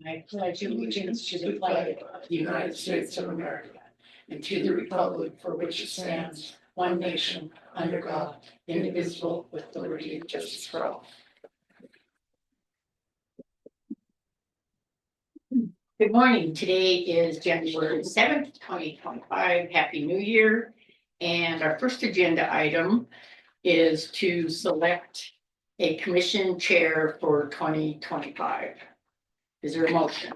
I pledge allegiance to the flag of the United States of America and to the republic for which it stands, one nation, under God, indivisible, with liberty and justice for all. Good morning. Today is January 7th, 2025. Happy New Year. And our first agenda item is to select a commission chair for 2025. Is there a motion?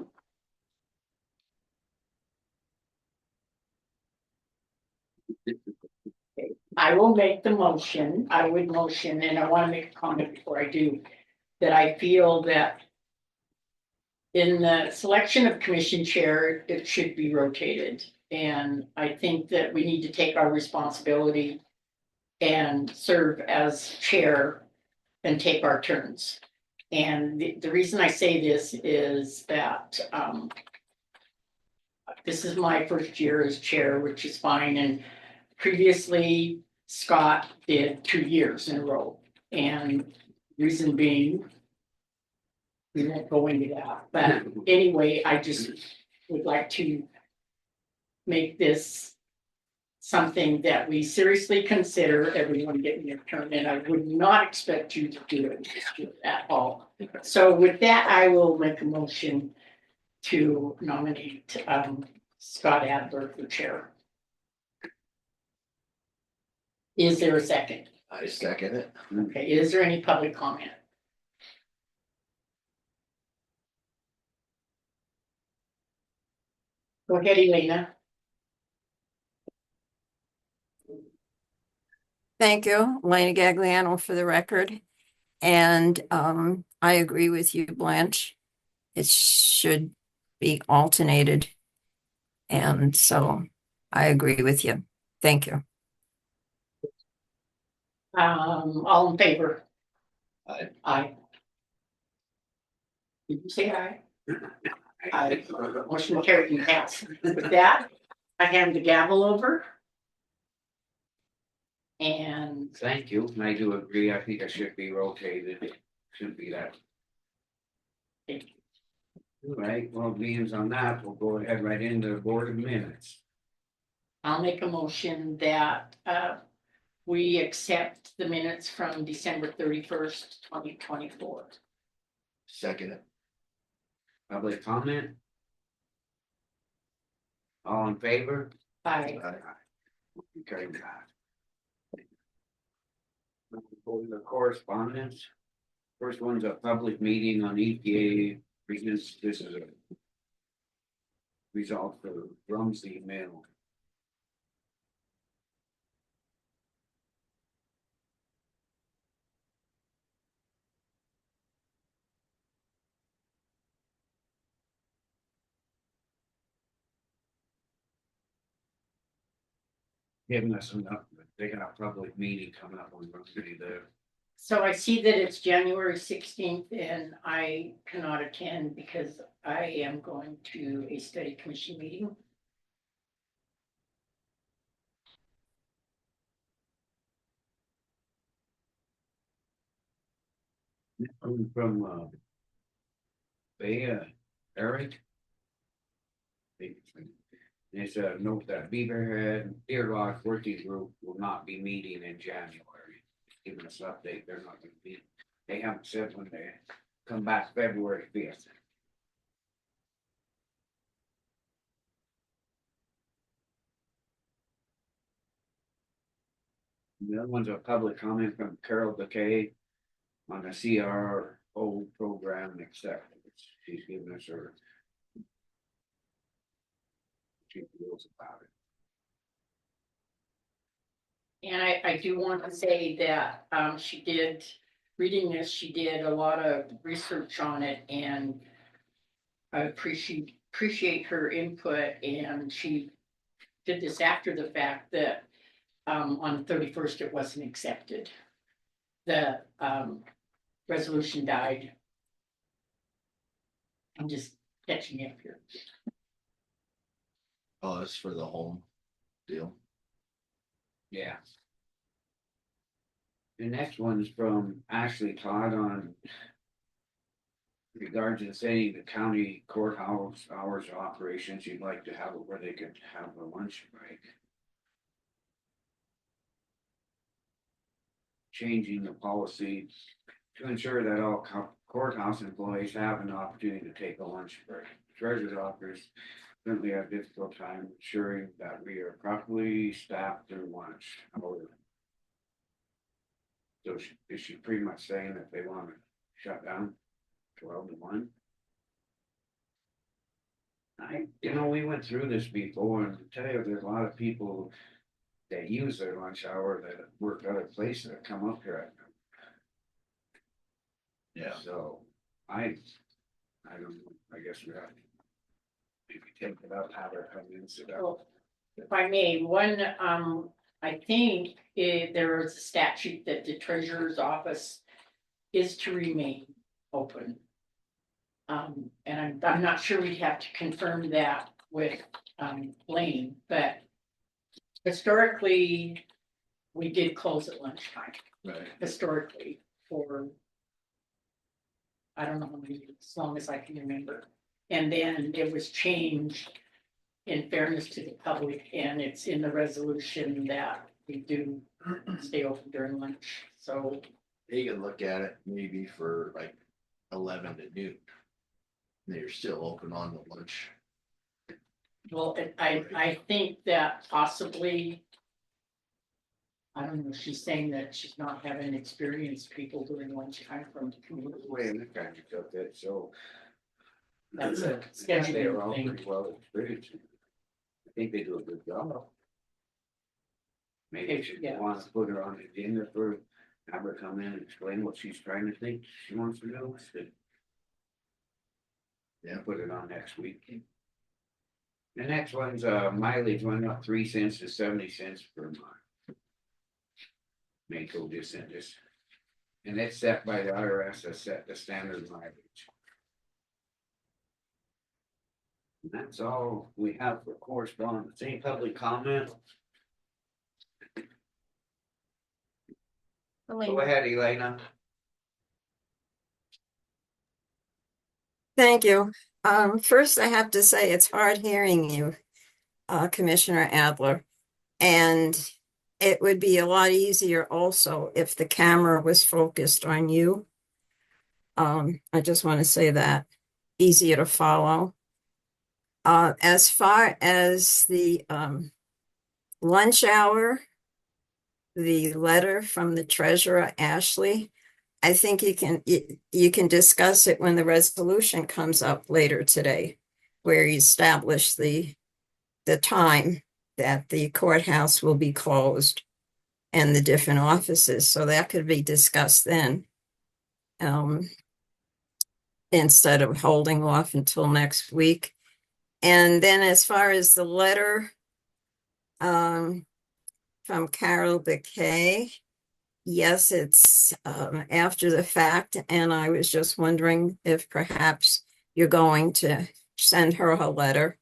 I will make the motion. I would motion, and I want to make a comment before I do, that I feel that in the selection of commission chair, it should be rotated. And I think that we need to take our responsibility and serve as chair and take our turns. And the reason I say this is that this is my first year as chair, which is fine. And previously, Scott did 2 years in a row. And reason being, we won't go into that. But anyway, I just would like to make this something that we seriously consider everyone getting their turn. And I would not expect you to do it at all. So with that, I will make a motion to nominate Scott Adler for chair. Is there a second? I second it. Okay, is there any public comment? Go ahead, Elena. Thank you, Elena Gagliano, for the record. And I agree with you, Blanche. It should be alternated. And so I agree with you. Thank you. All in favor? Aye. Aye. Did you say aye? Aye. Motion carried and passed. With that, I hand the gavel over. And Thank you, and I do agree, I think it should be rotated, shouldn't be that. All right, well, being on that, we'll go ahead right into the board of minutes. I'll make a motion that we accept the minutes from December 31st, 2024. Second it. Public comment? All in favor? Aye. Okay, that. Go to the correspondence. First one's a public meeting on EPA, because this is a result for Rumsey Mill. Giving us enough, they got a public meeting coming up on Rumsey there. So I see that it's January 16th and I cannot attend because I am going to a study commission meeting. Coming from Eric. It's a note that Beaverhead Deer Lodge Working Group will not be meeting in January. Giving us an update, they're not gonna be, they haven't said when they come back February 5th. The other one's a public comment from Carol Decay on the CRO program acceptance. She's giving us her. She feels about it. And I do want to say that she did, reading this, she did a lot of research on it and I appreciate her input, and she did this after the fact that on the 31st it wasn't accepted. The resolution died. I'm just catching up here. Oh, it's for the home deal. Yeah. The next one's from Ashley Todd on Regards to saying the county courthouse hours of operations, you'd like to have it where they could have a lunch break. Changing the policy to ensure that all courthouse employees have an opportunity to take a lunch break. Treasurer's office currently have difficult time ensuring that we are properly staffed through lunch hour. So is she pretty much saying that they want to shut down 12 to 1? We went through this before, and I tell you, there's a lot of people that use their lunch hour that work other places that come up here. Yeah. So I don't know, I guess we have to maybe take it up, have her come in, sit down. Well, if I may, I think there is a statute that the treasurer's office is to remain open. And I'm not sure we'd have to confirm that with, Blaine, but historically, we did close at lunchtime, Right. historically, for I don't know how many years, as long as I can remember. And then it was changed in fairness to the public, and it's in the resolution that we do stay open during lunch, so. You can look at it maybe for like 11 to noon. They're still open on the lunch. Well, I think that possibly. I don't know, she's saying that she's not having experienced people doing lunchtime from the community. The way in the country took it, so. That's a They are scheduling all thing. pretty well experienced. I think they do a good job. Maybe if Yeah. you want to put her on the agenda for, have her come in and explain what she's trying to think she wants to do. Yeah. Put it on next week. The next one's mileage went up 3 cents to 70 cents per mile. Mako just sent this. And it's set by the IRS, that set the standard mileage. And that's all we have for correspondence. Any public comment? Go ahead, Elena. Thank you. First, I have to say it's hard hearing you, Commissioner Adler. And it would be a lot easier also if the camera was focused on you. I just want to say that, easier to follow. As far as the lunch hour, the letter from the treasurer, Ashley, I think you can discuss it when the resolution comes up later today, where you establish the time that the courthouse will be closed and the different offices. So that could be discussed then, instead of holding off until next week. And then as far as the letter from Carol Bouquet, yes, it's after the fact, and I was just wondering if perhaps you're going to send her a letter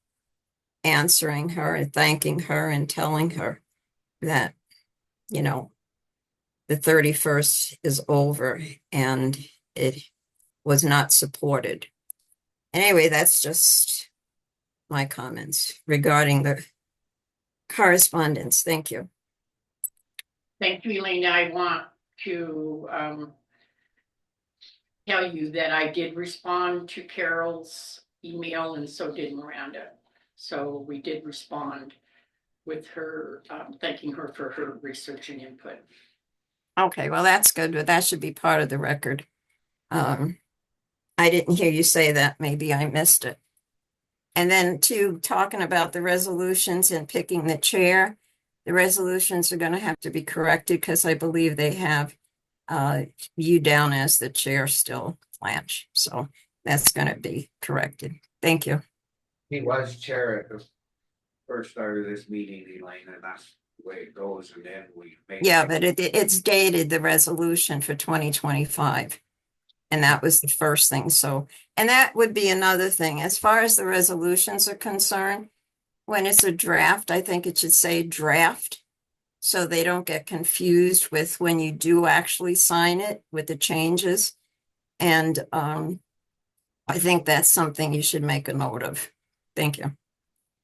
answering her and thanking her and telling her that, the 31st is over and it was not supported. Anyway, that's just my comments regarding the correspondence. Thank you. Thank you, Elena. I want to tell you that I did respond to Carol's email, and so did Miranda. So we did respond with her, thanking her for her research and input. Okay, well, that's good, but that should be part of the record. I didn't hear you say that. Maybe I missed it. And then talking about the resolutions and picking the chair, the resolutions are going to have to be corrected because I believe they have you down as the chair still, Blanche. So that's going to be corrected. Thank you. He was chair at the first start of this meeting, Elaine, and that's the way it goes, and then we make. Yeah, but it's dated the resolution for 2025. And that was the first thing. So, and that would be another thing. As far as the resolutions are concerned, when it's a draft, I think it should say draft. So they don't get confused with when you do actually sign it with the changes. And I think that's something you should make a note of. Thank you.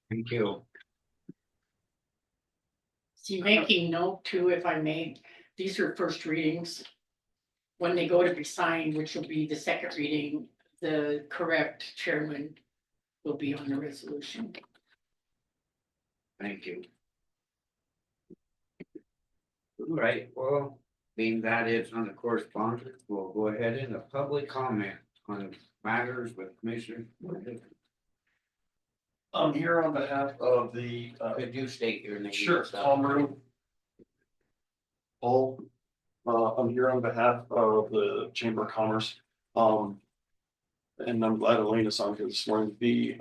Thank you. See, making note too, if I may, these are first readings. When they go to be signed, which will be the second reading, the correct chairman will be on the resolution. Thank you. All right, well, being that it's on the correspondence, we'll go ahead and a public comment on matters with Commissioner. I'm here on behalf of the, Could you state your name? sure, Tom Room. Paul, I'm here on behalf of the Chamber of Commerce. And I'm glad Elena's on here this morning. The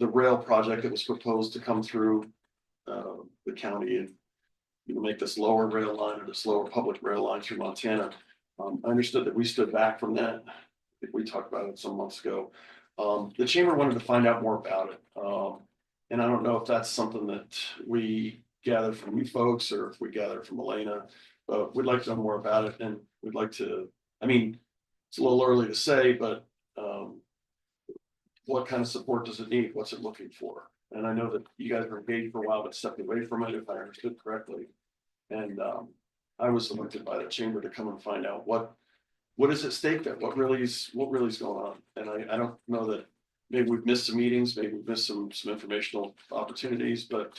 rail project that was proposed to come through, the county and make this lower rail line or this lower public rail line through Montana. I understood that we stood back from that. I think we talked about it some months ago. The chamber wanted to find out more about it. And I don't know if that's something that we gather from you folks or if we gather from Elena, but we'd like to know more about it and we'd like to, I mean, it's a little early to say, but what kind of support does it need? What's it looking for? And I know that you guys were engaged for a while, but stepped away from it, if I understood correctly. And I was elected by the chamber to come and find out what is at stake there, what really is going on. And I don't know that maybe we've missed some meetings, maybe we've missed some informational opportunities, but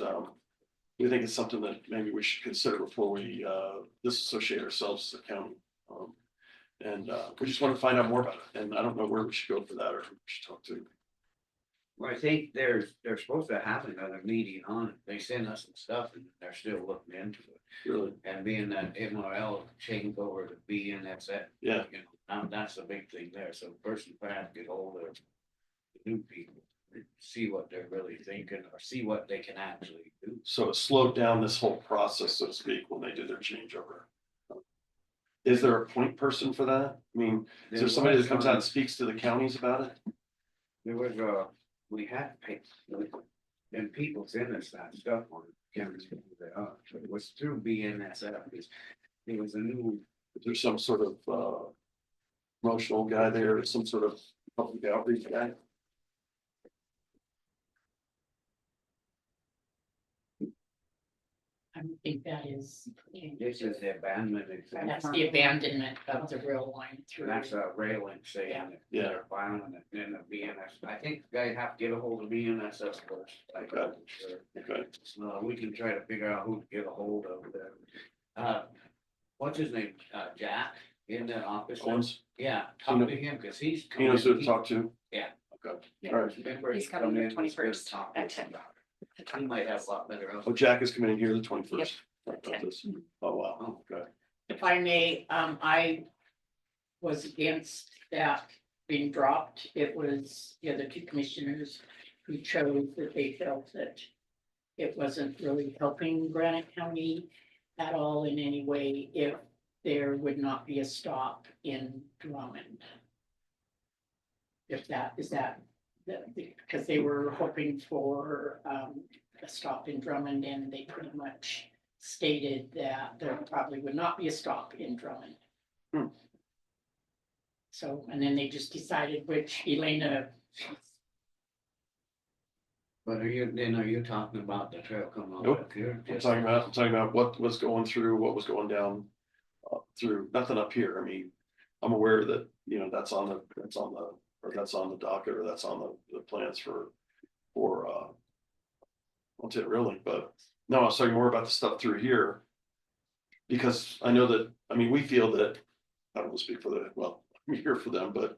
we think it's something that maybe we should consider before we disassociate ourselves as a county. And we just want to find out more about it. And I don't know where we should go for that or who we should talk to. Well, I think they're supposed to have another meeting on it. They sent us some stuff and they're still looking into it. Really, And being that MRL changed over to BNSF. yeah. You know, that's a big thing there. So first you have to get hold of the new people, see what they're really thinking or see what they can actually do. So it slowed down this whole process, so to speak, when they did their changeover. Is there a point person for that? I mean, is there somebody that comes out and speaks to the counties about it? There was we had to pay, and people sent us that stuff on cameras. It was through BNSF, it was a new, Is there some sort of promotional guy there, some sort of public outreach guy? I don't think that is. this is the abandonment. That's the abandonment of the rail line through. That's a railing saying that Yeah. they're filing it in the BNS. I think they have to get a hold of BNSF first. I'm not sure. Okay, So we can try to figure out who to get a hold of there. What's his name? Jack in the office? Owens, Yeah, talk to him because he's. he knows who to talk to? Yeah. Okay, Yeah. all right. He's coming the 21st at 10. He might have a lot better. Oh, Jack is coming in here the 21st. Yep. Oh, wow, okay. If I may, I was against that being dropped. It was the other two commissioners who chose that they felt that it wasn't really helping Granite County at all in any way if there would not be a stop in Drummond. If that is that, because they were hoping for a stop in Drummond and they pretty much stated that there probably would not be a stop in Drummond. Hmm. So, and then they just decided which Elena, But are you talking about the trail coming over Nope. up here? I'm talking about what was going through, what was going down through, nothing up here. I mean, I'm aware that, that's on the docket or that's on the plans for Montana Railing, but no, I was talking more about the stuff through here. Because I know that, I mean, we feel that, I don't want to speak for I'm here for them, but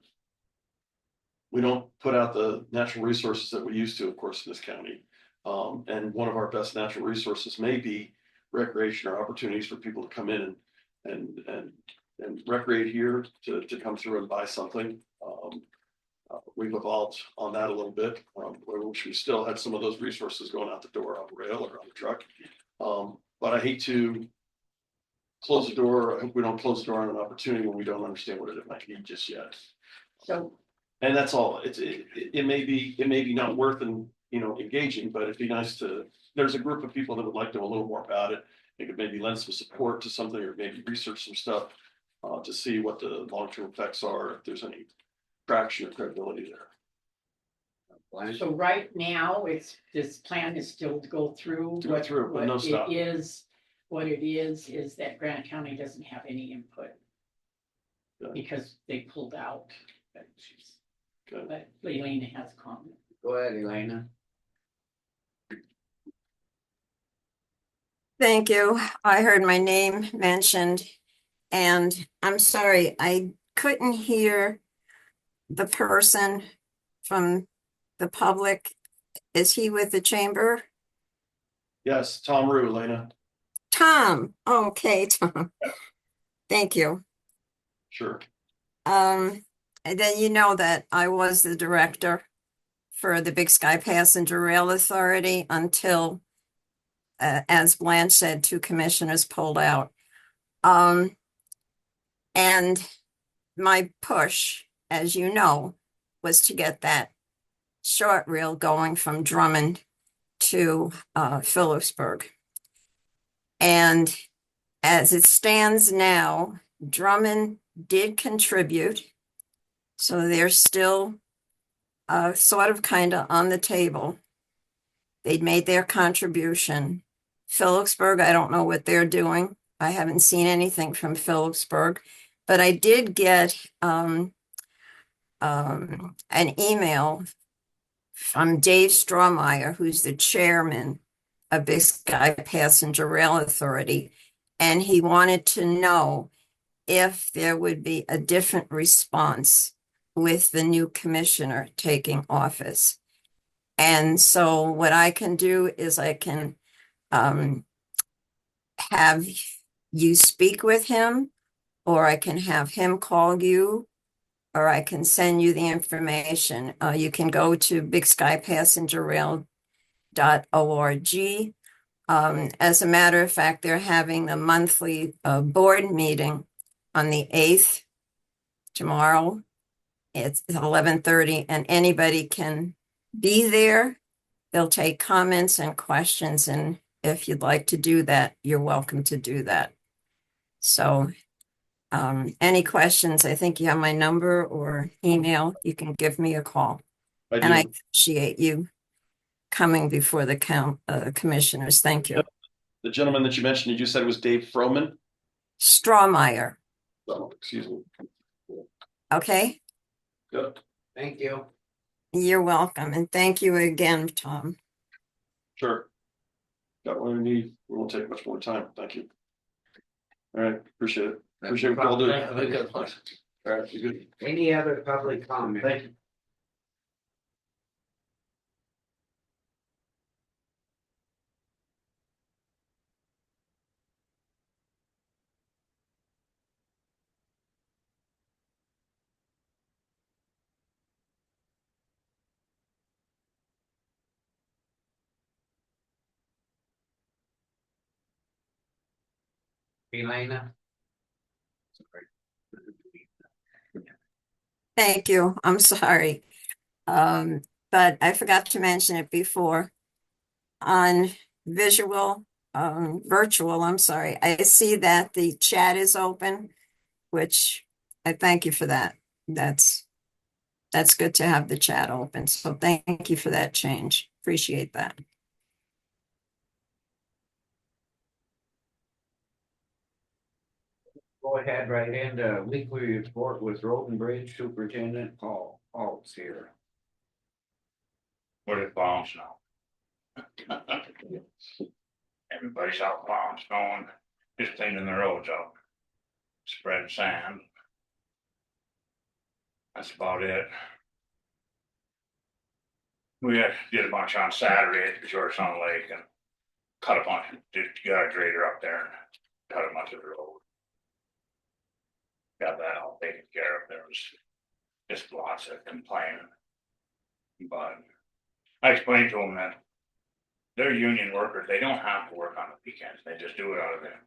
we don't put out the natural resources that we used to, of course, in this county. And one of our best natural resources may be recreation or opportunities for people to come in and recreate here to come through and buy something. We've evolved on that a little bit. We wish we still had some of those resources going out the door on the rail or on the truck. But I hate to close the door. I hope we don't close the door on an opportunity when we don't understand what it might need just yet. so And that's all. It may be not worth engaging, but it'd be nice to, there's a group of people that would like to know a little more about it. They could maybe lend some support to something or maybe research some stuff to see what the long-term effects are, if there's any traction or credibility there. Blanche? So right now, this plan is still to go through. To go through, but no What stop. what it is that Granite County doesn't have any input. Good. Because they pulled out. Good. But Elena has a comment. Go ahead, Elena. Thank you. I heard my name mentioned, and I'm sorry, I couldn't hear the person from the public. Is he with the chamber? Yes, Tom Rue, Elena, Tom. Okay, Tom. Thank you. sure. And then you know that I was the director for the Big Sky Passenger Rail Authority until, as Blanche said, 2 commissioners pulled out. And my push, as you know, was to get that short rail going from Drummond to Phillipsburg. And as it stands now, Drummond did contribute. So they're still sort of kind of on the table. They'd made their contribution. Phillipsburg, I don't know what they're doing. I haven't seen anything from Phillipsburg, but I did get an email from Dave Strohmeyer, who's the chairman of Big Sky Passenger Rail Authority, and he wanted to know if there would be a different response with the new commissioner taking office. And so what I can do is I can have you speak with him, or I can have him call you, or I can send you the information. You can go to bigskypassengerrail.org. As a matter of fact, they're having the monthly board meeting on the 8th, tomorrow. It's 11:30, and anybody can be there. They'll take comments and questions, and if you'd like to do that, you're welcome to do that. So any questions, I think you have my number or email, you can give me a call. And I do. appreciate you coming before the commissioners. Thank you. The gentleman that you mentioned, you said was Dave Froman? Strohmeyer, Oh, excuse me. okay? Good, Thank you. You're welcome, and thank you again, Tom. sure. Got what we need. We won't take much more time. Thank you. All right, appreciate it. Appreciate what y'all do. Thank you. All right, you good. Any other public comment? Thank you. Elena? Thank you. I'm sorry. But I forgot to mention it before. On virtual, I'm sorry. I see that the chat is open, which I thank you for that. That's good to have the chat open. So thank you for that change. Appreciate that. Go ahead right into weekly report with Road and Bridge Superintendent Paul. Paul's here. Where it bombs now. Everybody's out plowing, snowing, just cleaning the roads up. Spreading sand. That's about it. We did a bunch on Saturday at the George Sun Lake and cut a bunch, got a grader up there and cut a bunch of the road. Got that all taken care of. There was just lots of complaining. But I explained to them that they're union workers. They don't have to work on the weekends. They just do it out of their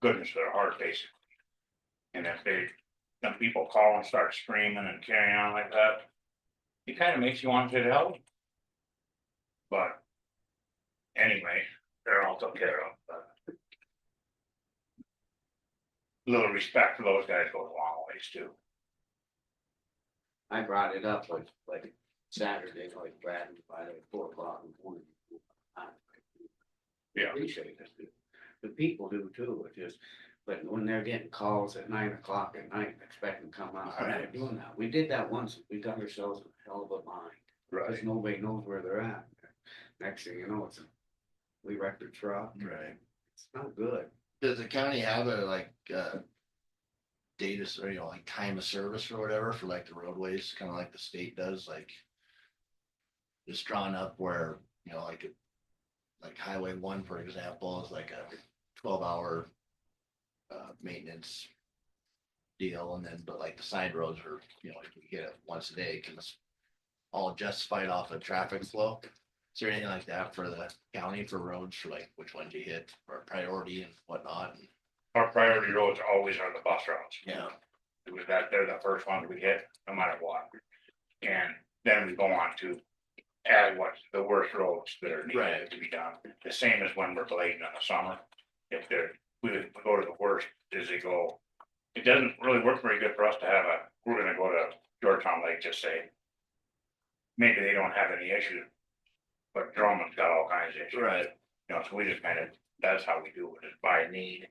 goodness of their heart, basically. And if some people call and start screaming and carrying on like that, it kind of makes you want to help. But anyway, they're all taken care of. But a little respect for those guys goes a long ways too. I brought it up like Saturday, like Brad, by like 4 o'clock in the morning. Yeah. Appreciate it. The people do too, it just, but when they're getting calls at 9 o'clock at night, expecting to come out, I'm not doing that. We did that once, we got ourselves in a hell of a bind. Cause nobody knows where they're at. Next thing you know, we wrecked the truck. Right. It's not good. Does the county have a data, or like time of service or whatever for like the roadways, kind of like the state does, like just drawn up where, like Highway 1, for example, is like a 12-hour maintenance deal, and then, but like the side roads are, like you get it once a day, cause it's all justified off of traffic flow. Is there anything like that for the county for roads, for like which ones you hit, or priority and whatnot? Our priority roads always are the bus routes. Yeah. It was that, they're the first ones we hit, no matter what. And then we go on to add what's the worst roads that are Right. needed to be done. The same as when we're blading in the summer. If we go to the worst, as they go, it doesn't really work very good for us to have we're gonna go to Georgetown Lake, just say. Maybe they don't have any issues, but Drummond's got all kinds of issues. Right. So we just that's how we do it, is by need.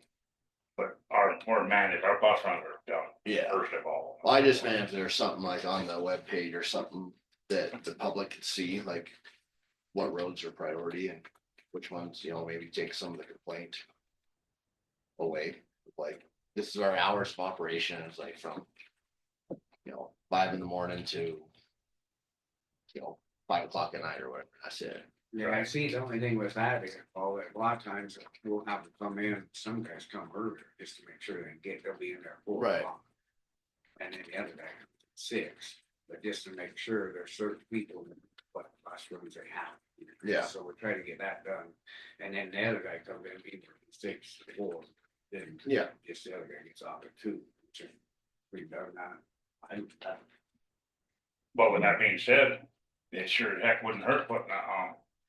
But our bus runs are done Yeah. first of all. Well, I just meant if there's something like on the webpage or something that the public could see, like what roads are priority and which ones, maybe take some of the complaint away. Like, this is our hours of operation. It's like from, 5 a.m. to, 5 o'clock at night or whatever. That's it. Yeah, I see the only thing with that is, a lot of times we'll have to come in, some guys come earlier just to make sure they'll be in there 4 Right. o'clock. And then the other guy comes at 6, but just to make sure there's certain people, what bus runs they have. Yeah. So we try to get that done, and then the other guy comes in, either from 6 to 4, then. Yeah. Just the other guy gets off at 2, which we've done that. But with that being said, it sure as heck wouldn't hurt putting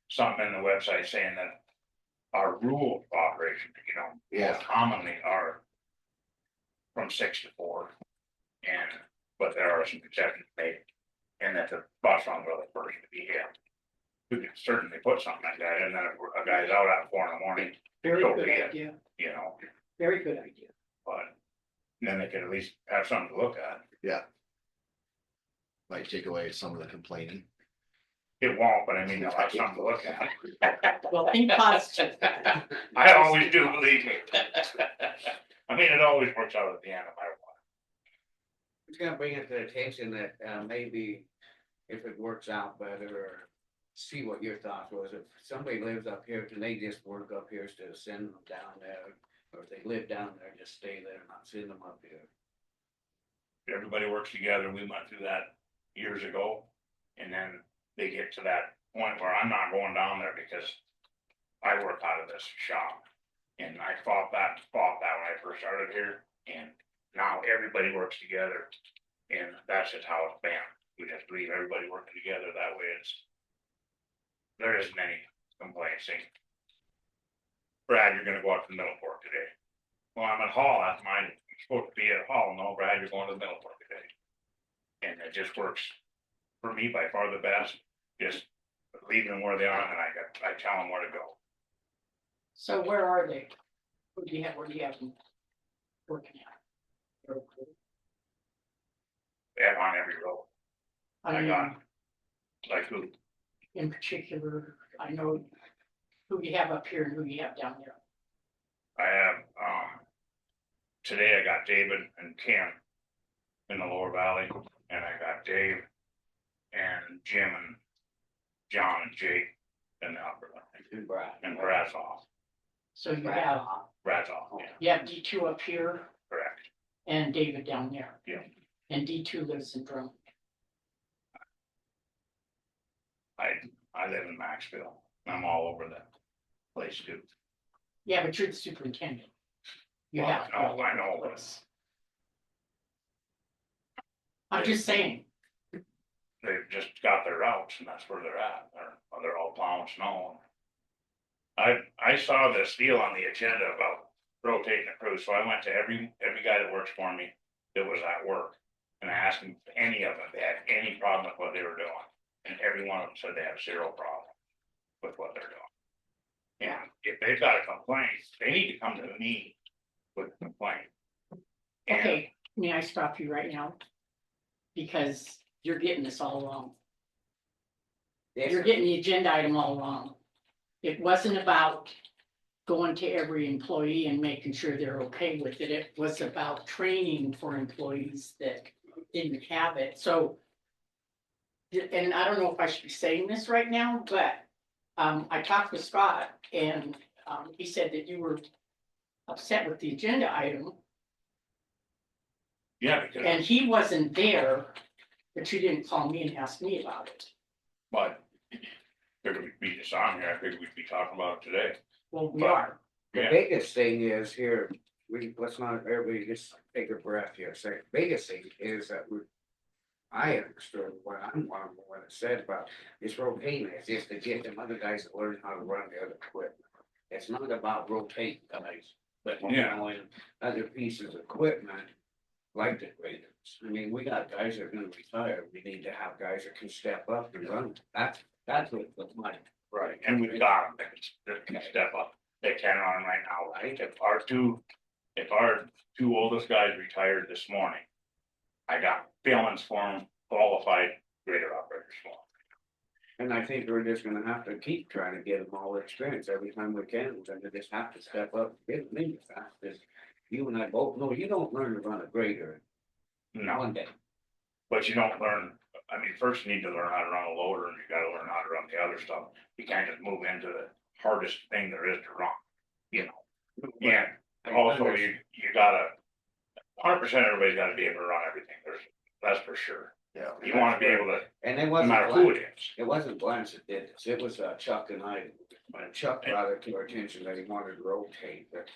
something in the website saying that our rule of operation, Yeah. most commonly are from 6 to 4. But there are some exceptions made, and that the bus runs are the first to be hit. We could certainly put something like that, and then if a guy's out at 4 in the morning, Very So good be it. idea, Very very good idea. but then they could at least have something to look at. Might take away some of the complaining. It won't, but I mean, they'll have something to look at. Well, think positive. I always do, believe me. I mean, it always works out at the end, no matter what. It's gonna bring it to the attention that maybe if it works out better, or see what your thoughts was, if somebody lives up here, can they just work up here instead of sending them down there? Or if they live down there, just stay there, not send them up here. Everybody works together, we went through that years ago. And then they get to that point where I'm not going down there because I work out of this shop. And I fought that when I first started here, and now everybody works together. And that's just how it's been. We just leave everybody working together, that way there isn't any complaints. Brad, you're gonna go out to the Middle Fork today. Well, I'm at Hall, that's mine, I'm supposed to be at Hall, no, Brad, you're going to the Middle Fork today. And it just works for me by far the best, just leaving them where they are, and I tell them where to go. So where are they? Where do you have them working at? They have on every road. I got, like who, In particular, I know who you have up here and who you have down there. I have, today I got David and Kim in the lower valley, and I got Dave and Jim and John and Jake in the upper valley, And Brad. and Brad's off, So you have, Brad's off, yeah, you have D2 up here correct, and David down there. Yeah. And D2 lives in Drummond. I live in Maxville, I'm all over that place too. Yeah, but you're the superintendent. You Well, have. to go I know, all over I know, the but- place. I'm just saying, They've just got their routes and that's where they're at, they're all plowing snow. I saw this deal on the agenda about rotating the crews, so I went to every guy that works for me that was at work. And I asked them if any of them, if they had any problem with what they were doing, and every one of them said they have zero problem with what they're doing. And if they've got a complaint, they need to come to me with a complaint. And Okay, may I stop you right now? Because you're getting this all wrong. You're getting the agenda item all wrong. It wasn't about going to every employee and making sure they're okay with it. It was about training for employees that didn't have it, so. And I don't know if I should be saying this right now, but I talked with Scott and he said that you were upset with the agenda item yeah, because, and he wasn't there, but you didn't call me and ask me about it. but figured we'd be this on here, I figured we'd be talking about it today. Well, we But- are. The Yeah. biggest thing is here, let's not, everybody just take a breath here, say, biggest thing is that I understood what it said about this rotating, is just to get them other guys to learn how to run the other equipment. It's not about rotating guys, but Yeah. knowing other pieces of equipment, like the graders. I mean, we got guys that are gonna retire, we need to have guys that can step up and run, that's what the money. Right, and we've got them that can step up, they can run right now, right? If our two oldest guys retired this morning, I got feelings for them, qualified grader operators for them. And I think we're just gonna have to keep trying to get them all the experience every time we can, we're gonna just have to step up, and get them in fast, because you and I both know you don't learn to run a grader in No, one day. but you don't learn, I mean, first you need to learn how to run a loader and you gotta learn how to run the other stuff. You can't just move into the hardest thing there is to run, you know? Yeah, also you gotta, 100% everybody's gotta be able to run everything, that's for sure. Yeah. You wanna be able to, And it no wasn't, matter who Blanche- it is. it wasn't Blanche that did this, it was Chuck and I, when Chuck brought it to our attention that he wanted to rotate, but.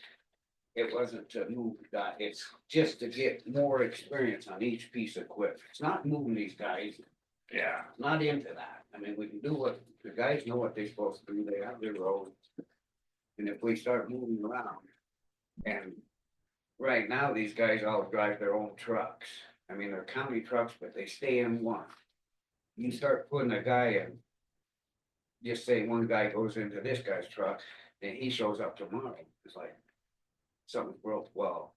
It wasn't to move that, it's just to get more experience on each piece of equipment, it's not moving these guys, Yeah, not into that. I mean, we can do what, the guys know what they're supposed to do, they have their roles. And if we start moving around, and right now, these guys all drive their own trucks. I mean, they're county trucks, but they stay in one. You start putting a guy in. Just say one guy goes into this guy's truck, and he shows up tomorrow, it's like. Something broke, well.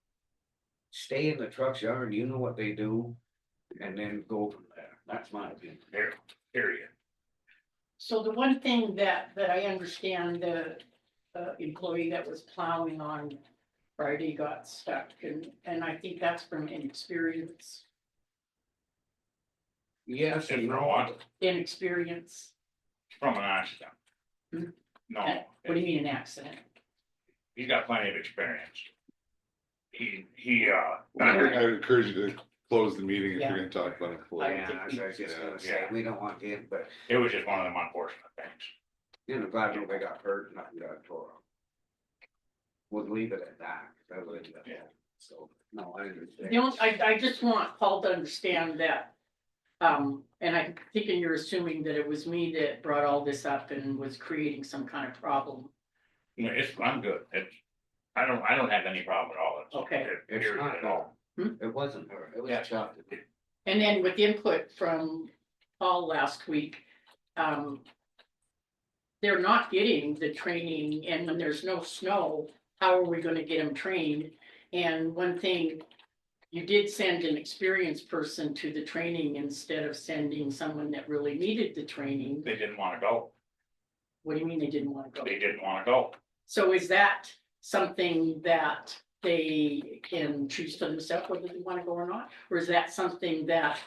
Stay in the trucks yard, you know what they do, and then go from there, that's my opinion. period. So the one thing that I understand, the employee that was plowing on Friday got stuck and I think that's from inexperience. Yes, and It's no, wrong. Inexperience. From an accident. Hmm. No, What do you mean an accident? he's got plenty of experience. He, I would encourage you to close the meeting if Yeah. you're gonna talk about employees. yeah, as I was just gonna say, Yeah. we don't want him, but, it was just one of them unfortunate things. you know, glad nobody got hurt, nothing got tore up. We'll leave it at that, that would, Yeah. so, no, I understand. The only, I just want Paul to understand that, and I'm thinking you're assuming that it was me that brought all this up and was creating some kind of problem. You know, I'm good, I don't have any problem at all. Okay. It's Period not at all. her, it wasn't her, it was Yeah. Chuck. And then with input from Paul last week, they're not getting the training, and when there's no snow, how are we gonna get them trained? And one thing, you did send an experienced person to the training instead of sending someone that really needed the training. They didn't wanna go, What do you mean they didn't wanna go? they didn't wanna go. So is that something that they can choose for themselves whether they wanna go or not? Or is that something that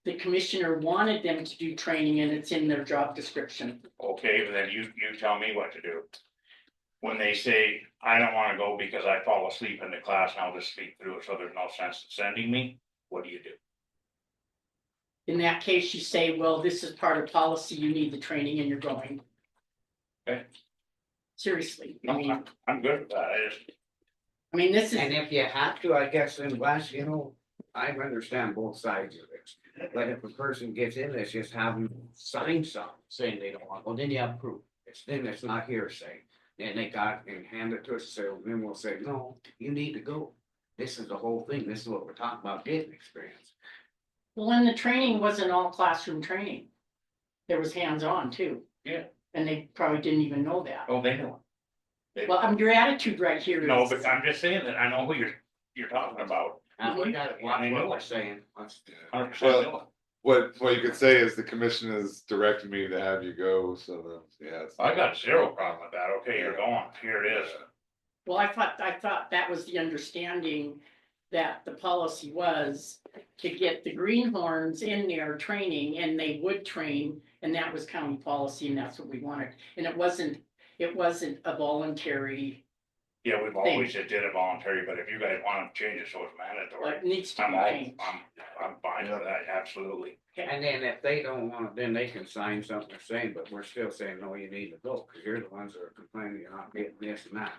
the commissioner wanted them to do training and it's in their job description? Okay, but then you tell me what to do. When they say, I don't wanna go because I fall asleep in the class and I'll just sleep through it, so there's no sense in sending me, what do you do? In that case, you say, well, this is part of policy, you need the training and you're going. Okay. Seriously, No, I'm good with that, I mean, this And is, if you have to, I guess, then last, you know, I understand both sides of this. But if a person gets in this, just have them sign something saying they don't want, well, then you have proof. Then it's not hearsay. And they got and hand it to us, so then we'll say, no, you need to go. This is the whole thing. This is what we're talking about, getting experience. Well, and the training wasn't all classroom training. There was hands-on too. Yeah. And they probably didn't even know that. Oh, they know. They- Well, your attitude right here is. No, but I'm just saying that I know who you're talking about. And we gotta watch I know what we're it. saying. Let's- 100% know it. What you could say is the commission has directed me to have you go, so then, yeah. it's- I got zero problem with that. Okay, you're going. Here it is. Well, I thought that was the understanding that the policy was to get the greenhorns in there training and they would train. And that was county policy and that's what we wanted. And it wasn't a voluntary, Yeah, we've always did it voluntary, but if you guys want to change it so it's mandatory, it needs to I'm be all, changed. I'm fine with that, absolutely. And then if they don't want it, then they can sign something saying, but we're still saying, no, you need to go, because you're the ones that are complaining you're not getting this and that.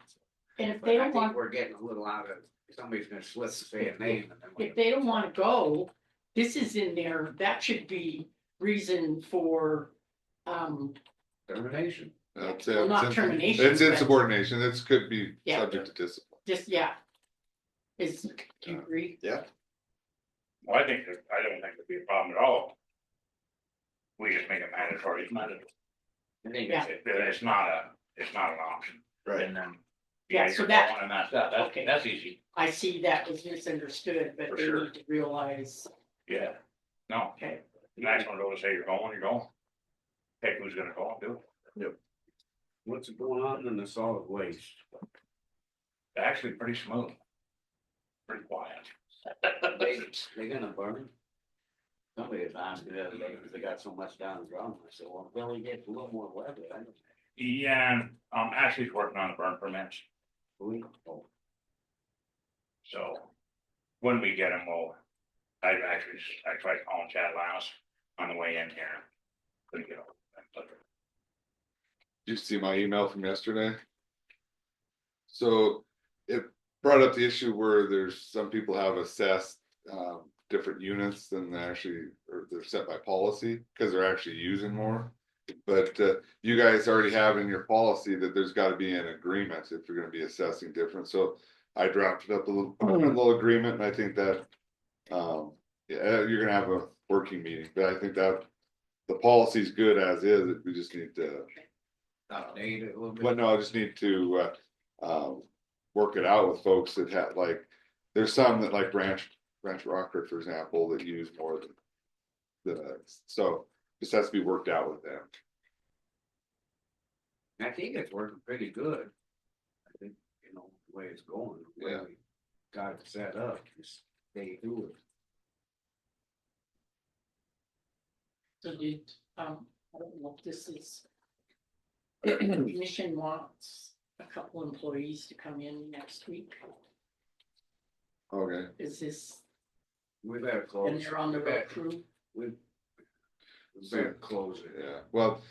And if But they I don't think want, we're getting a little out of, somebody's gonna slip and say a name and then. if they don't wanna go, this is in there, that should be reason for, Termination. That's well, it. not It's termination, It's but- insubordination, this could be Yeah. subject to discipline. just, yeah. Do you agree? Yeah, Well, I don't think there'd be a problem at all. We just make it mandatory, it's mandatory. I think Yeah. It's not an option. right. And then. Yeah, you're so that- going And that's Okay. that's easy, I see that was misunderstood, but For they sure. need to realize, yeah. No, okay, next one, go to say you're going, you're going. Pick who's gonna go and do it. What's going on in the solid waste? Actually, pretty smooth. Pretty quiet. They gonna burn? Somebody was asking the other day, because they got so much down the ground, I said, well, Billy gets a little more weather, I don't. Yeah, Ashley's working on the burn permits, believe. Oh, so. When we get them, I tried calling Chad Laus on the way in here. Couldn't get over. Did you see my email from yesterday? So it brought up the issue where there's some people have assessed different units than they actually, or they're set by policy, because they're actually using more. But you guys already have in your policy that there's gotta be an agreement if you're gonna be assessing different, so I drafted up a little, a little agreement, and I think that. Yeah, you're gonna have a working meeting, but I think that the policy's good as is, we just need to. Update it a little bit. But no, I just need to work it out with folks that have like, there's some that like Ranch Rockford, for example, that use more than. So this has to be worked out with them. I think it's working pretty good. I think, you know, the way it's going, the way Yeah. we got it set up, just stay through it. so did, I don't know if this is. The commission wants a couple employees to come in next week, Okay. is this, We better close. and they're on the we road better- crew? We better close it. Yeah, well,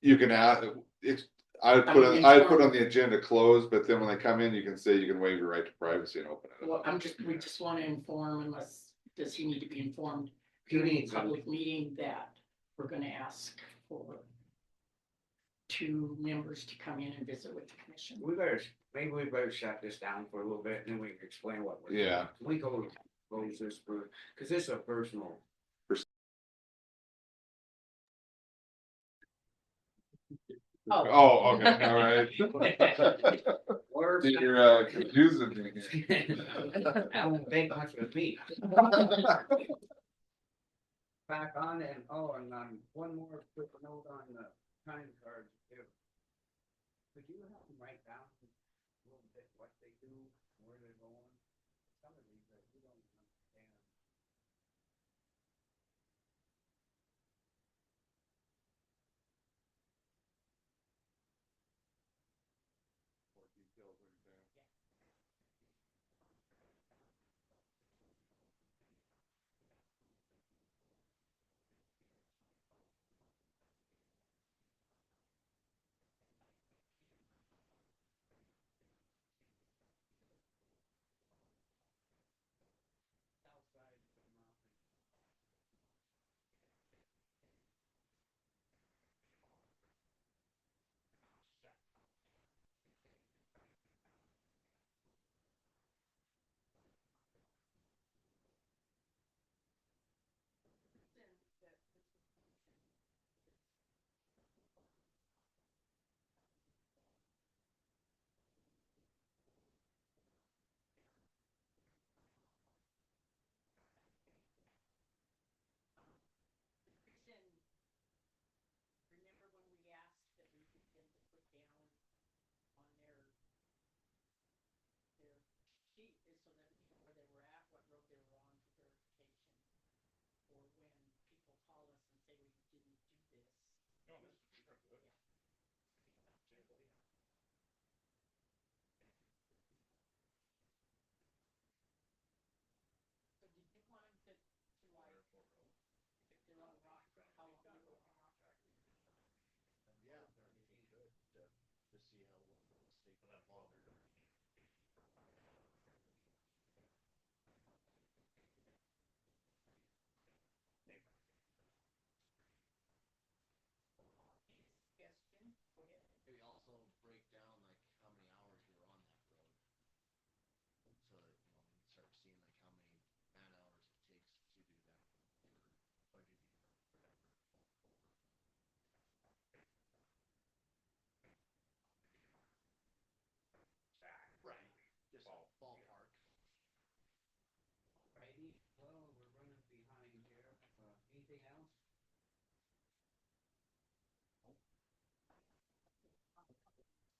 you can add, it's, I would I put, mean, I put on the agenda closed, but then when they come in, you can say you can waive your right to privacy and open it Well, up. we just wanna inform unless, does he need to be informed He during a needs, public meeting that we're gonna ask for. 2 members to come in and visit with the commission. maybe we better shut this down for a little bit, and then we can explain what we're. Yeah. We go close this for, cause this is a personal. Oh, okay, all right. Or. You're confusing me here. I won't take much of me. Back on and, one more quick note on the time cards. Could you have them write down a little bit what they do, where they're going? Some of these that you don't understand.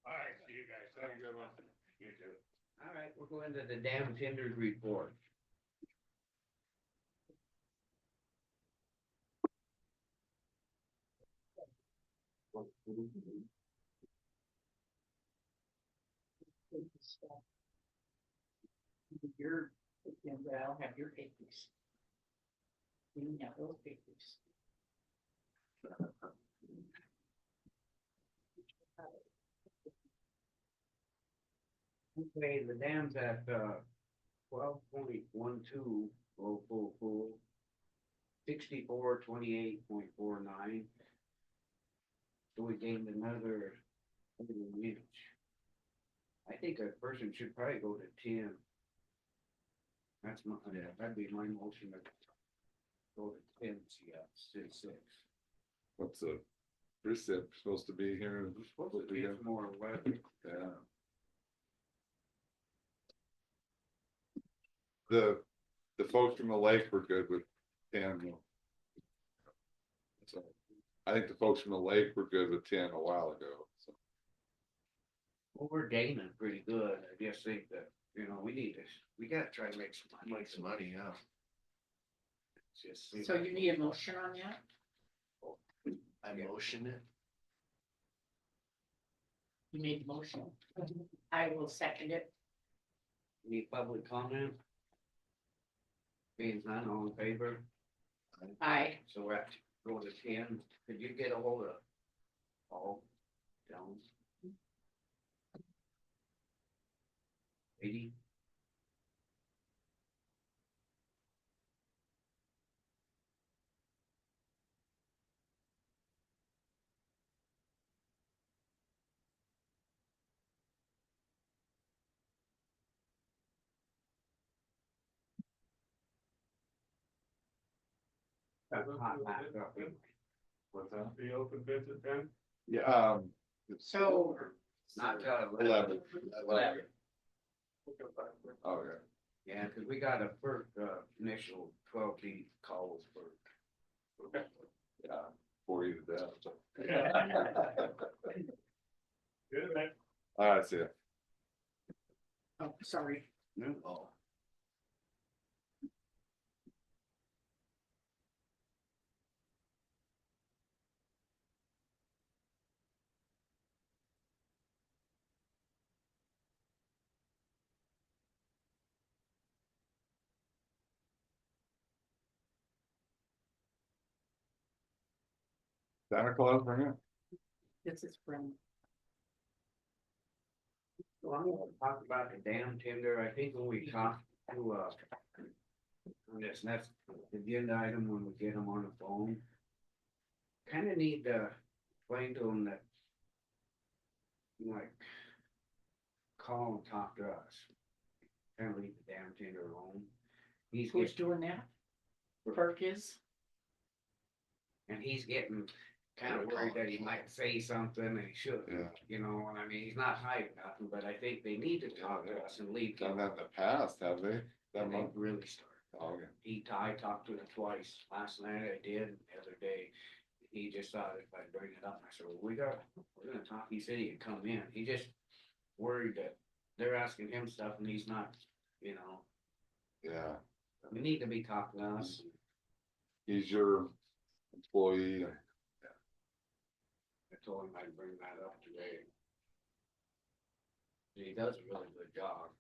All right, see you guys. Have a good one. You too. All right, we'll go into the dam tenders report. Your, I'll have your papers. You can have those papers. Okay, the dam's at 12.12 full. 6428.49. So we gained another inch. I think a person should probably go to 10. That's my, yeah, that'd be my motion to go to 10, yeah, 6. What's the recip supposed to be here? We're supposed to get more weather. Yeah. The folks from the lake were good with 10. So I think the folks from the lake were good with 10 a while ago, so. Well, we're gaining pretty good. I just think that, you know, we gotta try to make some money. Make some money, yeah. It's just- So you need a motion on that? I Yeah. motion it. You made the motion. I will second it. Any public comment? Being none, all in favor? Aye. So we're at, go to 10. Could you get a hold of Paul Jones? 80? That's hot back up. What's that? Be open bids at 10? Yeah. So, Not 11. 11. Okay. Yeah, cause we got a first, initial 12 feet calls for. Yeah, 40 to death. Good, man. All right, see ya. oh, sorry. Oh, Santa Claus for him. This is from, Well, I'm gonna talk about the dam tender. I think when we talk to, on this next agenda item, when we get them on the phone. Kinda need to explain to them that. Like. Call and talk to us. Kinda leave the dam tender alone. He's who's getting, doing that? Perk is? and he's getting kinda worried that he might say something and he shouldn't, Yeah. you know, and I mean, he's not hiding nothing, but I think they need to talk to us and leave. Done that in the past, have they? That And they month? really started. Oh, okay. I talked to him twice. Last night I did, and the other day, he just thought if I'd bring it up, I said, well, we're gonna talk. He said he'd come in. He just worried that they're asking him stuff and he's not, you know, Yeah, we need to be talking to us. he's your employee. I told him I'd bring that up today. He does a really good job.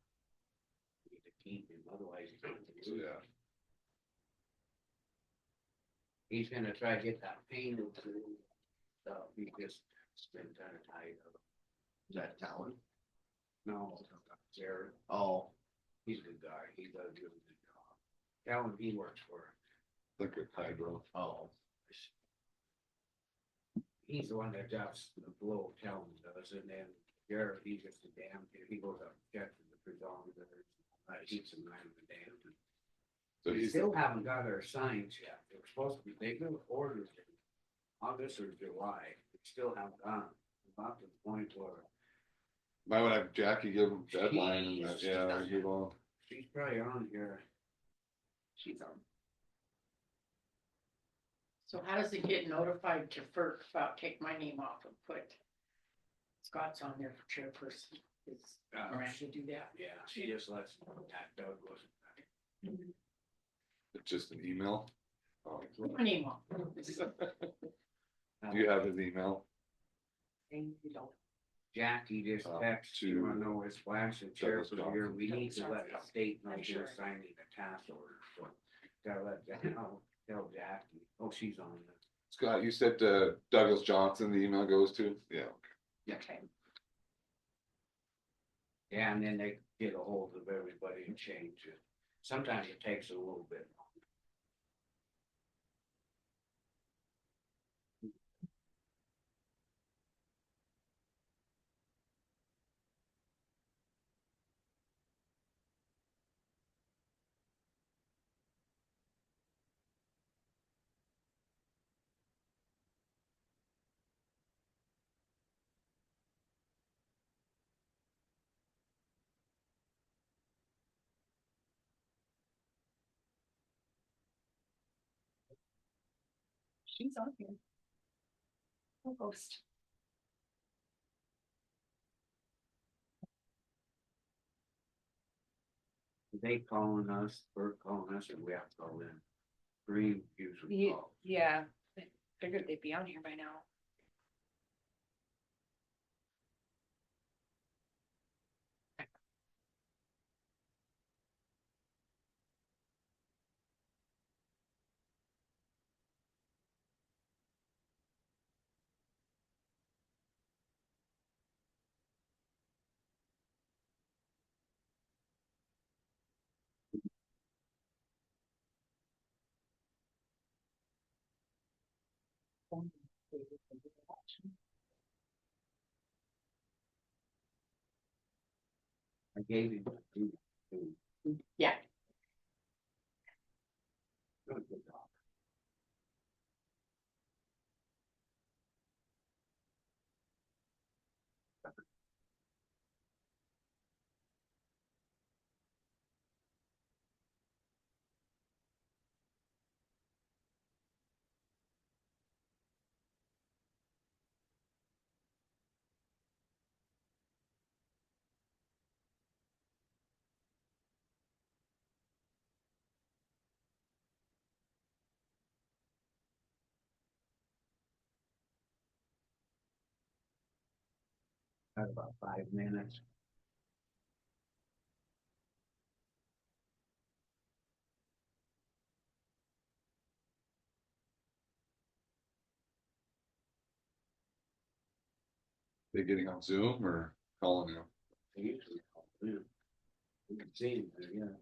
We need to keep him, otherwise he's gonna So, lose. yeah, He's gonna try to get that paint into stuff. He just been kinda tight of it. is that Talon? No, Jared, Oh, he's a good guy. He does do a good job. Calvin, he works for, liquid hydro. oh. he's the one that just the blow Calvin does, and then Jared, he's just a dam, he goes up, checks the predominant, keeps an eye on the dam. So We he's, still haven't got our signs yet. They were supposed to be, they could have ordered in August or July. We still haven't done. About to the point where might want to have Jackie give him deadline and that, Jeez. yeah, give on. she's probably on here. She's on. So how does it get notified to FERC about take my name off and put Scott's on there for chairperson? Does Miranda do that? Yeah, she just lets Doug was. It's just an email. Oh, Put my name on. do you have his email? You don't. Jackie just Uh, texted, to you wanna know his flash the chair Douglas for the year, Johnson. we need to let the state know I'm you're sure. signing a task order, so. Gotta let Jackie, I'll tell Jackie, oh, she's on it. Scott, you said Douglas Johnson, the email goes to? Yeah. Okay. Yeah, and then they get a hold of everybody and change it. Sometimes it takes a little bit. She's on here. Host. They calling us, or calling us, and we have to call in. Green usually Ye- calls. Yeah, I figured they'd be on here by now. I gave him. Yeah. Good dog. Had about 5 minutes. They getting on Zoom or calling you? They usually call in. We can see him there, yeah.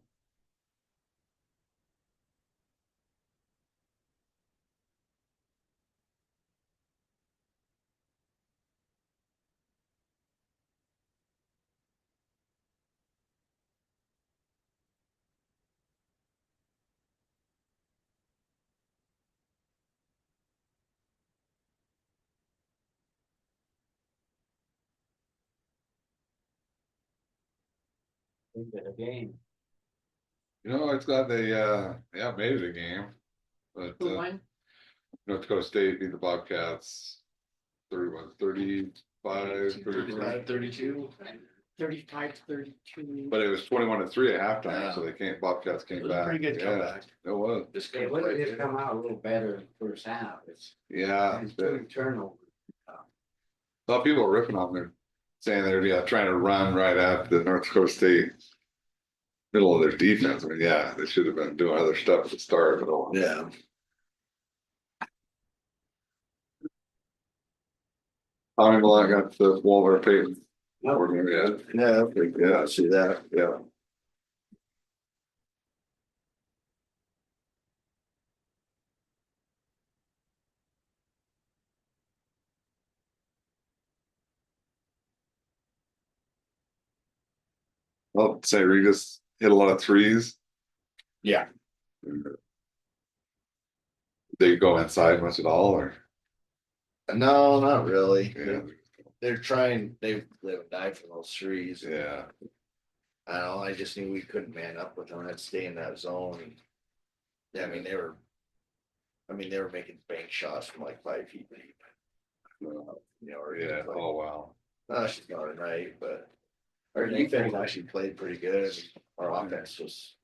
They did a game. You know, it's glad they, yeah, made it a game. But, Who won? North Dakota State beat the Bobcats 35, 32. 32. 35-32. But it was 21-3 at halftime, so Bobcats It came was a back. pretty good Yeah, comeback. it was, Just They couldn't would have quite just do it. come out a little better in the first half. It's yeah. two turnovers. A lot of people are ripping on them, saying they're trying to run right at the North Dakota State middle of their defense. I mean, yeah, they should have been doing other stuff at the start, but oh, Yeah. Tommy Malone got the Walter Payton. No. Yeah, I see that. Yeah. Well, say Regis hit a lot of threes. Yeah. They go inside much at all, or No, not really. yeah, They're trying, they live and die for those threes. yeah. I don't know, I just knew we couldn't man up with them, I'd stay in that zone. Yeah, I mean, they were I mean, they were making bank shots from like 5 feet deep. Or Yeah, like, oh, wow. she's not right, but our defense actually played pretty good. Our offense was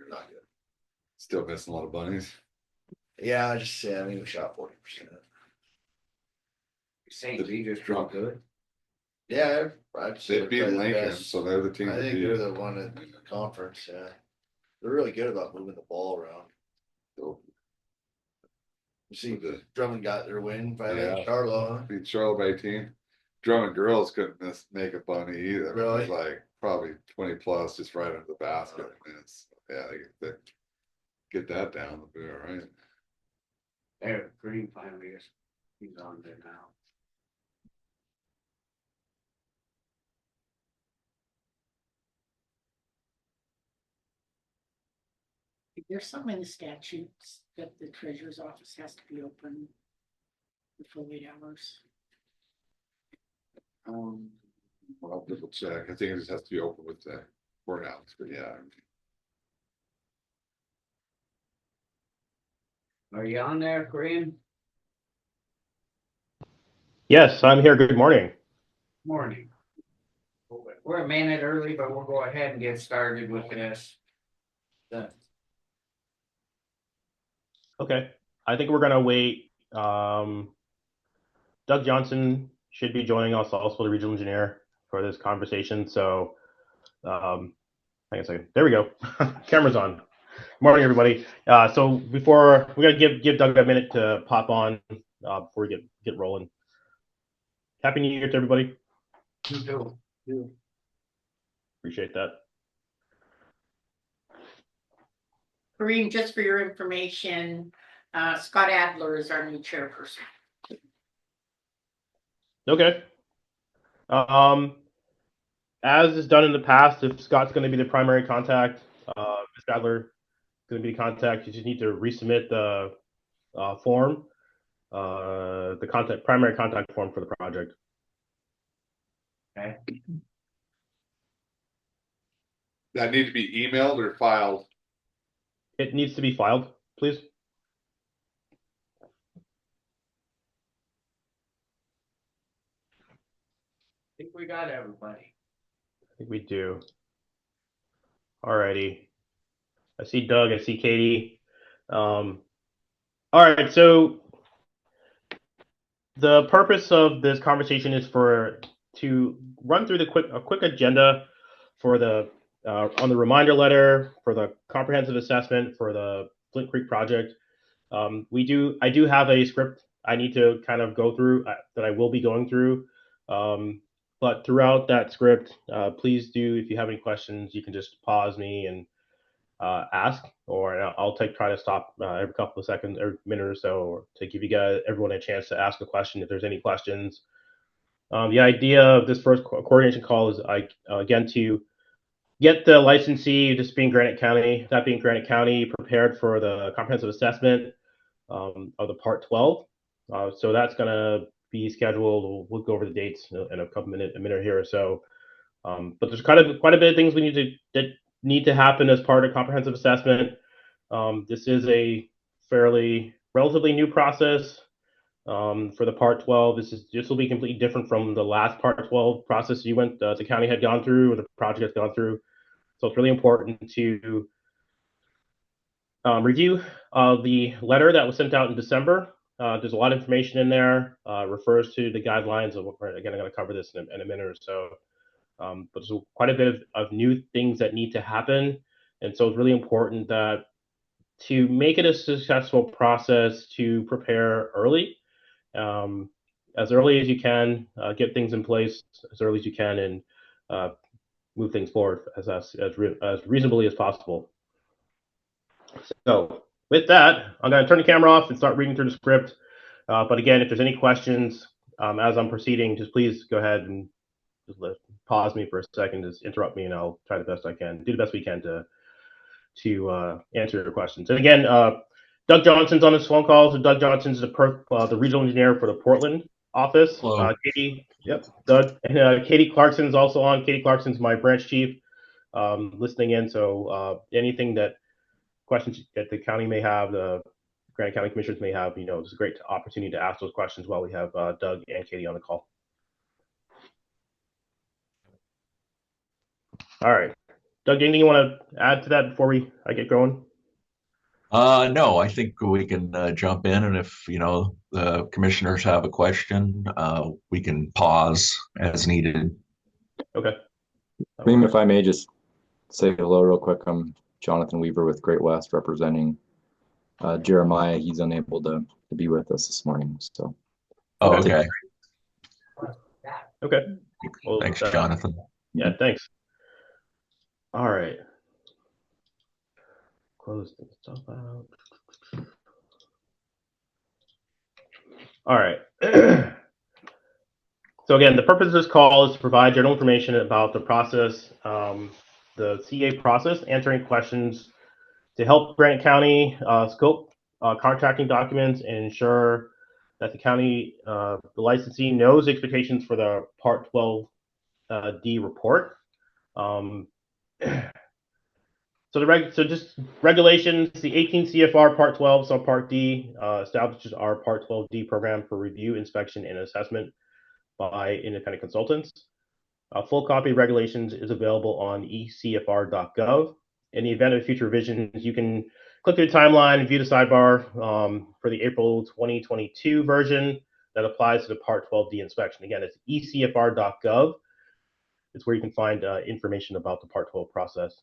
not good. Still missing a lot of bunnies. Yeah, I mean, we shot 40%. St. Lee just dropped good. Yeah, I'd say They beat they're the Lincoln, best. so they're the team I to think beat. they're the one in the conference, yeah. They're really good about moving the ball around. So, You see, the- Drummond got their win by Yeah. Charlotte. beat Charlotte by 18. Drummond girls couldn't make a bunny either. It Really? was like probably 20 plus just right under the basket. And it's, yeah, they get that down, they'll be all right. Eric Green finally is, he's on there now. There's something in the statutes that the treasurer's office has to be open for full 8 hours. Well, I'll double check. I think it just has to be open with the courthouse, but yeah. Are you on there, Green? Yes, I'm here. Good morning. Morning. We're a minute early, but we'll go ahead and get started with this. Okay. I think we're gonna wait. Doug Johnson should be joining us, also the regional engineer, for this conversation. So, hang on a second. There we go. Camera's on. Morning, everybody. So before we're gonna give Doug a minute to pop on before we get rolling. Happy New Year to everybody. You do. Appreciate that. Kareem, just for your information, Scott Adler is our new chairperson. Okay. As is done in the past, if Scott's going to be the primary contact, Mr. Adler is going to be the contact. You just need to resubmit the form, the primary contact form for the project. Okay. That need to be emailed or filed. It needs to be filed, please. I think we got everybody. I think we do. Alrighty. I see Doug. I see Katie. All right. So the purpose of this conversation is to run through a quick agenda for the on the reminder letter, for the comprehensive assessment, for the Flint Creek project. I do have a script I need to kind of go through that I will be going through. But throughout that script, please do, if you have any questions, you can just pause me and ask, or I'll try to stop every couple of seconds, every minute or so, to give everyone a chance to ask a question if there's any questions. The idea of this first coordination call is again to get the licensee, this being Granite County, prepared for the comprehensive assessment of the Part 12. So that's going to be scheduled. We'll go over the dates in a minute here or so. But there's quite a bit of things that need to happen as part of comprehensive assessment. This is a relatively new process for the Part 12. This will be completely different from the last Part 12 process the county had gone through, or the project has gone through. So it's really important to review the letter that was sent out in December. There's a lot of information in there, refers to the guidelines. Again, I'm going to cover this in a minute or so. But there's quite a bit of new things that need to happen. And so it's really important that to make it a successful process, to prepare early, as early as you can, get things in place as early as you can, and move things forward as reasonably as possible. So with that, I'm going to turn the camera off and start reading through the script. But again, if there's any questions as I'm proceeding, just please go ahead and just pause me for a second, just interrupt me, and I'll try the best I can, do the best we can to answer your questions. And again, Doug Johnson's on this phone call. So Doug Johnson's the regional engineer for the Portland office. Katie, yep, Doug, and Katie Clarkson's also on. Katie Clarkson's my branch chief, listening in. So anything questions that the county may have, the Granite County Commissioners may have, it's a great opportunity to ask those questions while we have Doug and Katie on the call. All right. Doug, anything you want to add to that before I get going? No, I think we can jump in, and if the commissioners have a question, we can pause as needed. Okay. Liam, if I may just say hello real quick. I'm Jonathan Weaver with Great West representing Jeremiah. He's unable to be with us this morning. So. Oh, okay. Okay. Well, thanks, Jonathan. Yeah, thanks. All right. Close this stuff out. All right. So again, the purpose of this call is to provide general information about the process, the CA process, answering questions to help Granite County scope contracting documents and ensure that the county, the licensee knows expectations for the Part 12D report. So just regulations, the 18 CFR Part 12 Subpart D establishes our Part 12D program for review, inspection, and assessment by independent consultants. A full copy of regulations is available on ecfr.gov. In the event of future revisions, you can click through the timeline and view the sidebar for the April 2022 version that applies to the Part 12D inspection. Again, it's ecfr.gov. It's where you can find information about the Part 12 process.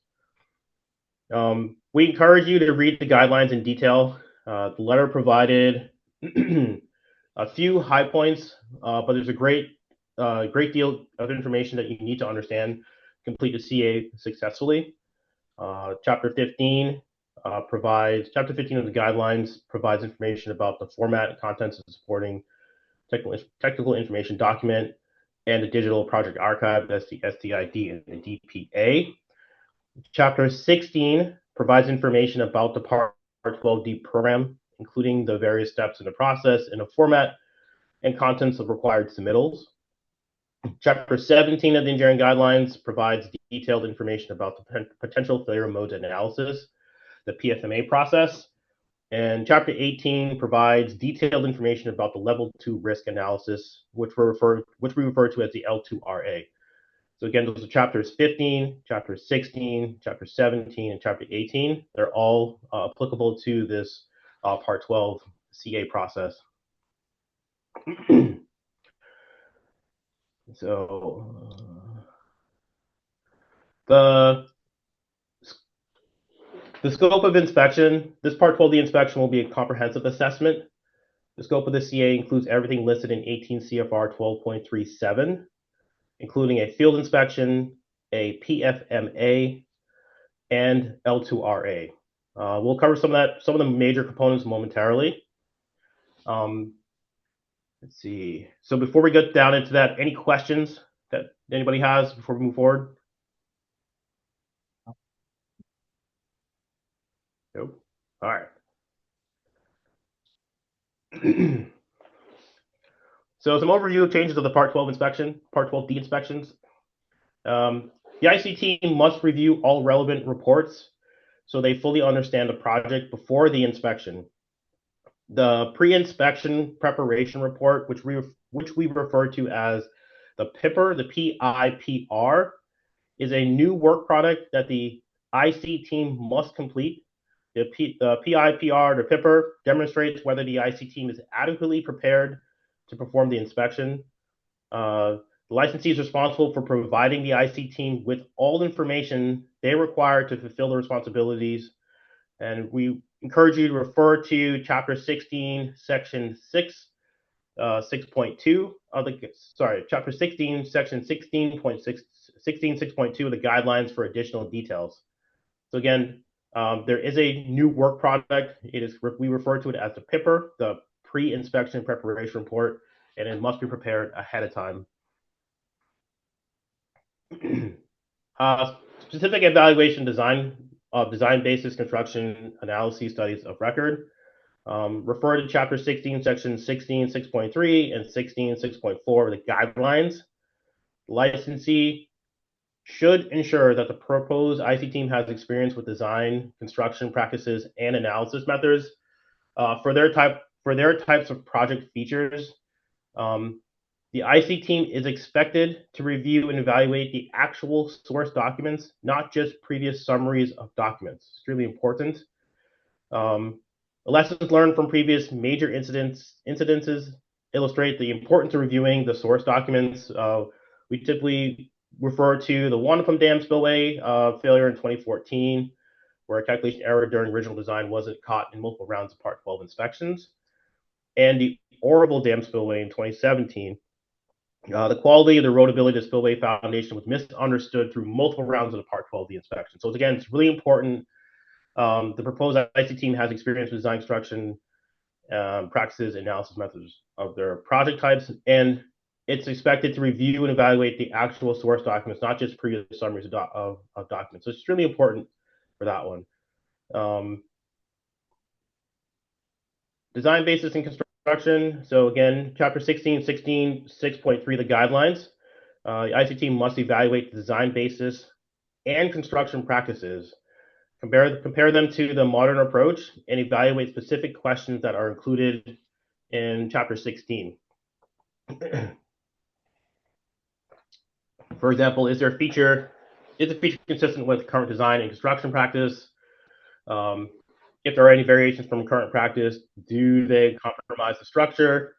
We encourage you to read the guidelines in detail. The letter provided a few high points, but there's a great deal of information that you need to understand, complete the CA successfully. Chapter 15 of the guidelines provides information about the format and contents of the supporting technical information document and the digital project archive, that's the STID and the DPA. Chapter 16 provides information about the Part 12D program, including the various steps in the process and the format and contents of required submittals. Chapter 17 of the engineering guidelines provides detailed information about the potential failure modes analysis, the PFMA process. And Chapter 18 provides detailed information about the Level 2 risk analysis, which we refer to as the L2RA. So again, those are chapters 15, chapter 16, chapter 17, and chapter 18. They're all applicable to this Part 12 CA process. So the scope of inspection, this Part 12D inspection will be a comprehensive assessment. The scope of the CA includes everything listed in 18 CFR 12.37. Including a field inspection, a PFMA, and L2RA. We'll cover some of the major components momentarily. Let's see. So before we get down into that, any questions that anybody has before we move forward? Nope. All right. So some overview of changes of the Part 12 inspection, Part 12D inspections. The IC team must review all relevant reports so they fully understand the project before the inspection. The pre-inspection preparation report, which we refer to as the PIPR, the PIPR, is a new work product that the IC team must complete. The PIPR, the PIPR, demonstrates whether the IC team is adequately prepared to perform the inspection. The licensee is responsible for providing the IC team with all information they require to fulfill the responsibilities. And we encourage you to refer to Chapter 16, Section 6.2 of Chapter 16, Section 16.6.2 of the guidelines for additional details. So again, there is a new work product. We refer to it as the PIPR, the pre-inspection preparation report, and it must be prepared ahead of time. Specific evaluation design basis construction analysis studies of record. Refer to Chapter 16, Section 16.6.3 and 16.6.4 of the guidelines. Licensee should ensure that the proposed IC team has experience with design, construction practices, and analysis methods. For their types of project features, the IC team is expected to review and evaluate the actual source documents, not just previous summaries of documents. It's really important. Lessons learned from previous major incidences illustrate the importance of reviewing the source documents. We typically refer to the Wanapum Dam spillway failure in 2014, where a calculation error during original design wasn't caught in multiple rounds of Part 12 inspections, and the Oroville Dam spillway in 2017. The quality of the roadability of the spillway foundation was misunderstood through multiple rounds of the Part 12D inspection. So again, it's really important. The proposed IC team has experience with design construction practices, analysis methods of their project types, and it's expected to review and evaluate the actual source documents, not just previous summaries of documents. So it's really important for that one. Design basis and construction. So again, chapter 16, 6.3, the guidelines. The IC team must evaluate the design basis and construction practices, compare them to the modern approach, and evaluate specific questions that are included in chapter 16. For example, is the feature consistent with current design and construction practice? If there are any variations from current practice, do they compromise the structure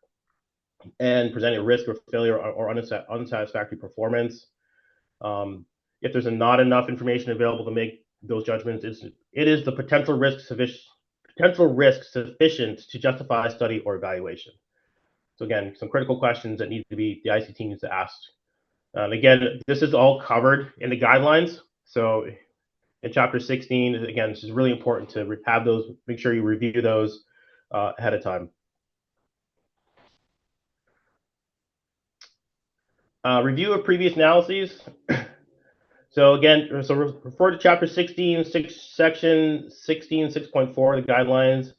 and present a risk of failure or unsatisfactory performance? If there's not enough information available to make those judgments, it is the potential risk sufficient to justify a study or evaluation. So again, some critical questions that need to be the IC team needs to ask. Again, this is all covered in the guidelines. So in chapter 16, again, this is really important to have those, make sure you review those ahead of time. Review of previous analyses. So again, refer to chapter 16, section 16, 6.4, the guidelines,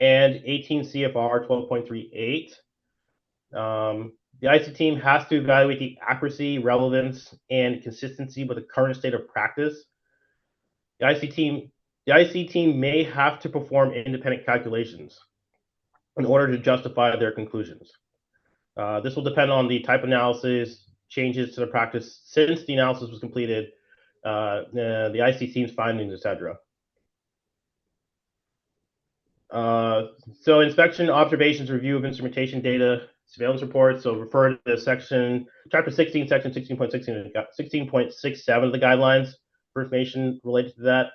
and 18 CFR 12.38. The IC team has to evaluate the accuracy, relevance, and consistency with the current state of practice. The IC team may have to perform independent calculations in order to justify their conclusions. This will depend on the type of analysis, changes to the practice since the analysis was completed, the IC team's findings, etc. So inspection, observations, review of instrumentation data, surveillance reports. So refer to chapter 16, section 16.67 of the guidelines for information related to that.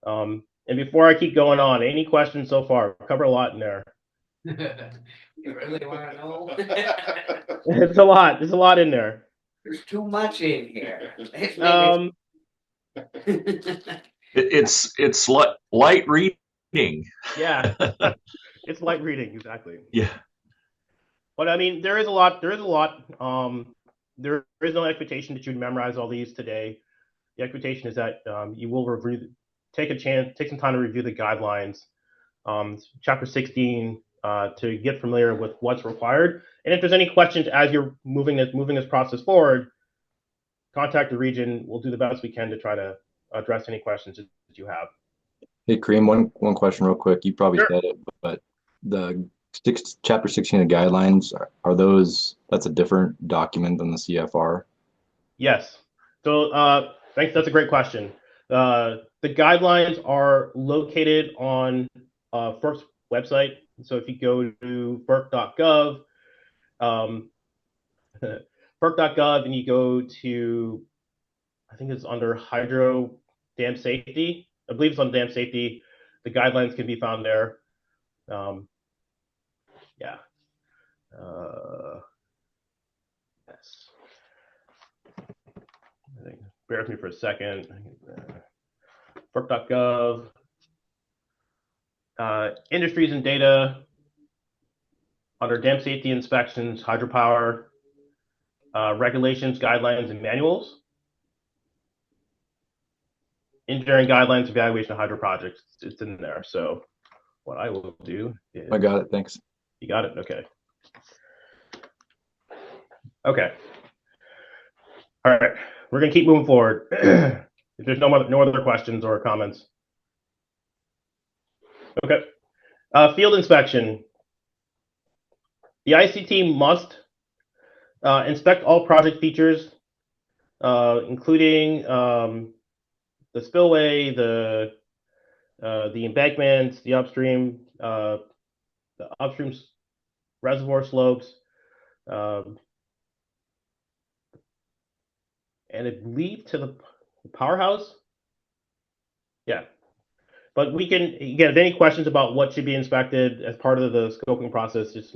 And before I keep going on, any questions so far? Cover a lot in there. You really want to know? It's a lot. There's a lot in there. There's too much in here. It's light reading. Yeah, it's light reading, exactly. Yeah. But I mean, there is a lot. There is no expectation that you'd memorize all these today. The expectation is that you will take some time to review the guidelines, chapter 16, to get familiar with what's required. And if there's any questions as you're moving this process forward, contact the region. We'll do the best we can to try to address any questions that you have. Hey, Kareem, one question real quick. You probably Sure. said it, but the chapter 16 of the guidelines, that's a different document than the CFR? Yes. So thanks. That's a great question. The guidelines are located on FERC's website. So if you go to FERC.gov, FERC.gov, and you go to, I think it's under hydro dam safety. I believe it's on dam safety. The guidelines can be found there. Yeah. Yes. Bear with me for a second. FERC.gov. Industries and data. Under dam safety inspections, hydropower, regulations, guidelines, and manuals. Engineering guidelines, evaluation of hydro projects. It's in there. So what I will do is... I got it. Thanks. You got it? Okay. Okay. All right. We're going to keep moving forward. If there's no other questions or comments. Okay. Field inspection. The IC must inspect all project features, including the spillway, the embankments, the upstream reservoir slopes, and I believe to the powerhouse. Yeah. But we can, again, if any questions about what should be inspected as part of the scoping process, just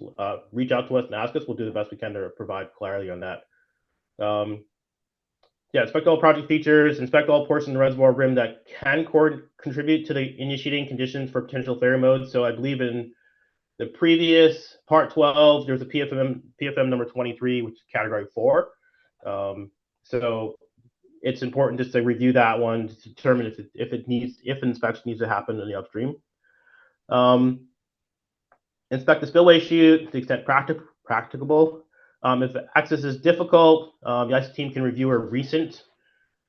reach out to us and ask us. We'll do the best we can to provide clarity on that. Yeah, inspect all project features, inspect all portions of the reservoir rim that can contribute to the initiating conditions for potential failure modes. So I believe in the previous part 12, there's a PFM number 23, which is category 4. So it's important just to review that one to determine if inspection needs to happen in the upstream. Inspect the spillway chute to the extent practicable. If access is difficult, the IC team can review a recent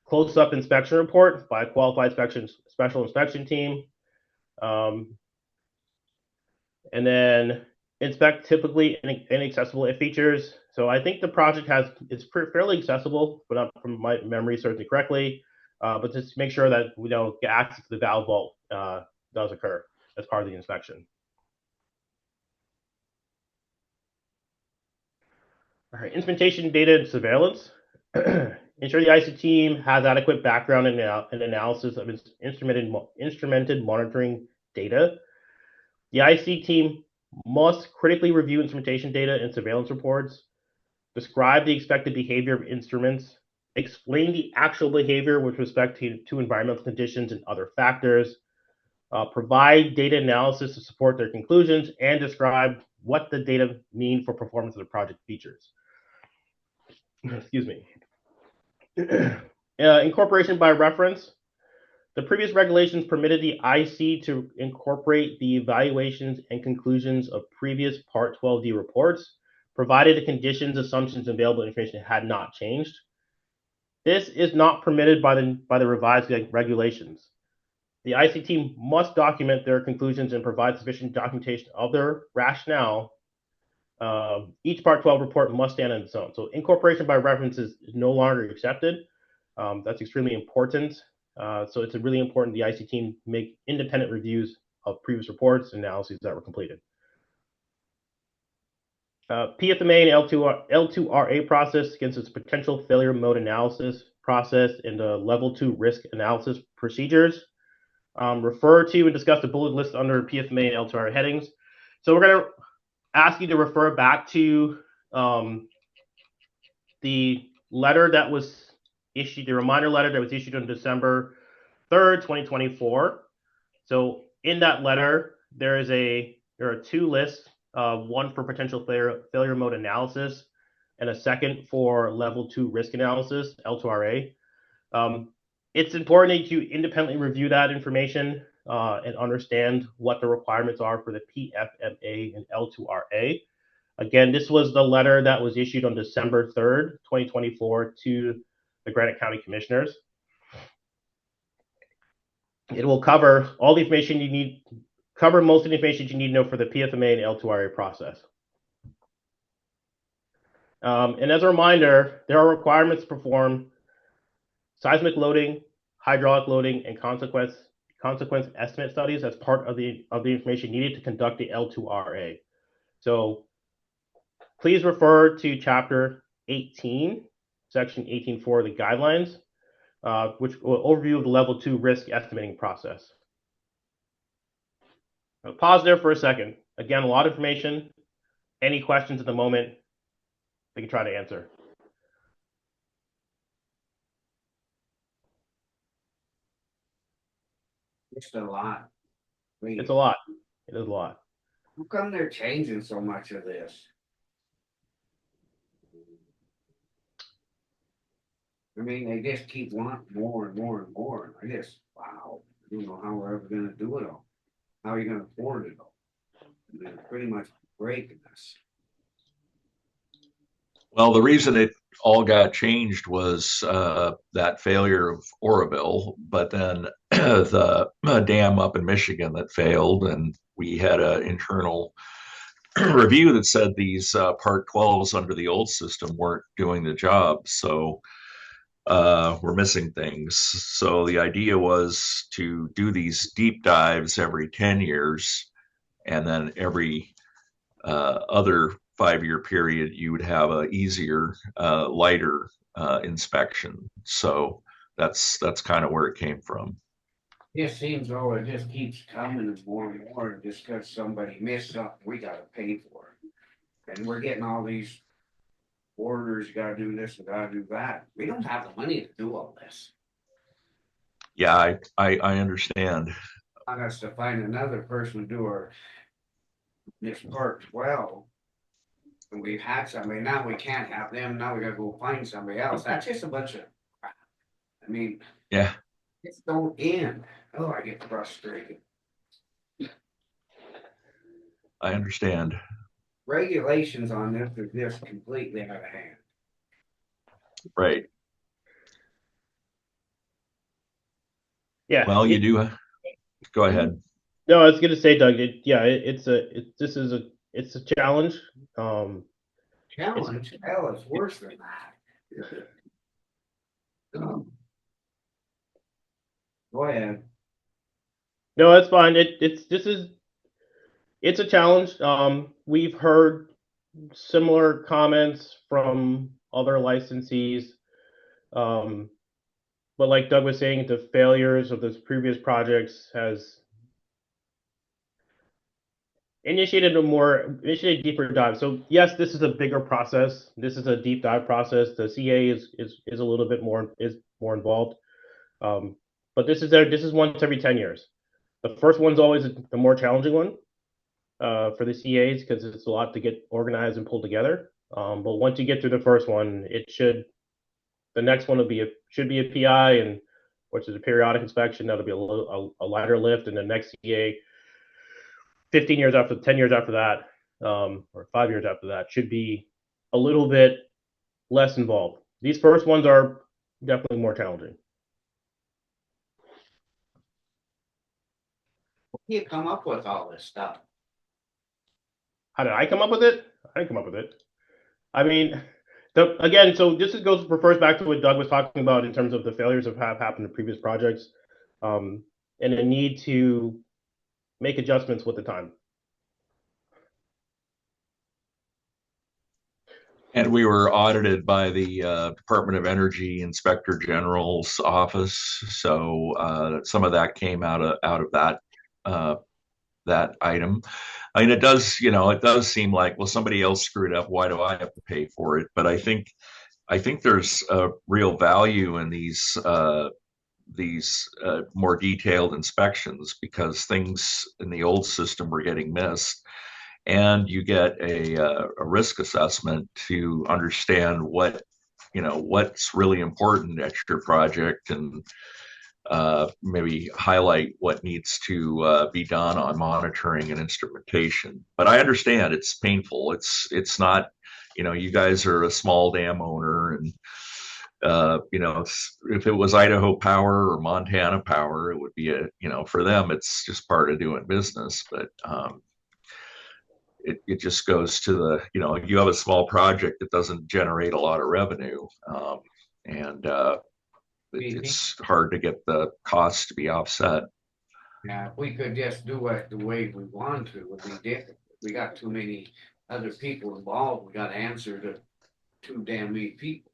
close-up inspection report by a qualified special inspection team. And then inspect typically inaccessible features. So I think the project is fairly accessible, but not from my memory serves me correctly. But just make sure that we don't get access to the valve vault does occur as part of the inspection. All right, instrumentation, data, and surveillance. Ensure the IC team has adequate background and analysis of instrumented monitoring data. The IC team must critically review instrumentation data and surveillance reports, describe the expected behavior of instruments, explain the actual behavior with respect to environmental conditions and other factors, provide data analysis to support their conclusions, and describe what the data mean for performance of the project features. Excuse me. Incorporation by reference. The previous regulations permitted the IC to incorporate the evaluations and conclusions of previous Part 12D reports, provided the conditions, assumptions, and available information had not changed. This is not permitted by the revised regulations. The IC team must document their conclusions and provide sufficient documentation of their rationale. Each Part 12 report must stand on its own. So incorporation by reference is no longer accepted. That's extremely important. So it's really important the IC team make independent reviews of previous reports and analyses that were completed. PFMA and L2RA process against its potential failure mode analysis process and the level 2 risk analysis procedures. Refer to and discuss the bullet list under PFMA and L2RA headings. So we're going to ask you to refer back to the letter that was issued, the reminder letter that was issued on December 3rd, 2024. So in that letter, there are 2 lists, one for potential failure mode analysis and a second for level 2 risk analysis, L2RA. It's important that you independently review that information and understand what the requirements are for the PFMA and L2RA. Again, this was the letter that was issued on December 3rd, 2024 to the Granite County Commissioners. It will cover all the information you need, cover most of the information you need to know for the PFMA and L2RA process. And as a reminder, there are requirements to perform seismic loading, hydraulic loading, and consequence estimate studies as part of the information needed to conduct the L2RA. So please refer to Chapter 18, Section 18.4 of the guidelines, which will overview the level 2 risk estimating process. I'll pause there for a second. Again, a lot of information. Any questions at the moment, we can try to answer. It's a lot. It's a lot. It is a lot. How come they're changing so much of this? I mean, they just keep wanting more and more and more. And I just, wow, I don't know how we're ever gonna do it all. How are you gonna afford it all? I mean, it's pretty much breaking us. Well, the reason it all got changed was that failure of Oroville, but then the dam up in Michigan that failed, and we had an internal review that said these Part 12s under the old system weren't doing the job. So we're missing things. So the idea was to do these deep dives every 10 years, and then every other 5-year period, you would have a easier, lighter inspection. So that's kind of where it came from. It seems though it just keeps coming and more, and just because somebody missed something, we gotta pay for it. And we're getting all these orders, you gotta do this, you gotta do that. We don't have the money to do all this. Yeah, I understand. Want us to find another person to do our this part 12. And we've had somebody, now we can't have them, now we gotta go find somebody else. That's just a bunch of crap. I mean, Yeah, it's don't end. Oh, I get frustrated. I understand. Regulations on this are just completely out of hand. Yeah. Right. Well, you do. Go ahead. No, I was gonna say, Doug. It's a challenge. Challenge, hell, it's worse than that. Go ahead. No, that's fine. It's a challenge. We've heard similar comments from other licensees. But like Doug was saying, the failures of those previous projects has initiated a deeper dive. So yes, this is a bigger process. This is a deep dive process. The CA is a little bit more involved. But this is once every 10 years. The first one's always the more challenging one for the CAs because it's a lot to get organized and pulled together. But once you get through the first one, the next one should be a PI, and which is a periodic inspection. That'll be a lighter lift, and the next CA, 10 years after that, or 5 years after that, should be a little bit less involved. These first ones are definitely more challenging. You come up with all this stuff. How did I come up with it? I didn't come up with it. I mean, so this refers back to what Doug was talking about in terms of the failures that have happened in previous projects, and the need to make adjustments with the time. And we were audited by the Department of Energy Inspector General's office, so some of that came out of that item. I mean, it does seem like, well, somebody else screwed up. Why do I have to pay for it? But I think there's a real value in these more detailed inspections because things in the old system were getting missed. And you get a risk assessment to understand what's really important at your project, and maybe highlight what needs to be done on monitoring and instrumentation. But I understand it's painful. It's not, you guys are a small dam owner, and if it was Idaho Power or Montana Power, it would be for them, it's just part of doing business. But it just goes to you have a small project that doesn't generate a lot of revenue, and it's hard to get the costs to be offset. Yeah, if we could just do it the way we want to, it would be different. We got too many other people involved. We got to answer to too damn many people.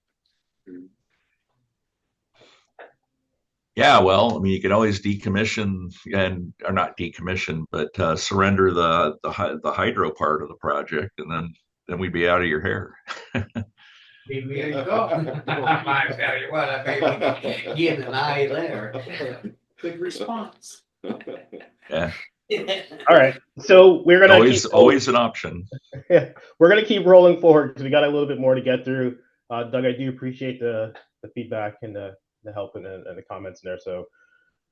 Yeah, well, I mean, you can always decommission or not decommission, but surrender the hydro part of the project, and then we'd be out of your hair. There you go. I tell you what, I may be getting an eye there. Good response. Yeah, All right, so we're gonna always an option. Yeah, we're gonna keep rolling forward because we got a little bit more to get through. Doug, I do appreciate the feedback and the help and the comments in there. So,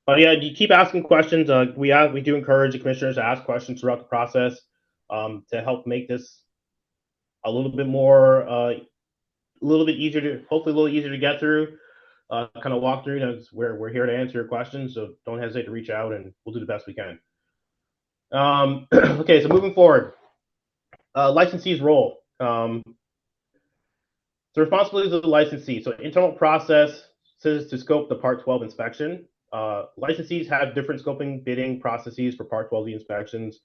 but yeah, you keep asking questions. We do encourage the commissioners to ask questions throughout the process to help make this a little bit more, hopefully a little easier to get through. Kind of walk through. We're here to answer your questions, so don't hesitate to reach out, and we'll do the best we can. Okay, so moving forward, licensee's role. The responsibilities of the licensee. So internal process says to scope the Part 12 inspection. Licensees have different scoping bidding processes for Part 12 inspections.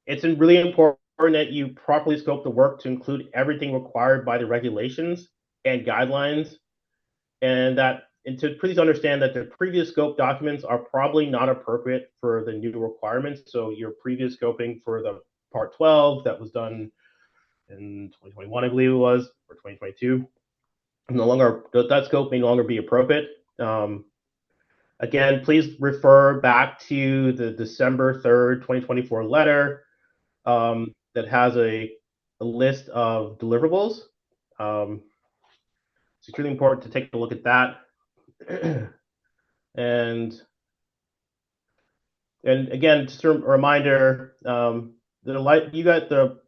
It's really important that you properly scope the work to include everything required by the regulations and guidelines, and to please understand that the previous scope documents are probably not appropriate for the new requirements. So your previous scoping for the Part 12 that was done in 2021, I believe it was, or 2022, that scope may no longer be appropriate. Again, please refer back to the December 3rd, 2024 letter that has a list of deliverables. It's extremely important to take a look at that. and again, just a reminder, you got the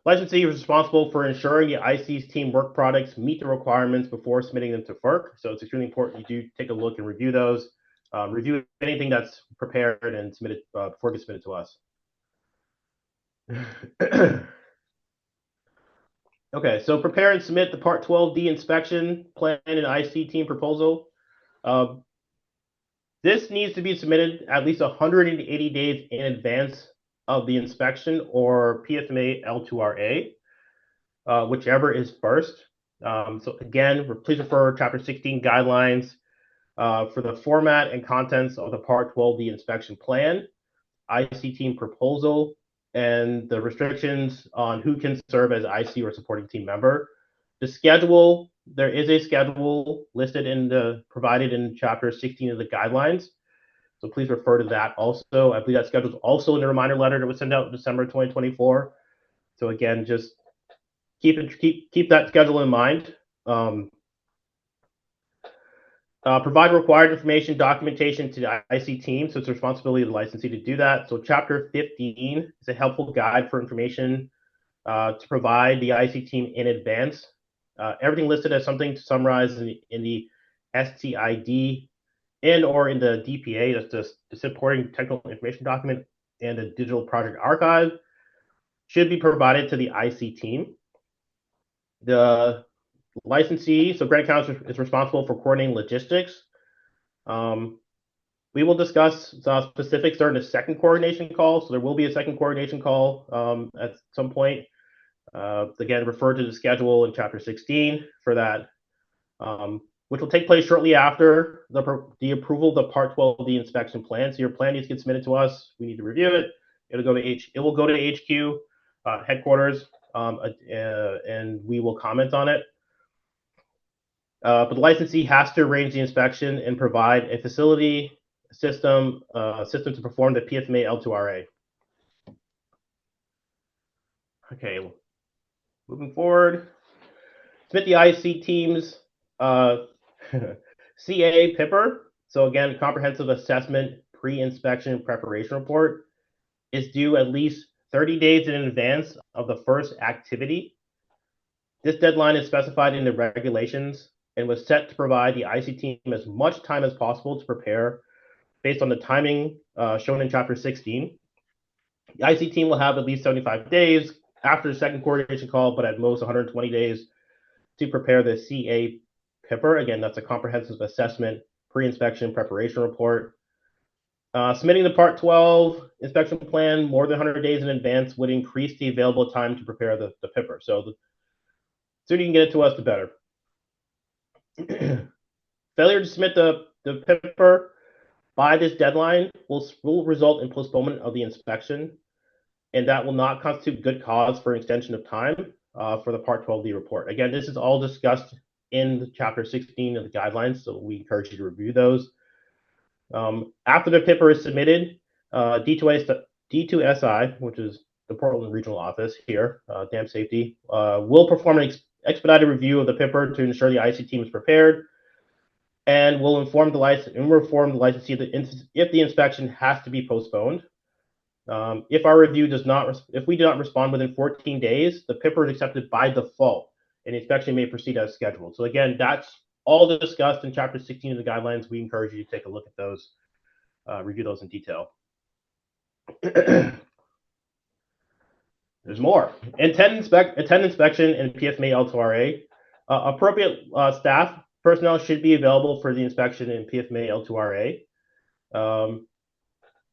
licensee is responsible for ensuring the IC's team work products meet the requirements before submitting them to FERC. So it's extremely important you do take a look and review those. Review anything that's prepared and submitted before it gets submitted to us. Okay, so prepare and submit the Part 12D inspection plan and IC team proposal. This needs to be submitted at least 180 days in advance of the inspection or PFMA L2RA, whichever is first. So again, please refer Chapter 16 guidelines for the format and contents of the Part 12D inspection plan, IC team proposal, and the restrictions on who can serve as IC or supporting team member. The schedule, there is a schedule listed provided in Chapter 16 of the guidelines. So please refer to that also. I believe that schedule is also in the reminder letter that was sent out in December 2024. So again, just keep that schedule in mind. Provide required information documentation to the IC team. So it's the responsibility of the licensee to do that. So Chapter 15 is a helpful guide for information to provide the IC team in advance. Everything listed as something to summarize in the STID and or in the DPA, that's the supporting technical information document, and the digital project archive should be provided to the IC team. The licensee, so Granite County is responsible for coordinating logistics. We will discuss specifics during the second coordination call. So there will be a second coordination call at some point. Again, refer to the schedule in Chapter 16 for that, which will take place shortly after the approval of the Part 12D inspection plan. So your plan needs to get submitted to us. We need to review it. It will go to HQ headquarters, and we will comment on it. But the licensee has to arrange the inspection and provide a facility system to perform the PFMA L2RA. Okay, moving forward, submit the IC team's CA PIPR. So again, comprehensive assessment pre-inspection preparation report is due at least 30 days in advance of the first activity. This deadline is specified in the regulations and was set to provide the IC team as much time as possible to prepare based on the timing shown in Chapter 16. The IC team will have at least 75 days after the second coordination call, but at most 120 days to prepare the CA PIPR. Again, that's a comprehensive assessment pre-inspection preparation report. Submitting the Part 12 inspection plan more than 100 days in advance would increase the available time to prepare the PIPR. So the sooner you can get it to us, the better. Failure to submit the PIPR by this deadline will result in postponement of the inspection, and that will not constitute good cause for extension of time for the Part 12D report. Again, this is all discussed in Chapter 16 of the guidelines, so we encourage you to review those. After the PIPR is submitted, D2SI, which is the Portland Regional Office here, Dam Safety, will perform an expedited review of the PIPR to ensure the IC team is prepared, and will inform the licensee that if the inspection has to be postponed. If we do not respond within 14 days, the PIPR is accepted by default, and the inspection may proceed as scheduled. So again, that's all discussed in Chapter 16 of the guidelines. We encourage you to take a look at those, review those in detail. There's more. Attend inspection and PFMA L2RA. Appropriate staff personnel should be available for the inspection in PFMA L2RA.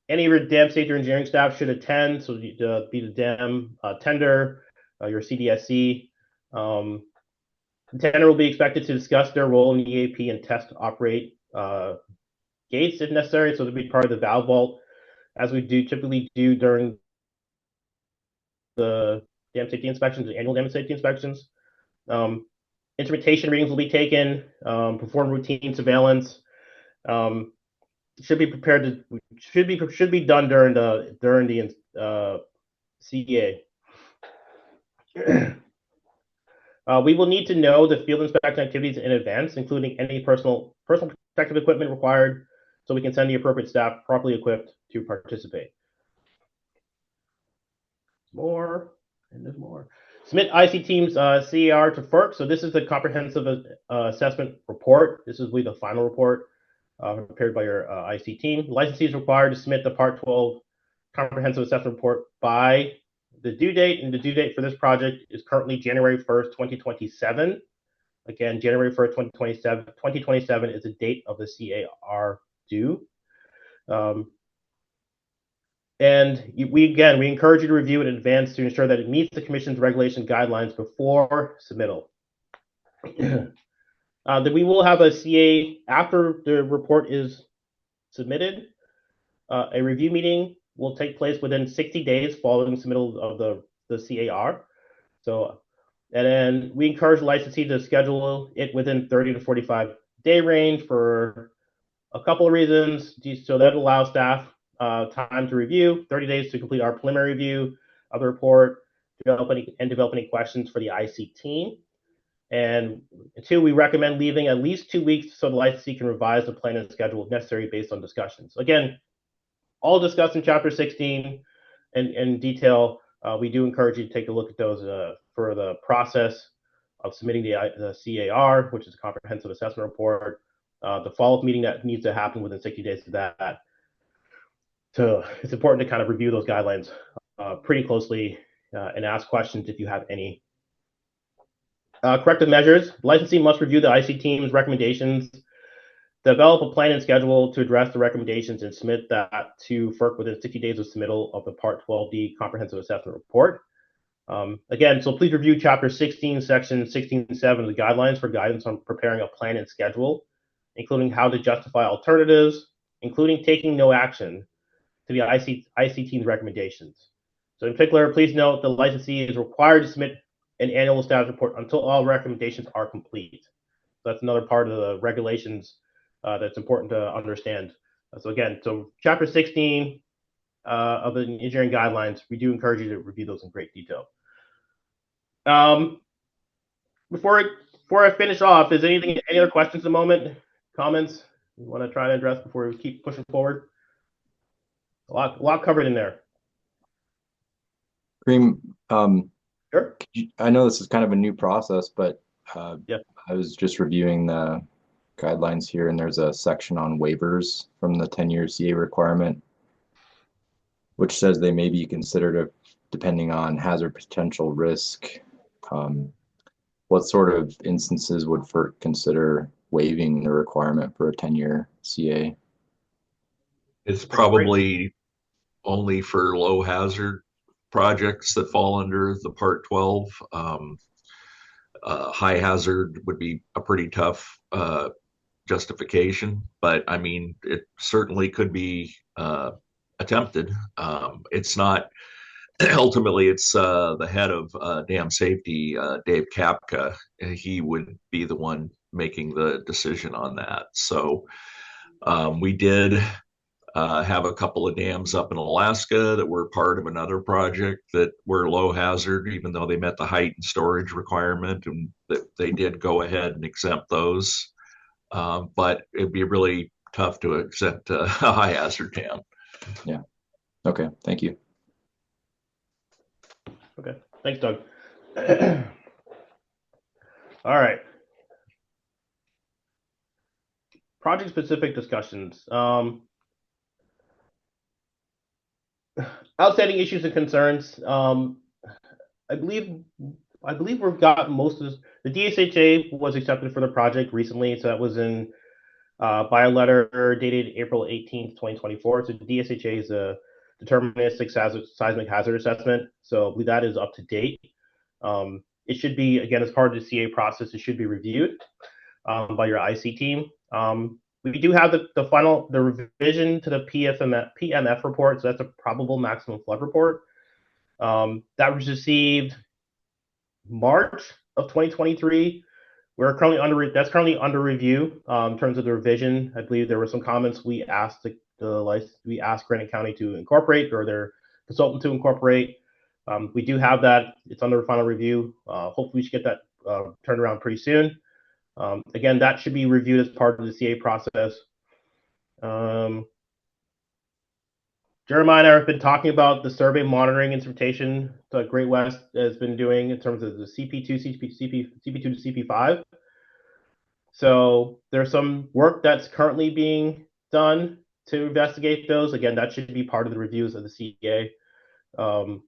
Any of your dam safety or engineering staff should attend, so be the dam tender, your CDSC. The tender will be expected to discuss their role in the EAP and test operate gates if necessary, so they'll be part of the valve vault, as we typically do during the dam safety inspections, the annual dam safety inspections. Instrumentation readings will be taken, perform routine surveillance. Should be done during the CEA. We will need to know the field inspection activities in advance, including any personal protective equipment required, so we can send the appropriate staff properly equipped to participate. More, and there's more. Submit IC Team's CAR to FERC. So this is the comprehensive assessment report. This is the final report prepared by your IC team. Licensee is required to submit the Part 12 comprehensive assessment report by the due date, and the due date for this project is currently January 1st, 2027. Again, January 1st, 2027. 2027 is the date of the CAR due. And we encourage you to review it in advance to ensure that it meets the Commission's regulation guidelines before submittal. That we will have a CA after the report is submitted. A review meeting will take place within 60 days following submittal of the CAR. So, and then we encourage the licensee to schedule it within 30 to 45 day range for a couple of reasons. So that allows staff time to review, 30 days to complete our preliminary review of the report, develop any questions for the IC team. And 2, we recommend leaving at least 2 weeks so the licensee can revise the plan and schedule if necessary based on discussions. Again, all discussed in Chapter 16 in detail. We do encourage you to take a look at those for the process of submitting the CAR, which is a comprehensive assessment report, the follow-up meeting that needs to happen within 60 days of that. So it's important to kind of review those guidelines pretty closely and ask questions if you have any. Corrective measures. Licensee must review the IC team's recommendations, develop a plan and schedule to address the recommendations, and submit that to FERC within 60 days of submittal of the Part 12D Comprehensive Assessment Report. Again, so please review Chapter 16, Section 16.7 of the guidelines for guidance on preparing a plan and schedule, including how to justify alternatives, including taking no action to the IC team's recommendations. So in particular, please note the licensee is required to submit an annual status report until all recommendations are complete. So that's another part of the regulations that's important to understand. So again, so Chapter 16 of the engineering guidelines, we do encourage you to review those in great detail. Before I finish off, is any other questions at the moment, comments you want to try to address before we keep pushing forward? A lot covered in there. Kareem, Sure. I know this is kind of a new process, but Yeah. I was just reviewing the guidelines here, and there's a section on waivers from the 10-year CA requirement, which says they may be considered depending on hazard potential risk. What sort of instances would FERC consider waiving the requirement for a 10-year CA? It's probably only for low hazard projects that fall under the Part 12. High hazard would be a pretty tough justification, but I mean, it certainly could be attempted. It's not, ultimately, it's the head of dam safety, Dave Kapka. He would be the one making the decision on that. So we did have a couple of dams up in Alaska that were part of another project that were low hazard, even though they met the height and storage requirement, and they did go ahead and exempt those. But it'd be really tough to accept a high hazard dam. Yeah. Okay. Thank you. Okay. Thanks, Doug. All right. Project specific discussions. outstanding issues and concerns. I believe we've got most of this. The DSHA was accepted for the project recently, so that was in by a letter dated April 18th, 2024. So the DSHA is a deterministic seismic hazard assessment. So I believe that is up to date. It should be, again, as part of the CA process, it should be reviewed by your IC team. We do have the revision to the PMF report, so that's a probable maximum flood report. That was received March of 2023. That's currently under review in terms of the revision. I believe there were some comments we asked Granite County to incorporate, or their consultant to incorporate. We do have that. It's under final review. Hopefully we should get that turned around pretty soon. Again, that should be reviewed as part of the CA process. Jeremiah and I have been talking about the survey monitoring instrumentation that Great West has been doing in terms of the CP2 to CP5. So there's some work that's currently being done to investigate those. Again, that should be part of the reviews of the CA. The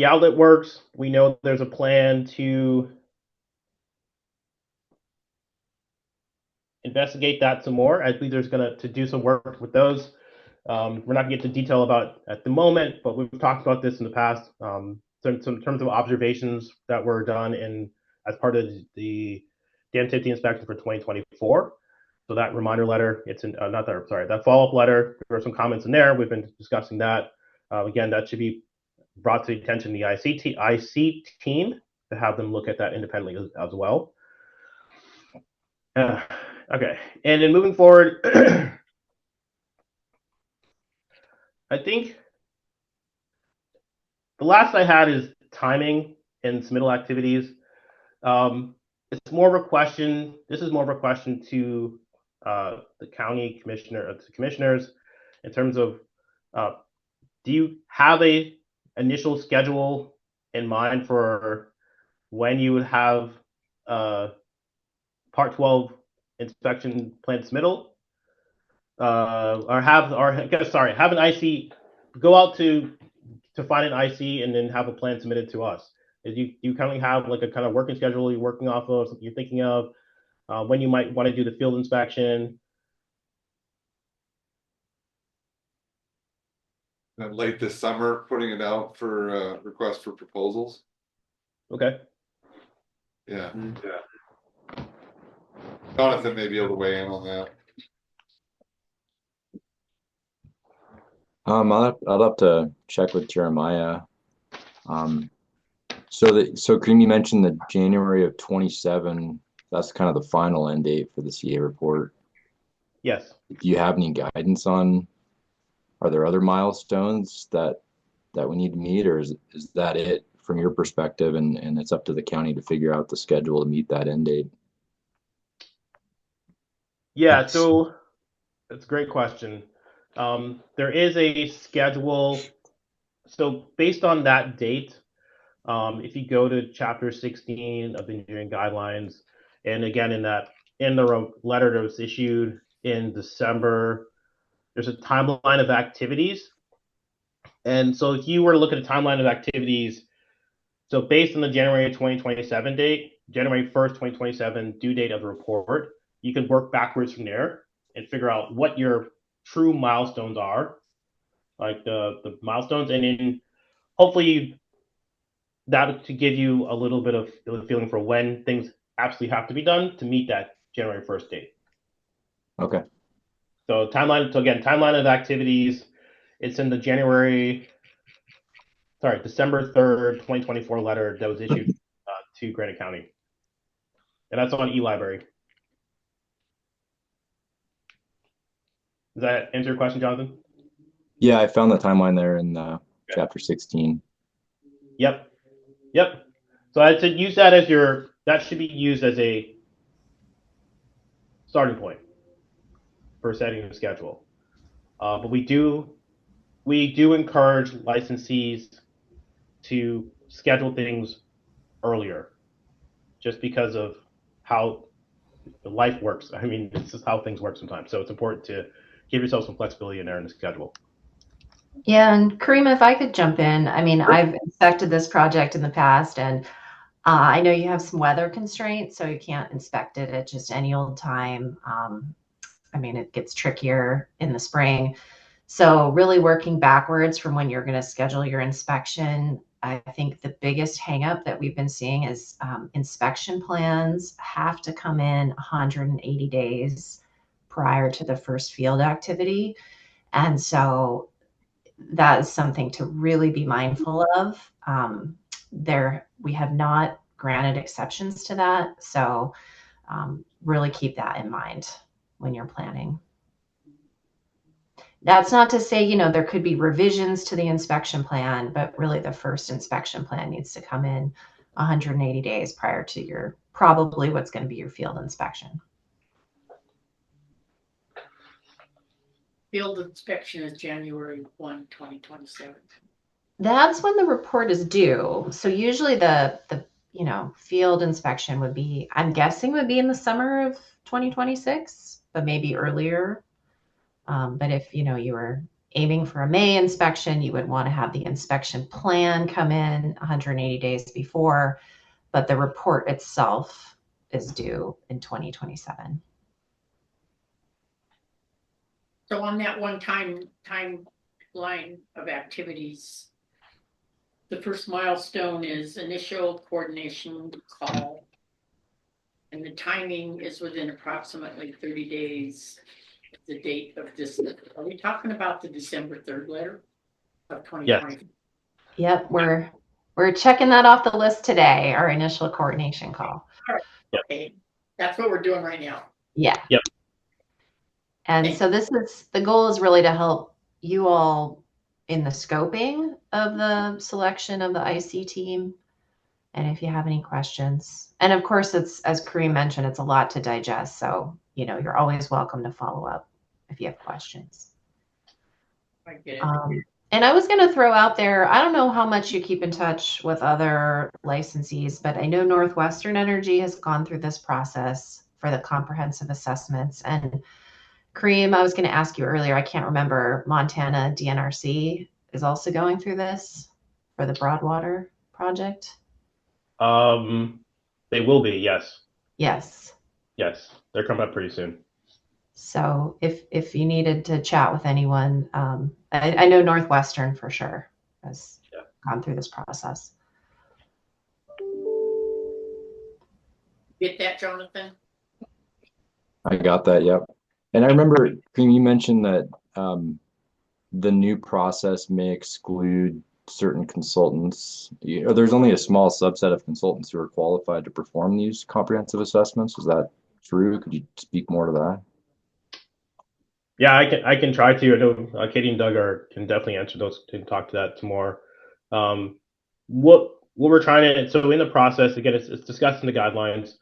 outlet works. We know there's a plan to investigate that some more. I believe there's to do some work with those. We're not going to get into detail about at the moment, but we've talked about this in the past. Some in terms of observations that were done as part of the dam safety inspection for 2024. So that reminder letter, that follow-up letter, there were some comments in there. We've been discussing that. Again, that should be brought to the attention of the IC team to have them look at that independently as well. Okay, and then moving forward, I think the last I had is timing and submittal activities. It's more of a question. This is more of a question to the county commissioners in terms of do you have a initial schedule in mind for when you would have Part 12 inspection plan submittal? Have an IC go out to find an IC and then have a plan submitted to us. You currently have like a kind of working schedule you're working off of, something you're thinking of, when you might want to do the field inspection? And late this summer, putting it out for request for proposals. Okay. Yeah. Jonathan may be able to weigh in on that. I'll have to check with Jeremiah. So Cream, you mentioned the January of 27. That's kind of the final end date for the CA report. Yes. Do you have any guidance on? Are there other milestones that we need to meet, or is that it from your perspective, and it's up to the county to figure out the schedule to meet that end date? Yeah, so that's a great question. There is a schedule. So based on that date, if you go to Chapter 16 of the engineering guidelines, and again in the letter that was issued in December, there's a timeline of activities. And so if you were to look at a timeline of activities, so based on the January 2027 date, January 1st, 2027 due date of the report, you can work backwards from there and figure out what your true milestones are, like the milestones, and then hopefully that to give you a little bit of a feeling for when things absolutely have to be done to meet that January 1st date. Okay. So timeline of activities, it's in the December 3rd, 2024 letter that was issued to Granite County. And that's on eLibrary. Does that answer your question, Jonathan? Yeah, I found the timeline there in Chapter 16. Yep. So I said use that as that should be used as a starting point for setting a schedule. But we do encourage licensees to schedule things earlier, just because of how life works. I mean, this is how things work sometimes. So it's important to give yourself some flexibility in there in the schedule. Yeah, and Karima, if I could jump in, I mean, I've inspected this project in the past, and I know you have some weather constraints, so you can't inspect it at just any old time. I mean, it gets trickier in the spring. So really working backwards from when you're going to schedule your inspection, I think the biggest hangup that we've been seeing is inspection plans have to come in 180 days prior to the first field activity. And so that is something to really be mindful of. We have not granted exceptions to that. So really keep that in mind when you're planning. That's not to say, there could be revisions to the inspection plan, but really the first inspection plan needs to come in 180 days prior to your probably what's going to be your field inspection. Field inspection is January 1, 2027. That's when the report is due. So usually the field inspection would be, I'm guessing, would be in the summer of 2026, but maybe earlier. But if you were aiming for a May inspection, you would want to have the inspection plan come in 180 days before, but the report itself is due in 2027. So on that one timeline of activities, the first milestone is initial coordination call. And the timing is within approximately 30 days of the date of this. Are we talking about the December 3rd letter of 2020? Yep, we're checking that off the list today, our initial coordination call. Okay, that's what we're doing right now. Yeah. Yep. And so the goal is really to help you all in the scoping of the selection of the IC team. And if you have any questions, and of course, it's, as Kareem mentioned, it's a lot to digest. So, you're always welcome to follow up if you have questions. I get it. And I was going to throw out there, I don't know how much you keep in touch with other licensees, but I know Northwestern Energy has gone through this process for the comprehensive assessments. And Kareem, I was going to ask you earlier, I can't remember, Montana DNRC is also going through this for the Broadwater project? They will be, yes. Yes. Yes, they're coming up pretty soon. So if you needed to chat with anyone, I know Northwestern for sure has gone through this process. Get that, Jonathan? I got that, yep. And I remember, Cream, you mentioned that the new process may exclude certain consultants. There's only a small subset of consultants who are qualified to perform these comprehensive assessments. Is that true? Could you speak more to that? Yeah, I can try to. I know Katie and Doug can definitely answer those, can talk to that some more. What we're trying to, so in the process, again, it's discussed in the guidelines.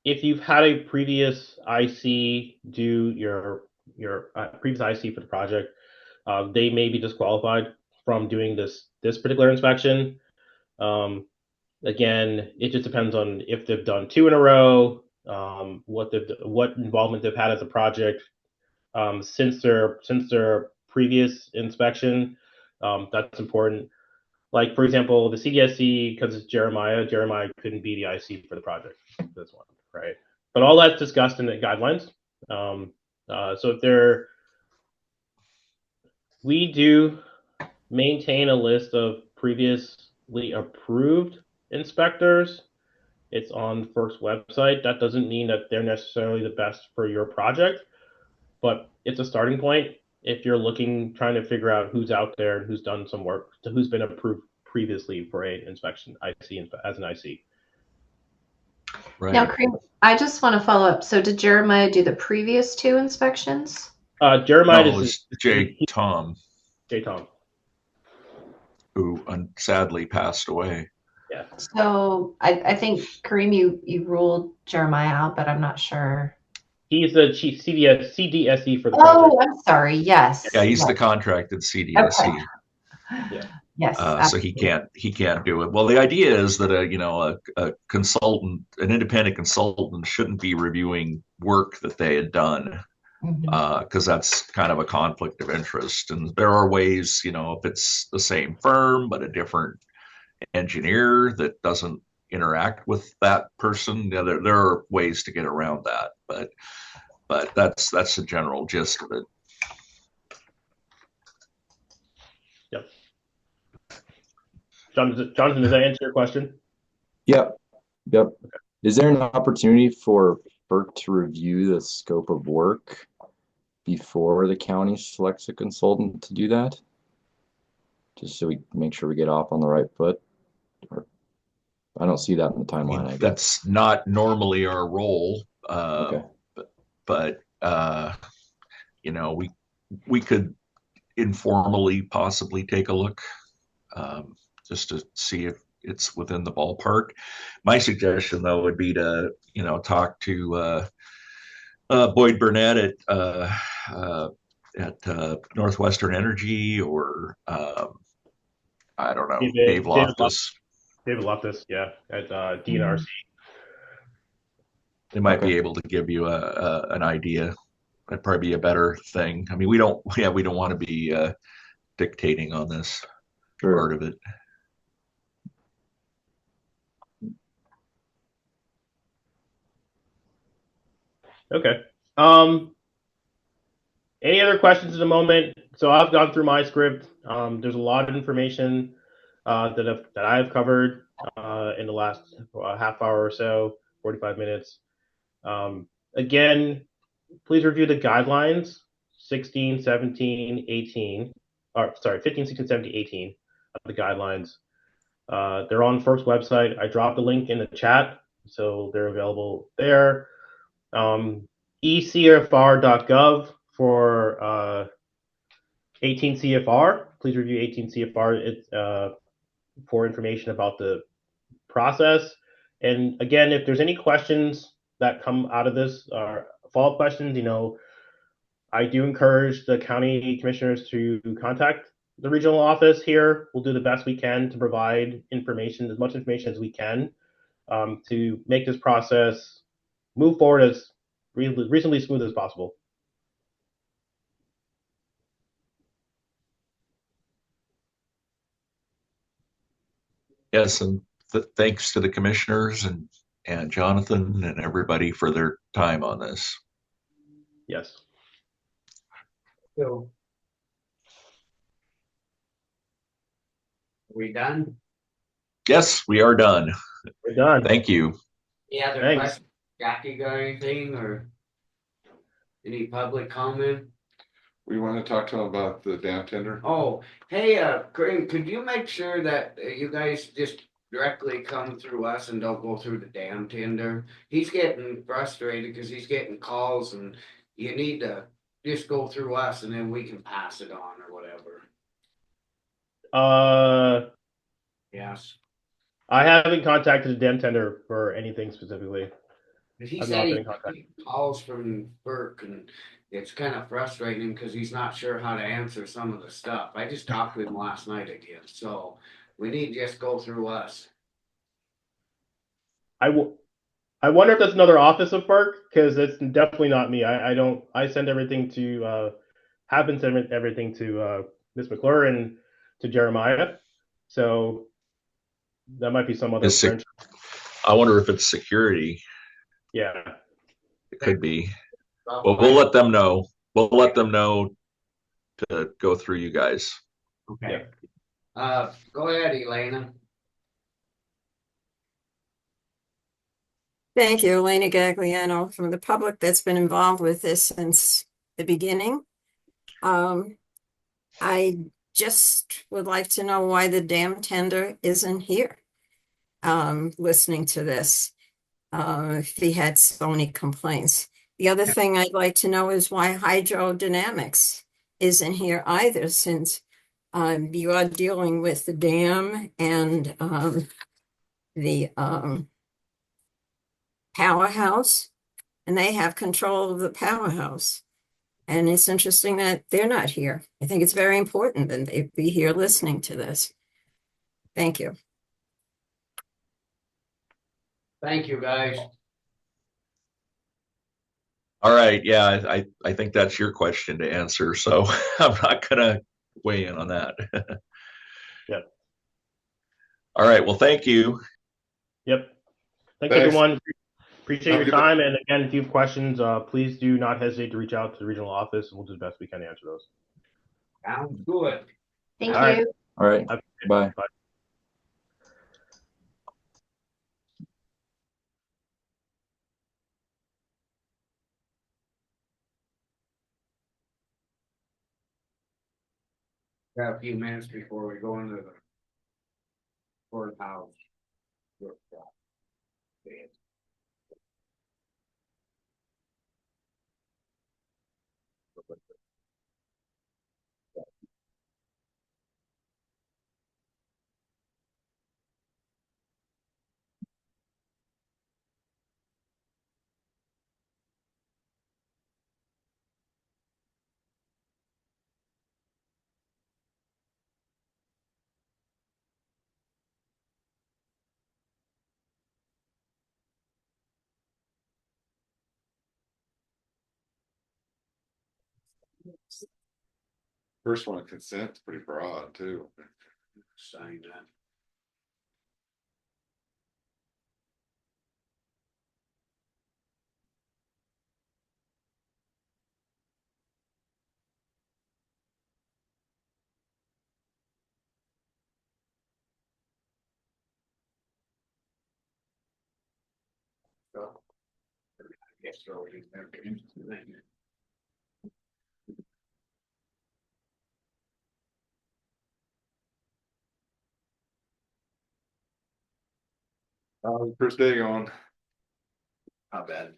If you've had a previous IC do your previous IC for the project, they may be disqualified from doing this particular inspection. Again, it just depends on if they've done 2 in a row, what involvement they've had as a project since their previous inspection. That's important. Like, for example, the CDSC, because it's Jeremiah couldn't be the IC for the project, this one, right? But all that's discussed in the guidelines. So we do maintain a list of previously approved inspectors. It's on FERC's website. That doesn't mean that they're necessarily the best for your project, but it's a starting point if you're trying to figure out who's out there and who's done some work, who's been approved previously for an inspection as an IC. Right. Now, Kareem, I just want to follow up. So did Jeremiah do the previous 2 inspections? Jeremiah is J. Tom, who sadly passed away. Yeah. So I think, Kareem, you ruled Jeremiah out, but I'm not sure. He's the chief CDSE for the project. Oh, I'm sorry. Yes. Yeah, he's the contracted CDSE. Okay. Yeah. Yes. So he can't do it. Well, the idea is that a consultant, an independent consultant, shouldn't be reviewing work that they had done. Mhm. that's kind of a conflict of interest. And there are ways, if it's the same firm but a different engineer that doesn't interact with that person, there are ways to get around that. But that's the general gist of it. Yep. Jonathan, does that answer your question? Yep, yep. Is there an opportunity for FERC to review the scope of work before the county selects a consultant to do that? Just so we make sure we get off on the right foot? Or, I don't see that in the timeline, I guess. That's not normally our role. Okay. But we could informally possibly take a look, just to see if it's within the ballpark. My suggestion, though, would be to talk to Boyd Burnett at Northwestern Energy, or I don't know, Dave Loftus. David Loftus, yeah, at DNRC. They might be able to give you an idea. That'd probably be a better thing. I mean, we don't want to be dictating on this part of it. Okay. Any other questions at the moment? So I've gone through my script. There's a lot of information that I've covered in the last half hour or so, 45 minutes. Again, please review the guidelines, 16, 17, 18, or sorry, 15, 16, 17, 18 of the guidelines. They're on FERC's website. I dropped a link in the chat, so they're available there. ecfr.gov for 18 CFR. Please review 18 CFR for information about the process. And again, if there's any questions that come out of this, or follow-up questions, I do encourage the county commissioners to contact the regional office here. We'll do the best we can to provide information, as much information as we can, to make this process move forward as reasonably smooth as possible. Yes, and thanks to the commissioners and Jonathan and everybody for their time on this. Yes. So. We done? Yes, we are done. We're done. Thank you. Yeah, other Thanks. questions? Jackie got anything or any public comment? We want to talk to him about the dam tender. Oh, hey, Corinne, could you make sure that you guys just directly come through us and don't go through the dam tender? He's getting frustrated because he's getting calls, and you need to just go through us and then we can pass it on or whatever. Yes. I haven't contacted the dam tender for anything specifically. He I've said not he been in contact. calls from FERC, and it's kind of frustrating because he's not sure how to answer some of the stuff. I just talked with him last night again, so we need to just go through us. I wonder if that's another office of FERC, because it's definitely not me. I send everything to have been sending everything to Ms. McClure and to Jeremiah. So that might be some other branch. I wonder if it's security. Yeah. It could be. Well, we'll let them know. We'll let them know to go through you guys. Okay. Yeah. Go ahead, Elena. Thank you, Elena Gagliano, from the public that's been involved with this since the beginning. I just would like to know why the dam tender isn't here, listening to this, if he had so many complaints. The other thing I'd like to know is why hydrodynamics isn't here either, since you are dealing with the dam and the powerhouse, and they have control of the powerhouse. And it's interesting that they're not here. I think it's very important that they be here listening to this. Thank you. Thank you, guys. All right, yeah, I think that's your question to answer, so I'm not gonna weigh in on that. Yep. All right, well, thank you. Yep. Thanks, Thanks. everyone. Appreciate Have a your good time. And again, if you have questions, please do not hesitate to reach out to the regional office, and we'll do the best we can to answer those. Sounds good. Thank All right. you. All right, Have a good day. bye. Bye. Got a few minutes before we go into the courthouse. Workshop. First one, consent's pretty broad too. Sign that. So, I guess throw it in there. First day going. Not bad.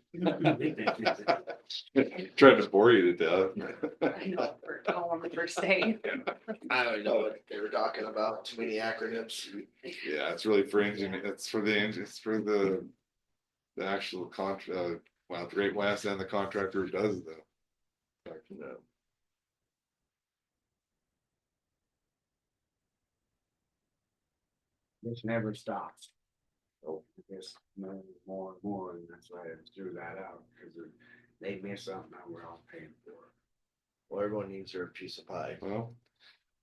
Tried to bore you to death. I know, we're calling the first day. I don't know what they were talking about, too many acronyms. Yeah, it's really for engineering, it's for it's for the actual contract, well, the Great West and the contractor who does the. This never stops. So I guess more and more, and that's why I threw that out, because they miss something that we're all paying for. Well, everyone needs their piece of pie. Well,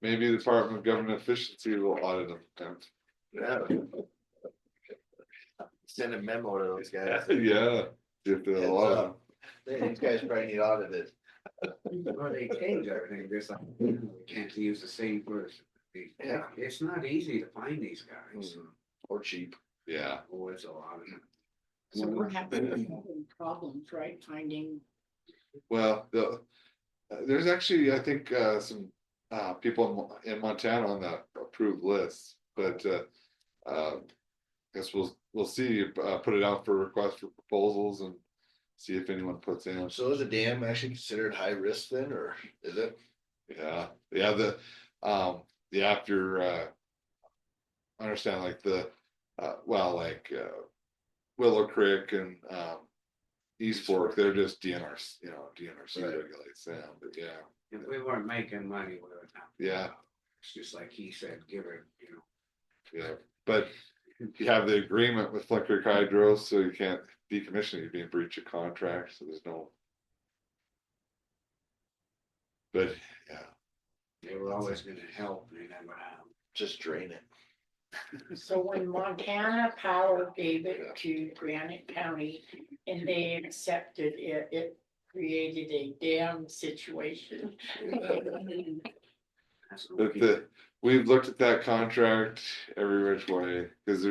maybe the Department of Government Efficiency will audit them. Yeah. Send a memo to those guys. Yeah, if they'll Heads audit up. them. These guys probably need audited. Well, they change everything, just like, we can't use the same person. Yeah. It's not easy to find these guys. Or cheap. Yeah, Oh, it's a lot of them. So we're having problems, right, finding, well, there's actually, I think, some people in Montana on that approved list, but guess we'll see, put it out for request for proposals and see if anyone puts in. So is a dam actually considered high risk then, or is it? Yeah, if you're, I understand like Willow Creek and, East Fork, they're just DNR, DNRC Right. regulates them, but yeah, If we weren't making money with it now. yeah, It's just like he said, give it, yeah. But you have the agreement with Flint Creek Hydro, so you can't decommission it, you'd be in breach of contract, so there's no. But, yeah, they were always gonna help, and they never have. Just drain it. so when Montana Power gave it to Granite County and they accepted it, it created a dam situation. That's but we've looked at that contract every which way, because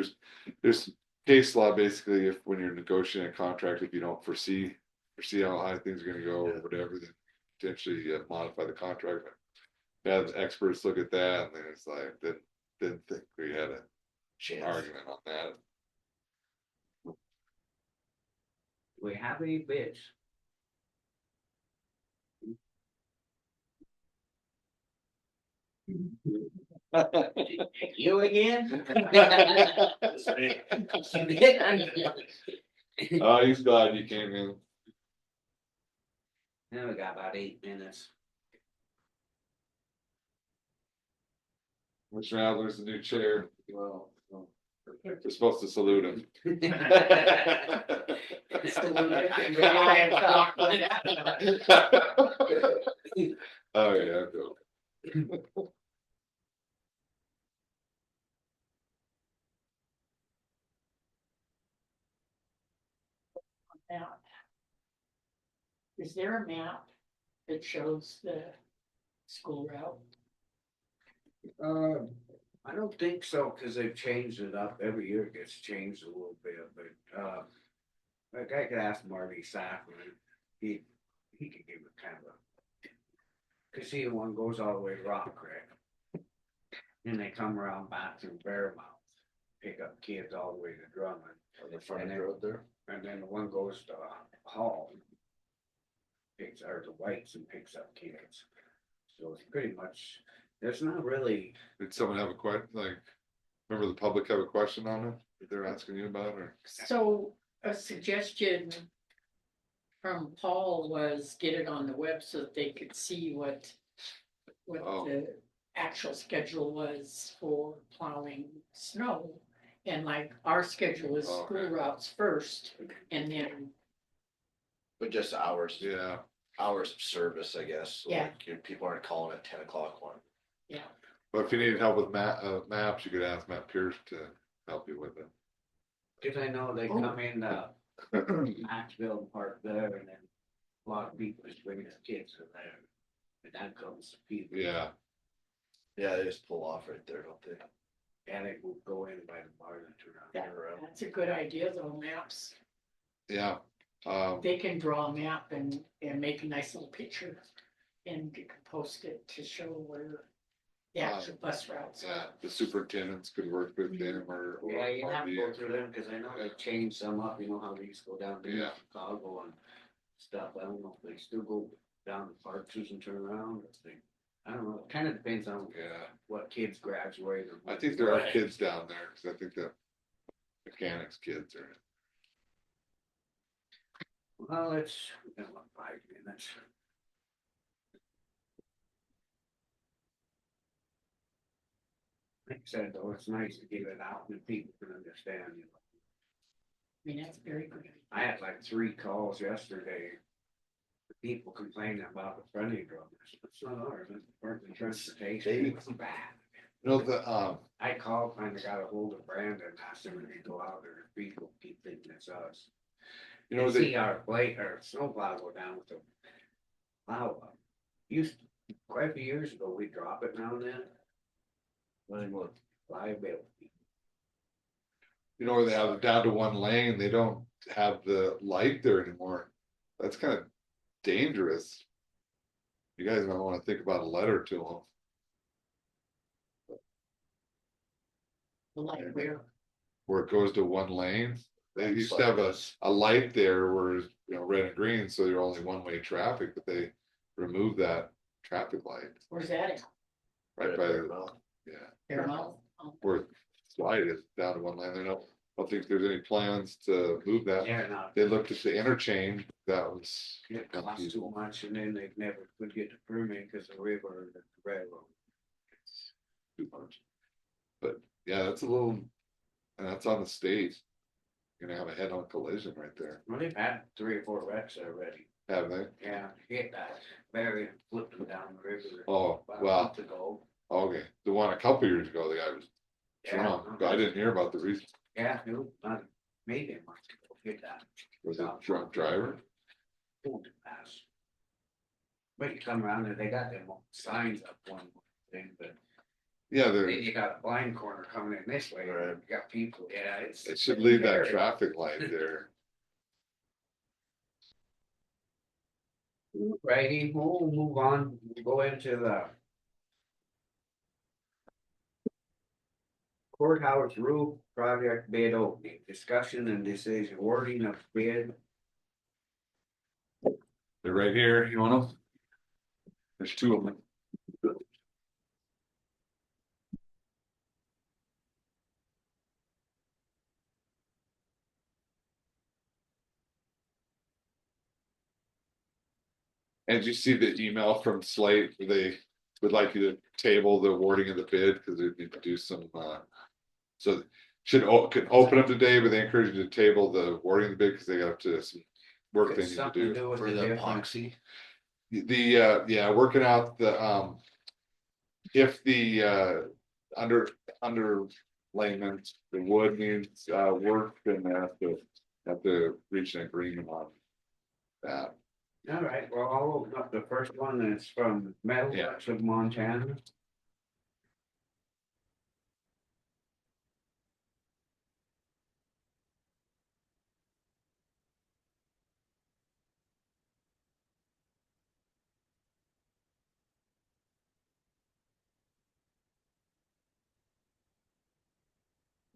there's case law basically, if when you're negotiating a contract, if you don't foresee how high things are gonna go or whatever, then potentially modify the contract. Have the experts look at that, and then it's like, didn't think we had an Chance. argument on that. we have any bids? You again? Oh, he's glad you came in. Now we got about 8 minutes. Mr. Adler's the new chair. Well, We're supposed to salute him. Oh, yeah. Cool. Map. Is there a map that shows the school route? I don't think so, cause they've changed it up, every year it gets changed a little bit, but, like I could ask Marty Saffron, he could give it kind of a. Cause see, one goes all the way to Rock Creek. And they come around back through Bearmouth, pick up kids all the way to Drummond, On the front of And the then- road there. and then the one goes to Hall. Picks, or the Whites and picks up kids. So it's pretty much, there's not really. Did someone have a question, like, remember the public have a question on it that they're asking you about, or? So a suggestion from Paul was get it on the web so that they could see what Oh. the actual schedule was for plowing snow. And like our schedule is Oh, school okay. routes first and then, But just hours, Yeah, hours of service, I guess. So Yeah. like, people aren't calling at 10 o'clock one. yeah. but if you needed help with maps, you could ask Matt Pierce to help you with it. Cause I know they come in, Maxville and park there and then a lot of people just bring their kids in there. And that comes people. Yeah, Yeah, they just pull off right there, don't they? And they will go in by the barn and turn around. That, Turn around. that's a good idea though, maps. yeah. They can draw a map and make a nice little picture. And you can post it to show where the actual bus routes Yeah, are. the superintendents could work with them or. Yeah, you have to Marty. go through them, cause I know they changed some up, you know how they used to go down to Yeah. Chicago and stuff, I don't know if they still go down to Parks and turn around, or if they, I don't know, it kinda depends on Yeah, what kids graduate or. I think there are kids down there, cause I think the mechanics kids are. Well, it's, we got about 5 minutes. Like I said, though, it's nice to get it out and people can understand, you know. I mean, that's very good. I had like 3 calls yesterday. People complaining about the frontage road. It's not ours, it's Berkeley Transportation. It's bad. You know, the, I called, finally got a hold of Brandon, asked him if he'd go out there, people keep thinking it's us. you know, You they, see our plate, or snowplow go down with the plow up. Used, quite a few years ago, we drop it now and then. When with liability. you know, where they have it down to one lane, they don't have the light there anymore. That's kind of dangerous. You guys might wanna think about a letter to them. Like where Where it goes to one lane. They used to have a light there where, you know, red and green, so you're only one-way traffic, but they removed that traffic light where's that at? right by the, yeah, Paramount? where slide is down to one lane. They don't think there's any plans to move that. Yeah, no, They looked at the interchange, that was. it costs too much and then they never could get the permit because the river or the railroad. Too much. But yeah, that's a little, and that's on the state. You're gonna have a head-on collision right there, Well, they've had 3 or 4 wrecks already. haven't they? Yeah, hit that barrier, and flipped them down the river. Oh, about a well, month ago. okay, the one a couple years ago, the guy was drunk, but I didn't hear about the reason. Yeah, no, not, maybe a month ago, hit that. Was it drunk driver? Pulled it past. But you come around and they got them signs up one thing, but Yeah, then there, you got a blind corner coming in this way, Right. you got people, yeah, it's. it should leave that scary. traffic light there. Righty, we'll move on, we'll go into the courthouse roof project bid opening, discussion and decision, awarding of bid. They're right here, you want them? There's 2 of them. And did you see the email from Slate, where they would like you to table the awarding of the bid, because they need to do some, so could open up today, but they encourage you to table the awarding the bid because they got up to some work they It's need to something to do. do with For the the different. epoxy, Yeah, working out the, if the, underlayment, the wood needs, work, then they have to reach an agreement on that. All right, well, I'll open up the first one, and it's from Metalworks of Montana.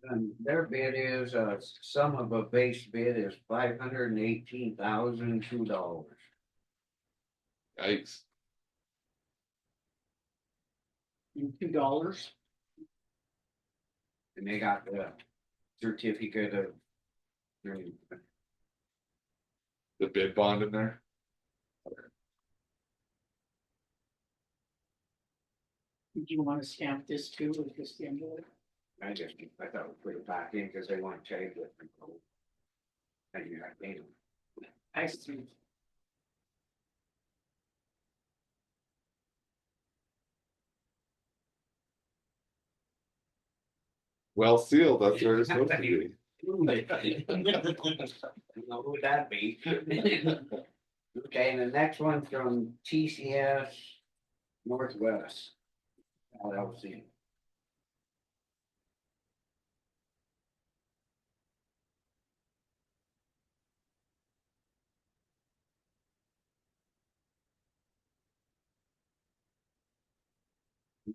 And their bid is, sum of a base bid is $518,002. Yikes. $2. And they got the certificate of. The bid bond in there. Do you want to stamp this too, or just the envelope? I thought we'd put it back in because they want to change it. And you got paid them. I see. Well sealed, that's where it's supposed to be. Who would that be? Okay, and the next one from TCS Northwest LLC.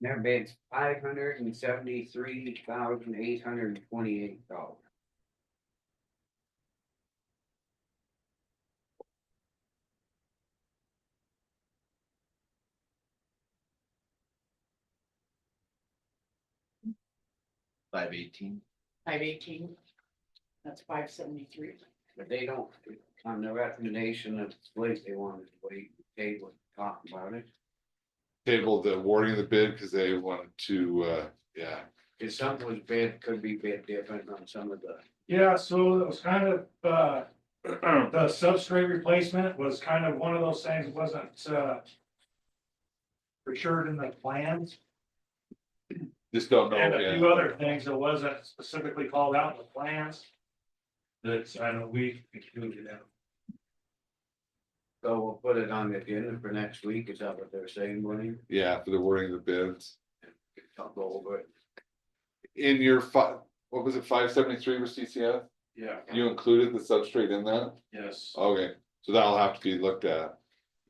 Their bid's $573,828. $518. 518. That's 573. But they don't, on the recommendation of Blake, they wanted to wait, they would talk about it. Table the awarding of the bid because they wanted to, yeah. If something was bid, could be bid different on some of the. Yeah, so it was kind of, the substrate replacement was kind of one of those things, that wasn't, for sure in the plans. Just don't know, And a few yeah. other things that wasn't specifically called out in the plans. That's, I know we included them. So we'll put it on the agenda for next week, is that what they're saying, William? Yeah, for the awarding of the bids. I'll go over it. In your what was it, 573 with CCF? Yeah, You included the substrate in that? yes. Okay, so that'll have to be looked at.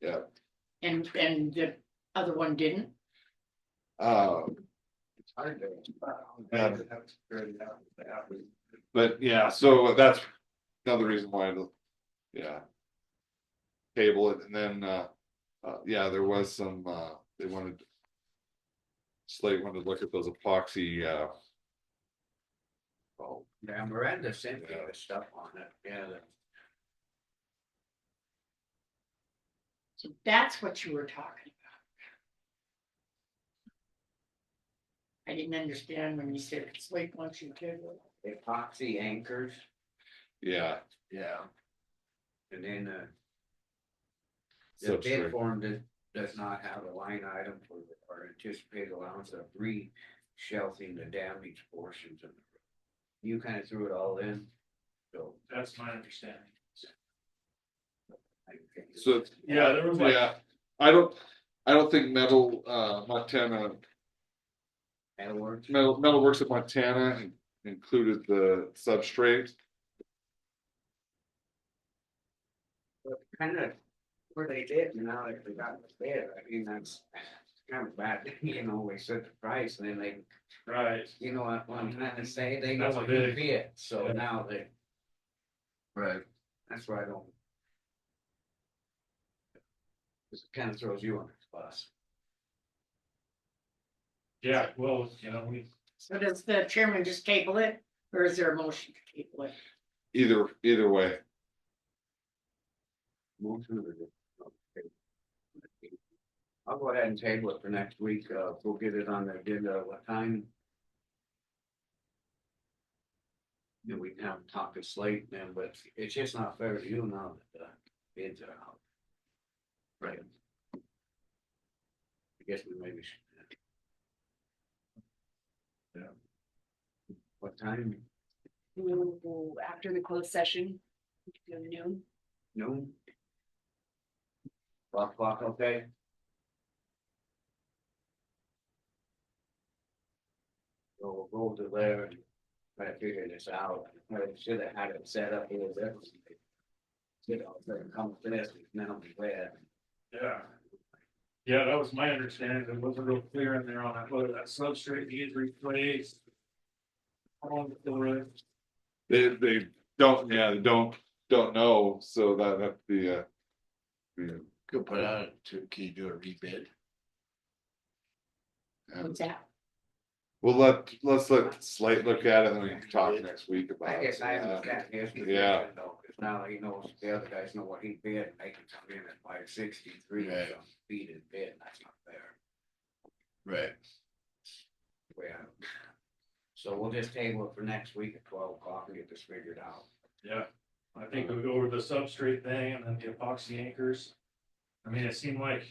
Yeah. And the other one didn't? It's hard to. Yeah. But yeah, so that's another reason why, yeah. Table it, and then, yeah, there was some, they wanted. Slate wanted to look at those epoxy, Oh, yeah, Miranda sent me the stuff on it, yeah. So that's what you were talking about. I didn't understand when you said it's like once you did it. Epoxy anchors, yeah. Yeah. and then, the bid Substrate. form does not have a line item for our anticipated allowance of re-shelving the damaged portions of the road. You kind of threw it all in, so. That's my understanding. So, Yeah, there was like, yeah, I don't think Montana, Metalworks of Montana included the substrate. Kind of where they did, and now that they got the bid, I mean, that's kind of bad, you know, we set the price and then they, right, you know what I'm trying to say, they know That's what big. you bid, so Yeah. now they, Right. that's why I don't. This kind of throws you on the bus. yeah, well, you know, So does the chairman just table it, or is there a motion to table it? Either way. I'll go ahead and table it for next week, we'll get it on the agenda, what time? then we can have to talk to Slate then, but it's just not fair to you now that the bids are out. Right. I guess we maybe should. Yeah. What time? After the closed session, noon. Noon? 12 o'clock, okay? So we'll go to there and try to figure this out. I should have had it set up here there. You know, they're coming to this, now we read. Yeah. Yeah, that was my understanding. It wasn't real clear in there on that, whether that substrate needs replaced. How long it's been running. They don't, yeah, they don't know, so that'd be Could put out to, can you do a rebid? What's that? let's let Slate look at it and then we can talk next week about I it. guess I haven't gotten his position Yeah. though, cause now he knows, the other guys know what he bid, and they can come in at 563, Right. so beat his bid, and that's not fair. Right. Yeah. So we'll just table it for next week at 12 o'clock and get this figured out. Yeah, I think we'll go over the substrate thing and then the epoxy anchors. I mean, it seemed like.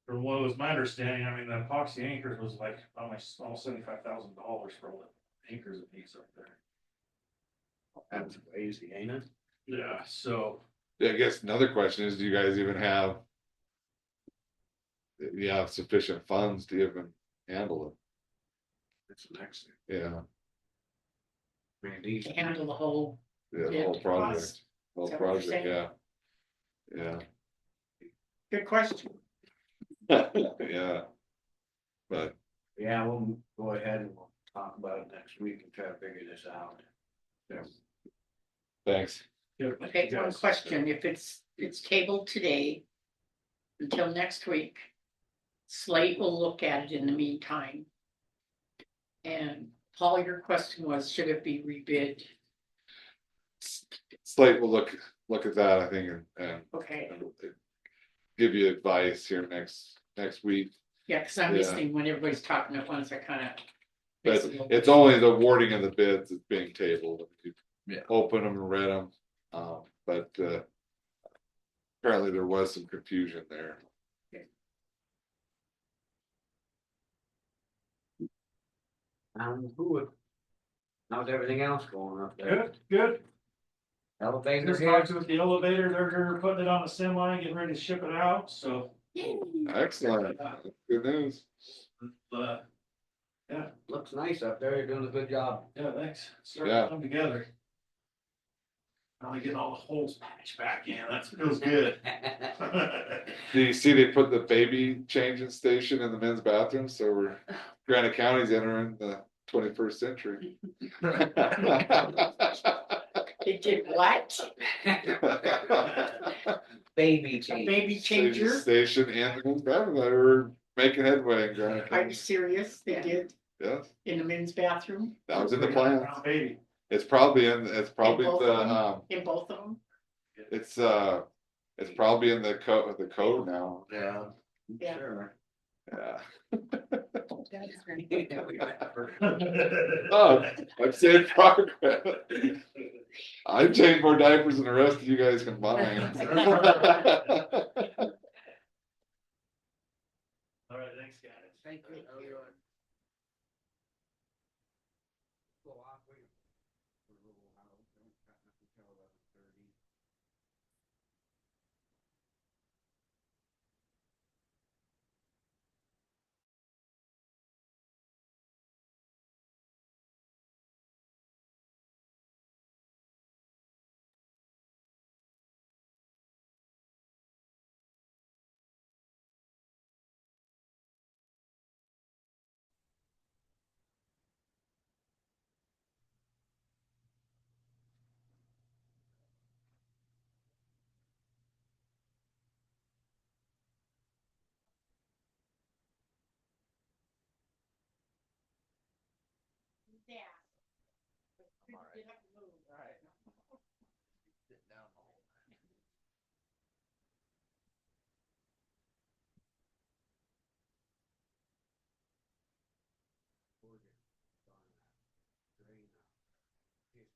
From what was my understanding, I mean, the epoxy anchors was like almost $75,000 for all the anchors it needs up there. That's crazy, ain't it? Yeah, so. Yeah, I guess another question is, do you guys even have? You have sufficient funds to even handle That's the next thing. it, yeah, I mean, these, To handle the whole, the Yeah, whole project, cost. whole Is that what you're project, saying? yeah. good question. Yeah. But, yeah, we'll go ahead and we'll talk about it next week and try to figure this out. thanks. Okay, one question, if it's tabled today until next week, Slate will look at it in the meantime. And Paul, your question was, should it be rebid? Slate will look at that, I think, and Okay, give you advice here next week. yeah, because I'm Yeah. listening when everybody's talking at once, I kind of. But it's only the wording of the bids that's being tabled. You Yeah. Open them and read them, but apparently there was some confusion there. How's everything else going up there? Good, good. Elevator Just here? talked with the elevator, they're putting it on the semi, getting ready to ship it out, so. Excellent, good news. Uh, Looks nice up there, you're doing a good job. yeah, thanks. Starting Yeah. to come together. Finally getting all the holes patched back in, that feels good. Do you see they put the baby changing station in the men's bathroom, so Granite County's entering the 21st century. They did what? Baby A change. baby changer? Station in the men's bathroom, they were making headway in Granite Are you County. serious? They did Yes, in the men's bathroom, that was in the plan. Baby. It's probably both the, of them? in both of them? it's probably in the code now, Yeah. Yeah. Sure. yeah. That's great. Oh, I'm saying progress. I changed more diapers than the rest of you guys combined. All right, thanks, guys. Thank you.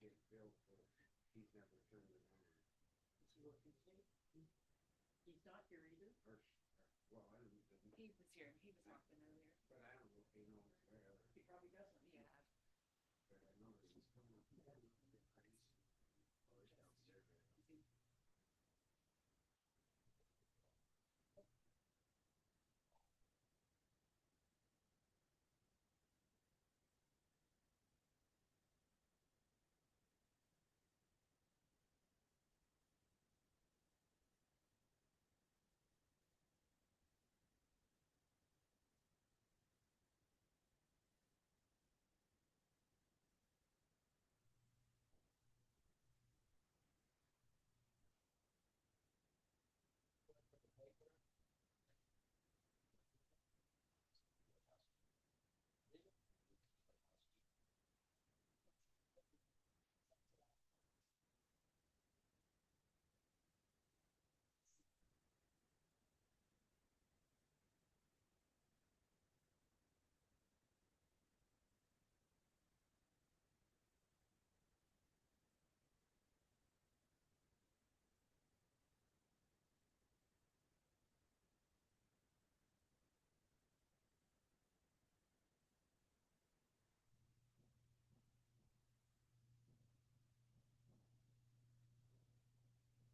his bill for, he's never turned it on. He's not here either. Well, I don't know. He was here, he was walking earlier. But I don't know if he knows where. He probably doesn't. Yeah. But I know he's coming up. Always downstairs.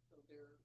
So they're.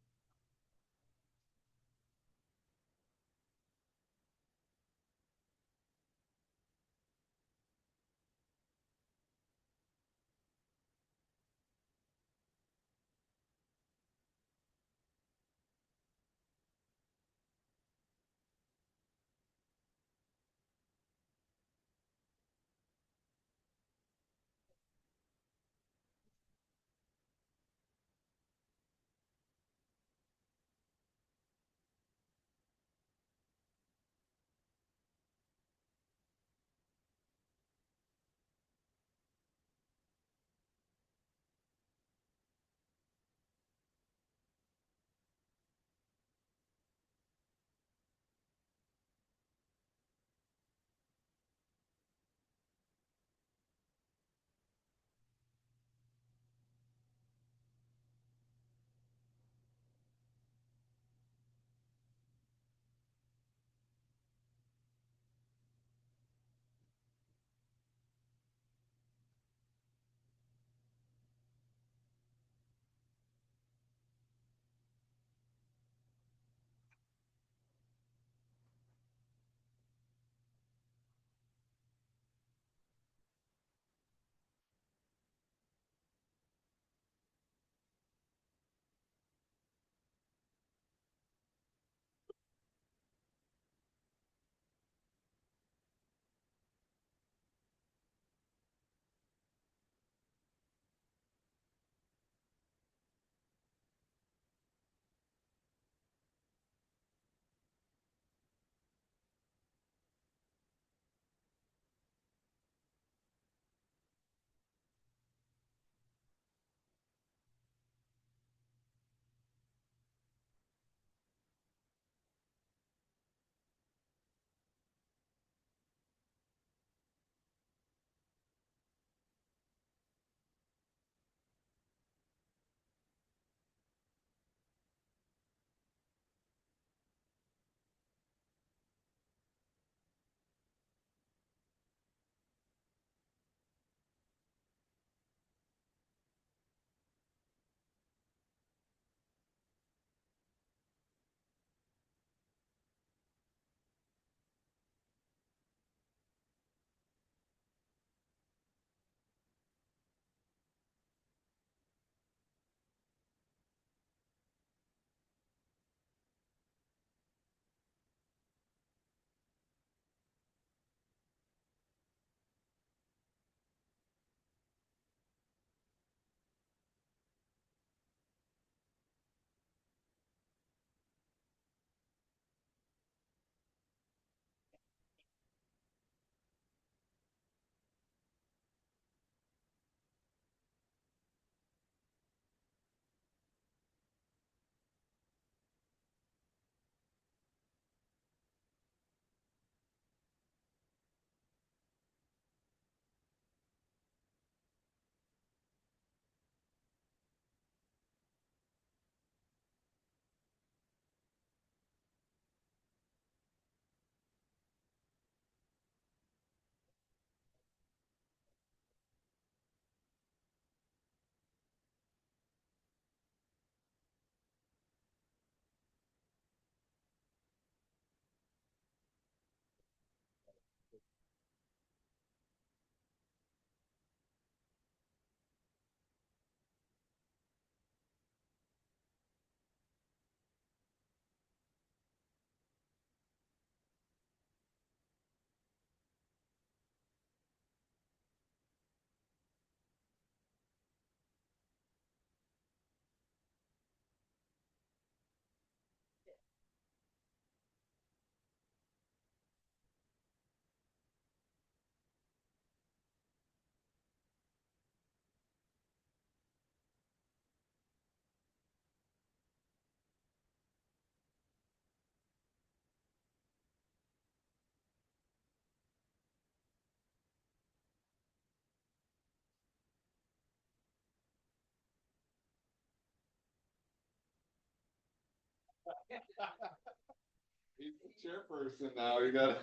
He's the chairperson now, you gotta.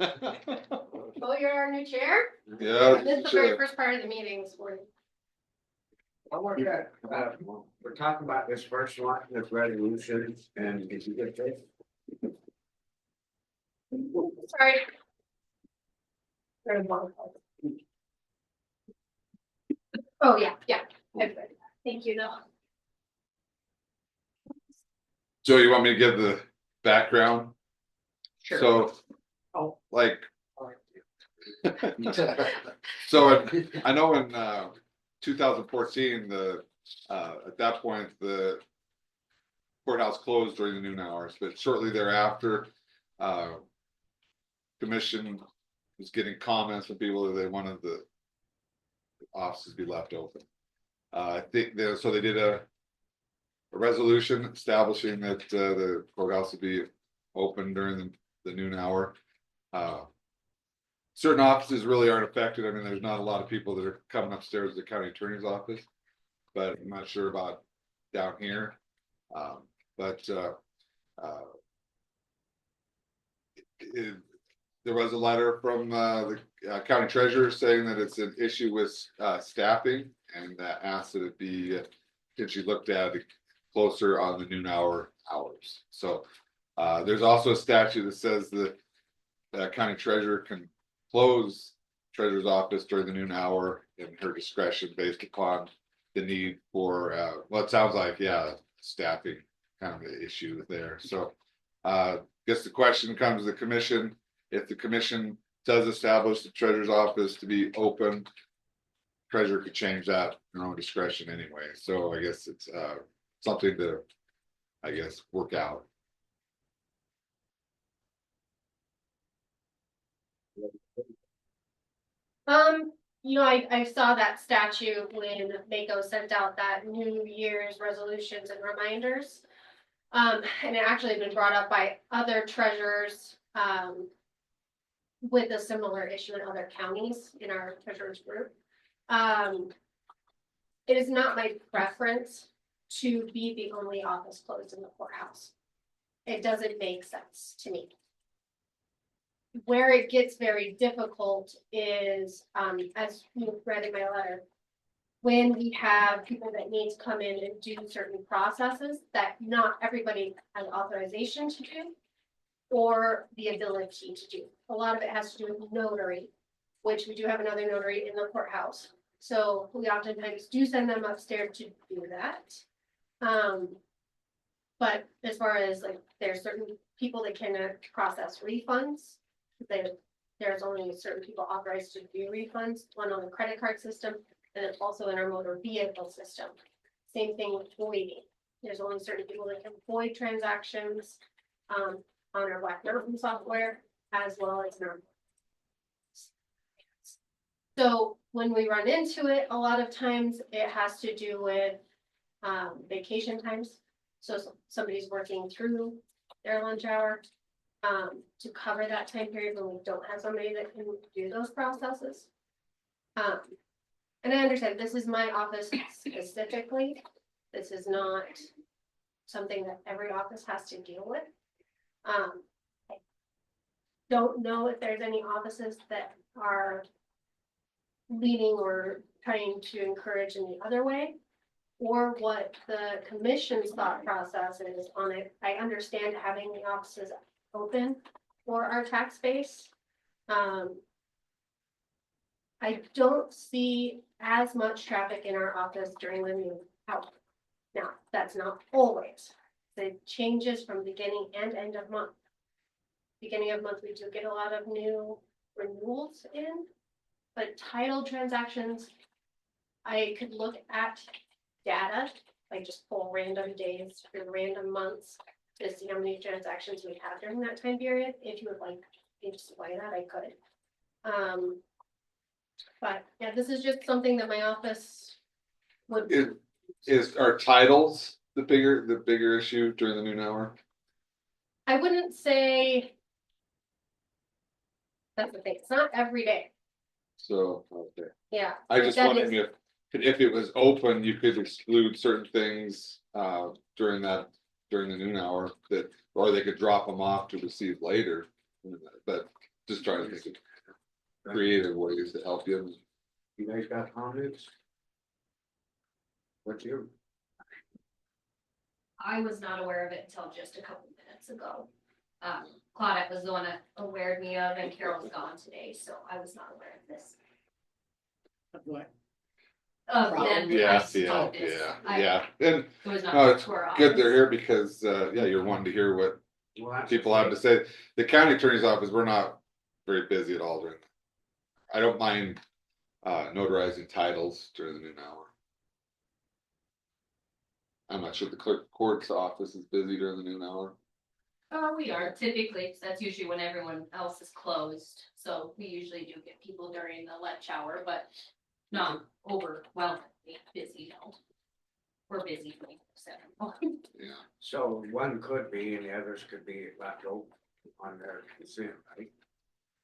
Oh, you're our new chair? Yeah. This is the very first part of the meeting this morning. I want to, we're talking about this first one, this resolution, and did you get this? Sorry. Oh, yeah, yeah. Thank you, though. Joe, you want me to give the background? Sure. So, Oh. like. So I know in 2014, at that point, the courthouse closed during the noon hours, but shortly thereafter, commission was getting comments from people that they wanted the offices be left open. I think so they did a resolution establishing that the courthouse would be open during the noon hour. Certain offices really aren't affected. I mean, there's not a lot of people that are coming upstairs to the county attorney's office, but I'm not sure about down here. There was a letter from the county treasurer saying that it's an issue with staffing, and asked that it be potentially looked at closer on the noon hours. So there's also a statute that says that county treasurer can close treasurer's office during the noon hour in her discretion based upon the need for well, it sounds like, yeah, staffing kind of an issue there. So guess the question comes to the commission. If the commission does establish the treasurer's office to be open, treasurer could change that in her own discretion anyway. So I guess it's something to, I guess, work out. I saw that statute when Mako sent out that New Year's resolutions and reminders. And it actually had been brought up by other treasurers, with a similar issue in other counties in our treasurers group. It is not my preference to be the only office closed in the courthouse. It doesn't make sense to me. Where it gets very difficult is, as you read in my letter, when we have people that need to come in and do certain processes that not everybody has authorization to do or the ability to do. A lot of it has to do with notary, which we do have another notary in the courthouse. So we oftentimes do send them upstairs to do that. But as far as like, there's certain people that cannot process refunds. There's only certain people authorized to do refunds, one on the credit card system, and then also in our motor vehicle system. Same thing with voiding. There's only certain people that can void transactions on our WAC software, as well as in our. So when we run into it, a lot of times it has to do with vacation times. So somebody's working through their lunch hour to cover that time period when we don't have somebody that can do those processes. And I understand this is my office specifically. This is not something that every office has to deal with. I don't know if there's any offices that are leading or trying to encourage in the other way, or what the commission's thought process is on it. I understand having the offices open for our tax base. I don't see as much traffic in our office during the new hour. Now, that's not always. It changes from beginning and end of month. Beginning of month, we do get a lot of new renewals in, but title transactions, I could look at data, like just pull random days or random months to see how many transactions we have during that time period. If you would like me to display that, I could. But yeah, this is just something that my office would. Are titles the bigger issue during the noon hour? I wouldn't say. That's the thing. It's not every day. So, okay. Yeah. I just that wondering if it was open, you could exclude certain things during that during the noon hour that, or they could drop them off to receive later. But just trying to think of creative ways to help you. You guys got comments? What's your? I was not aware of it until just a couple minutes ago. Claudette was the one that awared me of, and Carol's gone today, so I was not aware of this. What? Of Problem. them. Yeah, I yeah, saw this. yeah. And It was not no, brought it's to our good they're office. here because, yeah, you're wanting to hear what Well, that's people have to say. The county attorney's office, we're not very busy at all during. I don't mind notarizing titles during the noon hour. I'm not sure the clerk of court's office is busy during the noon hour. We are typically, 'cause that's usually when everyone else is closed, so we usually do get people during the lunch hour, but not overwhelmingly busy, no. We're busy 24/7. Yeah. So one could be and the others could be left open on their consent, right?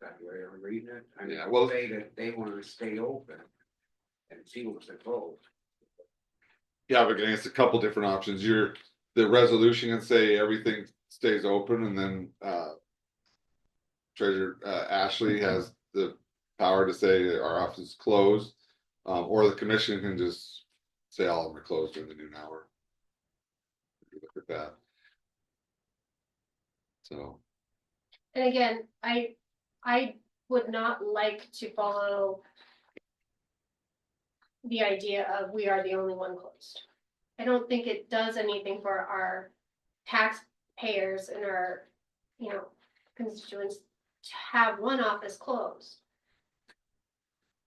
That way I'm reading it. I mean, Yeah, well- say that they want to stay open and see what's involved. Yeah, but again, it's a couple different options. The resolution can say everything stays open and then Treasurer Ashley has the power to say our office is closed. Or the commission can just say all of them are closed during the noon hour. Look at that. So, And again, I would not like to follow the idea of we are the only one closed. I don't think it does anything for our taxpayers and our, constituents to have one office closed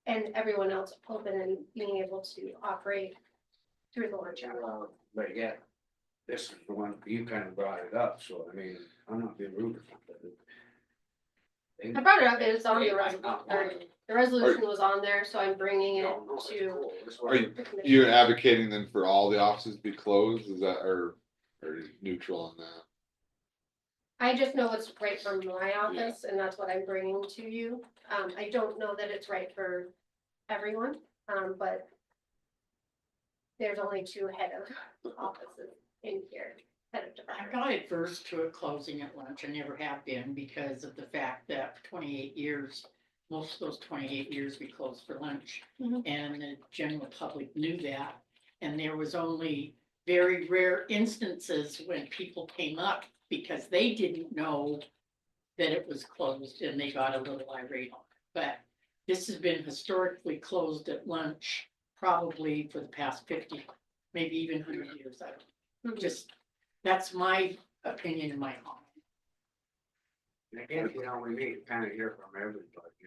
and everyone else open and being able to operate through the lunch hour. But yeah, this is the one, you kind of brought it up, so I mean, I'm not being rude or something. I brought it up, it's on the They might not want resolution. it. The resolution was on there, so I'm bringing it No, it's to cool. It's what- are you advocating then for all the offices to be closed? Is that, or are you neutral on that? I just know it's right from my office and that's what I'm bringing to you. I don't know that it's right for everyone, but there's only 2 head of offices in here, head of I'm department. not adverse to it closing at lunch. I never have been because of the fact that for 28 years, most of those 28 years we closed for lunch. Mhm. And the general public knew that. And there was only very rare instances when people came up because they didn't know that it was closed and they got a little irate on it. But this has been historically closed at lunch probably for the past 50, maybe even 100 years. I don't Mhm. just, that's my opinion and my comment. And again, we need to kind of hear from everybody.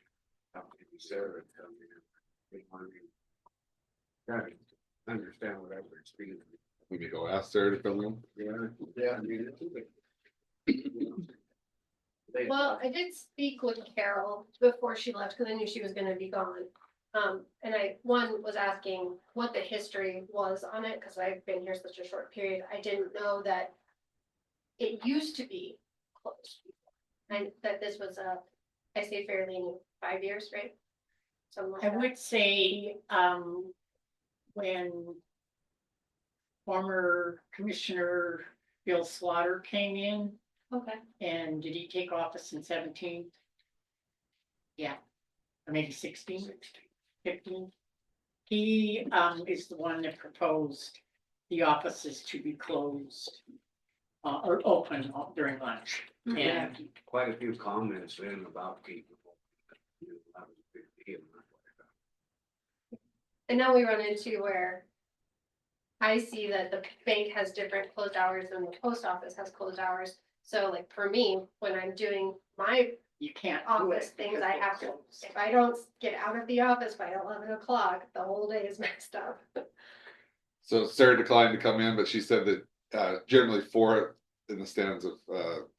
How can you serve it? How can you- I mean, Try to understand what everybody's feeling. We may go ask Sarah to come in. Yeah, I mean, it's a bit. Well, I did speak with Carol before she left, because I knew she was gonna be gone. And I, was asking what the history was on it, because I've been here such a short period. I didn't know that it used to be closed. And that this was I say fairly new, 5 years, right? Something like I that. would say, when former Commissioner Bill Slaughter came in, Okay, and did he take office in 17? Yeah, or maybe 16, 15. He, is the one that proposed the offices to be closed, or open during lunch. Mhm. And Quite a few comments in about people. That was a big deal. and now we run into where I see that the bank has different closed hours and the post office has closed hours. So like for me, when I'm doing my you can't do office it. things, I have to, if I don't get out of the office by 11 o'clock, the whole day is messed up. So Sarah declined to come in, but she said that generally 4 in the stands of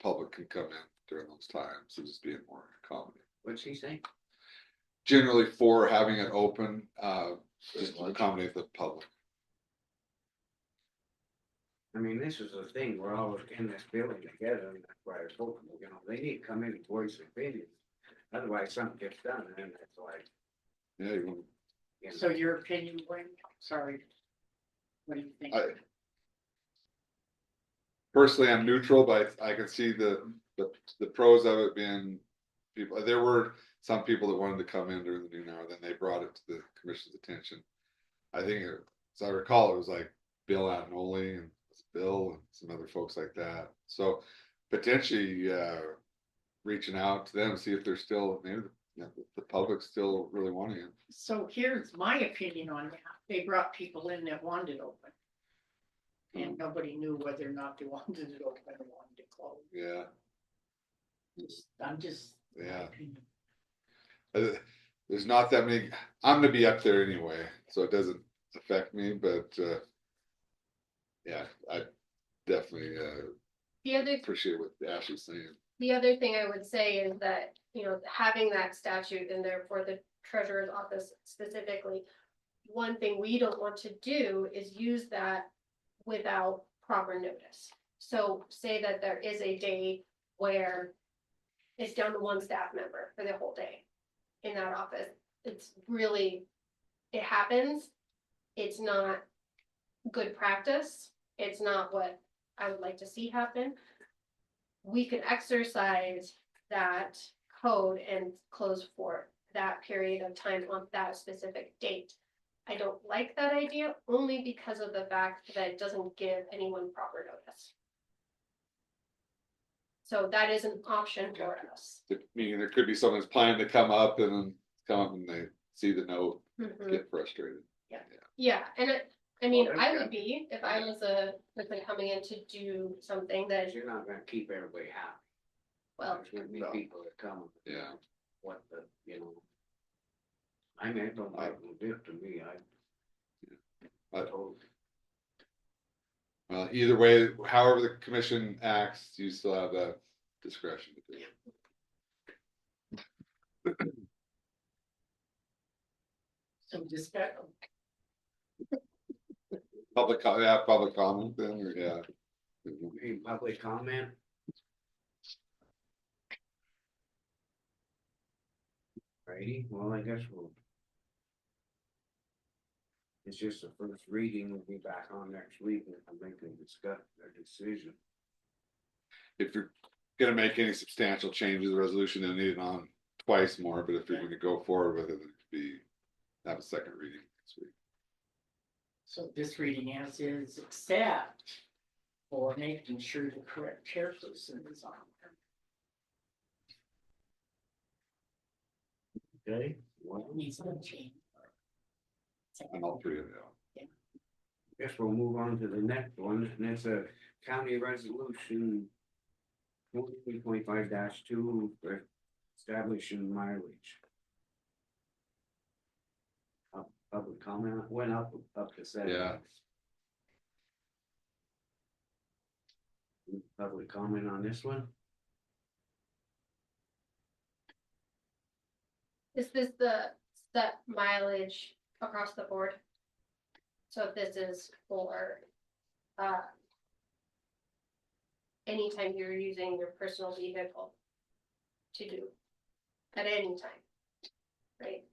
public can come in during those times. So just being more accommodating. What's he saying? Generally 4 having it open, just to accommodate the public. I mean, this is a thing, we're all in this building together, and that's why I told them, they need to come in and voice their opinions. Otherwise, something gets done, and it's like. Yeah, you So your opinion, Wayne? Sorry. What do you think? personally, I'm neutral, but I can see the pros of it being people, there were some people that wanted to come in during the noon hour, then they brought it to the commission's attention. I think, as I recall, it was like Bill Atnoli and Bill and some other folks like that. So potentially, reaching out to them, see if they're still, maybe the public's still really wanting it. So here's my opinion on that. They brought people in that wanted it open. And nobody knew whether or not they wanted it open or wanted it closed. Yeah, I'm just. yeah. There's not that many, I'm gonna be up there anyway, so it doesn't affect me, but, yeah, I definitely, The other appreciate what Ashley's saying. The other thing I would say is that, having that statute in there for the treasurer's office specifically, one thing we don't want to do is use that without proper notice. So say that there is a day where it's down to one staff member for the whole day in that office. It's really, it happens. It's not good practice. It's not what I would like to see happen. We could exercise that code and close for that period of time on that specific date. I don't like that idea only because of the fact that it doesn't give anyone proper notice. So that is an option for us. Meaning there could be someone that's planning to come up and then come up and they see the note, Mhm. get frustrated. Yeah, and I mean, Well, I would be, if I was a person coming in to do something that, You're not gonna keep everybody happy. well, There's gonna be No. people that come. Yeah. What the, I mean, it don't make no difference to me, But, told. well, either way, however the commission acts, you still have that discretion to do it. So just got, Public comment then, or yeah. Any public comment? Righty, well, I guess we'll. It's just the first reading, we'll be back on next week and I'm making discuss their decision. If you're gonna make any substantial changes, the resolution, you'll need it on twice more, but if you're gonna go forward with it, it could be, have a second reading next week. so this reading as is, except for making sure the correct chairperson is on there. Okay. Well, Needs no change. And all three of them. guess we'll move on to the next one, and it's a county resolution. 23.5-2 for establishing mileage. Public comment went up to 7. Yeah. Public comment on this one? is this the set mileage across the board? So if this is for, anytime you're using your personal vehicle to do, at any time, right?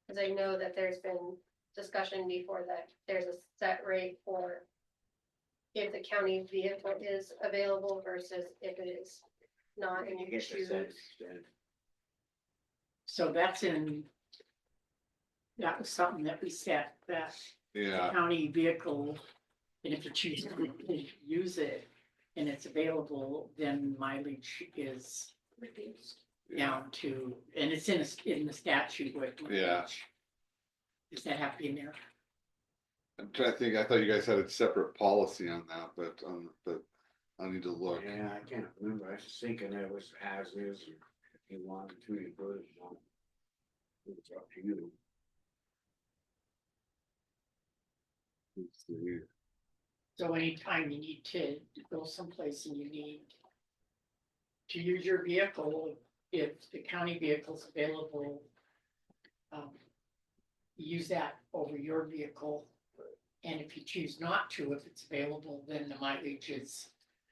Cause I know that there's been discussion before that there's a set rate for if the county vehicle is available versus if it is not, and you Get the choose. sentence. So that's that was something that we set, that the Yeah, county vehicle, and if you choose to use it and it's available, then mileage is Reduced. down to, and it's in the statute with. Yeah. Does that have to be in there? I'm trying to think, I thought you guys had a separate policy on that, but I need to look. Yeah, I can't remember, I was thinking it was as is, or if you wanted to, you put it on. It's up to you. Let's see. So anytime you need to go someplace and you need to use your vehicle, if the county vehicle's available, use that over your vehicle. And if you choose not to, if it's available, then the mileage is,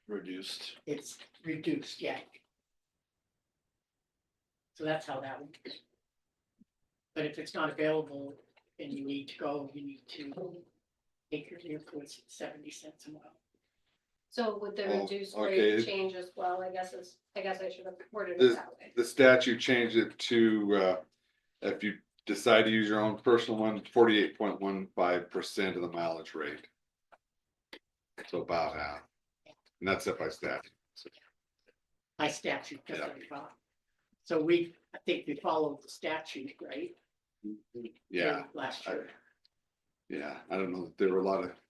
Reduced. it's reduced, yeah. So that's how that works. But if it's not available and you need to go, you need to take your vehicle, it's 70 cents a mile. So would the Oh, reduced okay. rate change as well, I guess I should have worded The- it that way. The statute changed it to, if you decide to use your own personal one, 48.15% of the mileage rate. So about half. And that's set by statute. By statute, that's Yeah. what we follow. So I think we followed the statute, right? Yeah, Last year. yeah. I don't know if there were a lot of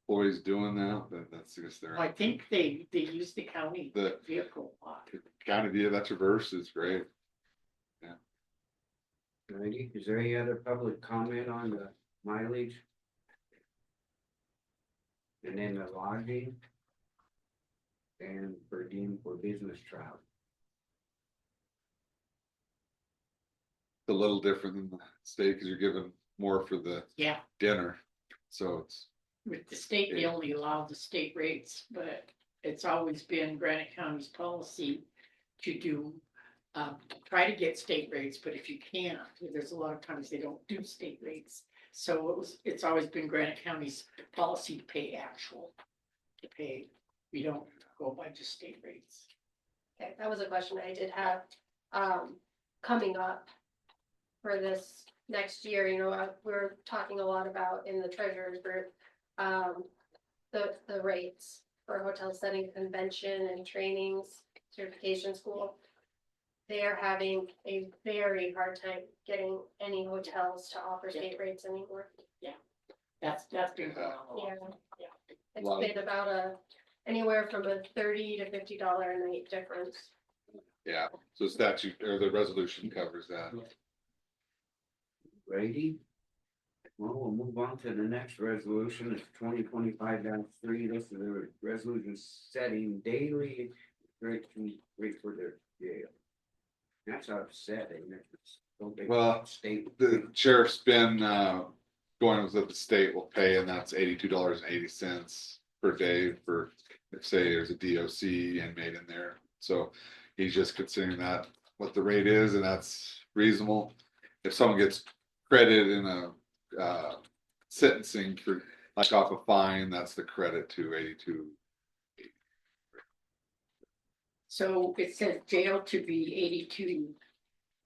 employees doing that, but that's just their. I think they use the county The vehicle a lot. county via that traverse is great. Righty, is there any other public comment on the mileage? And then the lodging? And per diem for business travel. It's a little different than the state because you're given more for the Yeah, dinner. So it's, with the state, they only allow the state rates, but it's always been Granite County's policy to do, try to get state rates, but if you can't, there's a lot of times they don't do state rates. So it's always been Granite County's policy to pay actual, to pay, we don't go by just state rates. Okay, that was a question I did have, coming up for this next year, we're talking a lot about in the treasurer's group, the rates for hotel setting convention and trainings, certification school. They are having a very hard time getting any hotels to offer state rates anymore. That's been going on a lot. Yeah. Wow. It's been about anywhere from a $30 to $50 a night difference. yeah, so statute or the resolution covers that. Righty? Well, we'll move on to the next resolution, it's 2025-3, this is a resolution setting daily rate for the jail. That's upsetting. Don't they Well, state. The sheriff's been, going with what the state will pay, and that's $82.80 per day for, if say there's a DOC inmate in there. So he's just considering that what the rate is, and that's reasonable. If someone gets credit in a sentencing for like off a fine, that's the credit to 82. So it says jail to be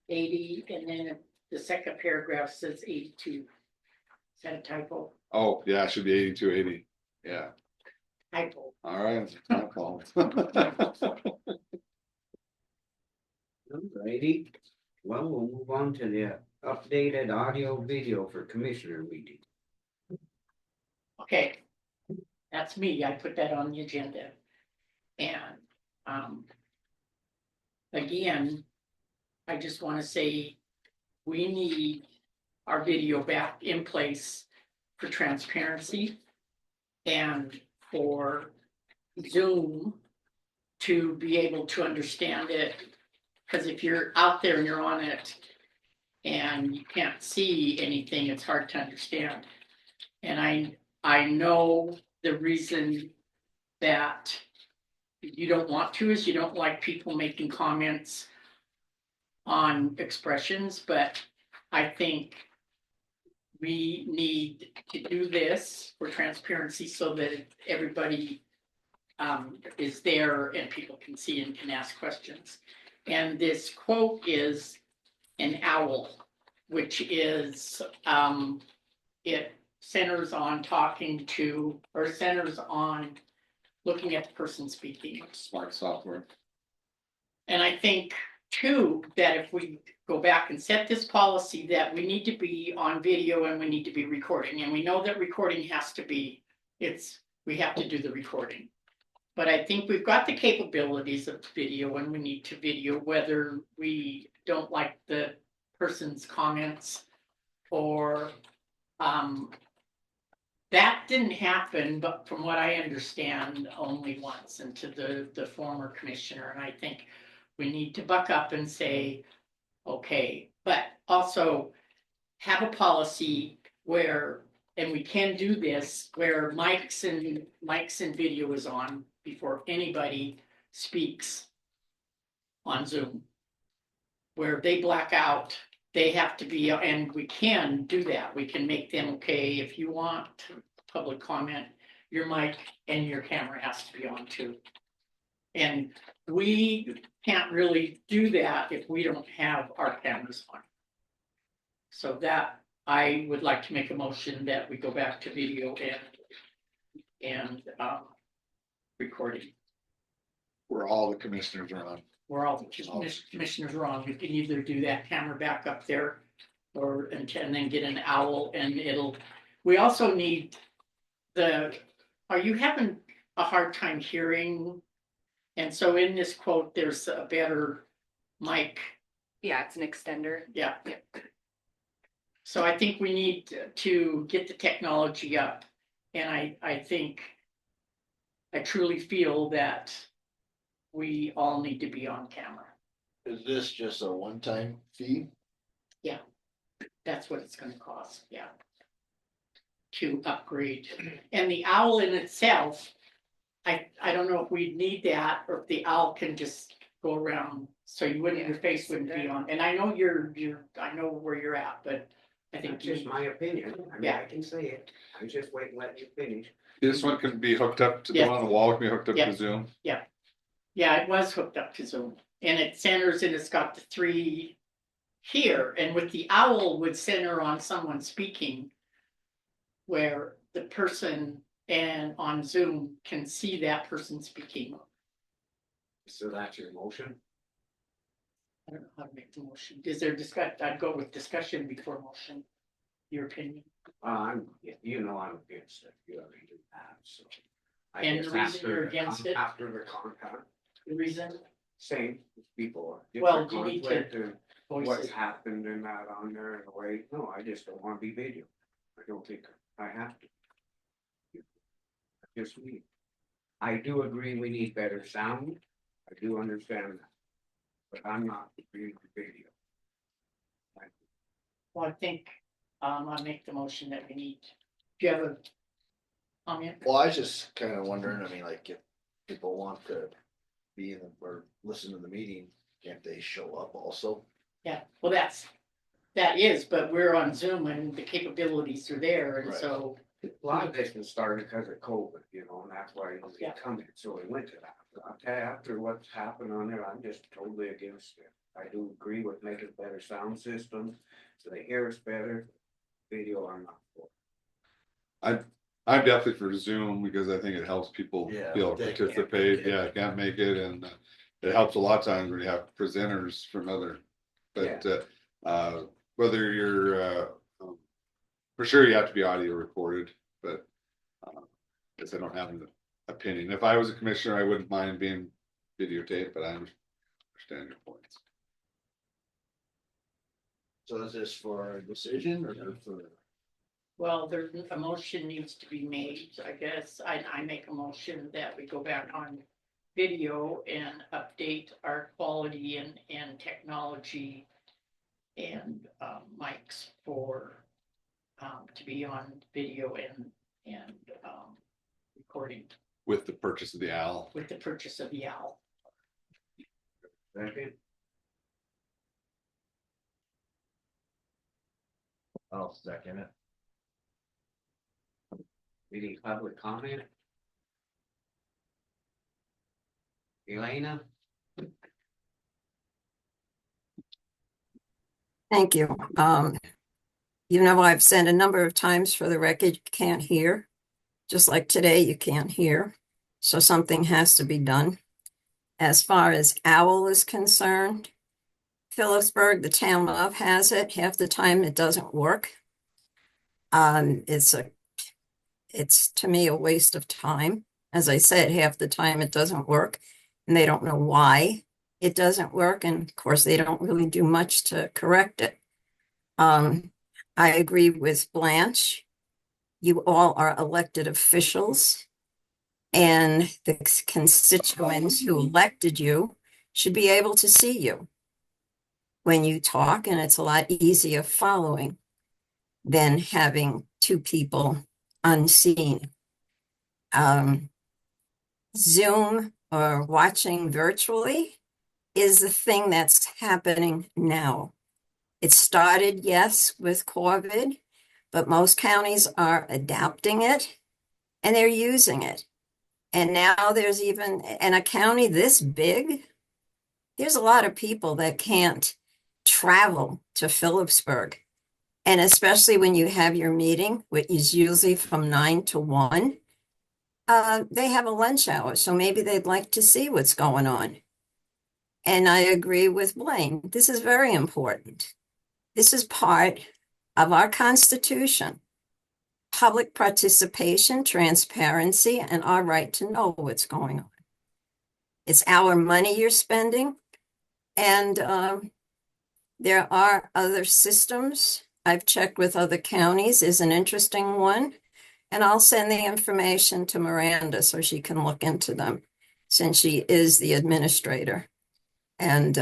8280, and then the second paragraph says 82. Is that a typo? Oh, yeah, it should be 8280. Yeah, Typo. all right, it's my fault. Righty, well, we'll move on to the updated audio video for commissioner meeting. Okay, that's me. I put that on the agenda. And, again, I just want to say we need our video back in place for transparency and for Zoom to be able to understand it. Because if you're out there and you're on it and you can't see anything, it's hard to understand. And I know the reason that you don't want to is you don't like people making comments on expressions, but I think we need to do this for transparency so that everybody is there and people can see and can ask questions. And this quote is an owl, which is, it centers on talking to, or centers on looking at the person speaking. Smart software. And I think too, that if we go back and set this policy that we need to be on video and we need to be recording, and we know that recording has to be, we have to do the recording. But I think we've got the capabilities of video and we need to video whether we don't like the person's comments or, that didn't happen, but from what I understand, only once, and to the former commissioner, and I think we need to buck up and say, okay, but also have a policy where, and we can do this, where mics and video is on before anybody speaks on Zoom. Where they black out, they have to be, and we can do that. We can make them, okay, if you want public comment, your mic and your camera has to be on too. And we can't really do that if we don't have our cameras on. So that, I would like to make a motion that we go back to video and recording. Where all the commissioners are on. Where all the commissioners are on, you can either do that camera back up there or, and then get an owl and it'll, we also need are you having a hard time hearing? And so in this quote, there's a better mic. Yeah, it's an extender. Yeah. So I think we need to get the technology up. And I think, I truly feel that we all need to be on camera. Is this just a one-time fee? Yeah, that's what it's gonna cost, yeah. To upgrade. And the owl in itself, I don't know if we need that or if the owl can just go around. So you wouldn't, your face wouldn't be on. And I know I know where you're at, but I think. That's just my opinion. I mean, Yeah. I can say it. I'm just waiting, let you finish. This one can be hooked up to the Yes. one on the wall, can be hooked up Yeah. to Zoom. Yeah, it was hooked up to Zoom and it centers and it's got the 3 here, and with the owl would center on someone speaking. Where the person and on Zoom can see that person speaking. So that's your motion? I don't know how to make the motion. Is there discuss, I'd go with discussion before motion. Your opinion? I'm against it. You already do that, so. I And the guess reason you're against it? After the contact, The reason? same as people. Well, different you need to conflict and voice What's it. happened in that on there in a way, no, I just don't wanna be video. I don't think I have to. Just me. I do agree we need better sound. I do understand that. But I'm not agreeing with video. Well, I think, I'll make the motion that we need. Do you have a comment? Well, I was just kind of wondering, I mean, like, if people want to be in or listen to the meeting, can't they show up also? Yeah, well, that is, but we're on Zoom and the capabilities are there, and Right. so. A lot of this was started because of COVID, and that's why it was Yeah. coming, so we went to that. But I'll tell you, after what's happened on there, I'm just totally against it. I do agree with making better sound systems, so they hear us better. Video, I'm not for. I'm definitely for Zoom because I think it helps people Yeah, be able to they can't participate. make it. Yeah, can't make it, and it helps a lot of times when you have presenters from other. But whether you're for sure you have to be audio recorded, but guess I don't have an opinion. If I was a commissioner, I wouldn't mind being videotaped, but I understand your points. So is this for a decision or for? Well, there, a motion needs to be made, I guess. I make a motion that we go back on video and update our quality and technology and mics for to be on video and recording With the purchase of the owl. with the purchase of the owl. Second, I'll second it. any public comment? Elena? Thank you. I've said a number of times for the record, you can't hear. Just like today, you can't hear. So something has to be done. As far as OWL is concerned, Phillipsburg, the town of has it. Half the time it doesn't work. It's to me a waste of time. As I said, half the time it doesn't work and they don't know why it doesn't work. And of course, they don't really do much to correct it. I agree with Blanche. You all are elected officials and the constituents who elected you should be able to see you when you talk, and it's a lot easier following than having 2 people unseen. Zoom or watching virtually is the thing that's happening now. It started, yes, with COVID, but most counties are adapting it. and they're using it. And now there's even, in a county this big, there's a lot of people that can't travel to Phillipsburg. And especially when you have your meeting, which is usually from 9 to 1, they have a lunch hour. So maybe they'd like to see what's going on. And I agree with Blaine. This is very important. This is part of our Constitution. Public participation, transparency, and our right to know what's going on. It's our money you're spending. And there are other systems. I've checked with other counties, is an interesting one. And I'll send the information to Miranda so she can look into them, since she is the administrator. And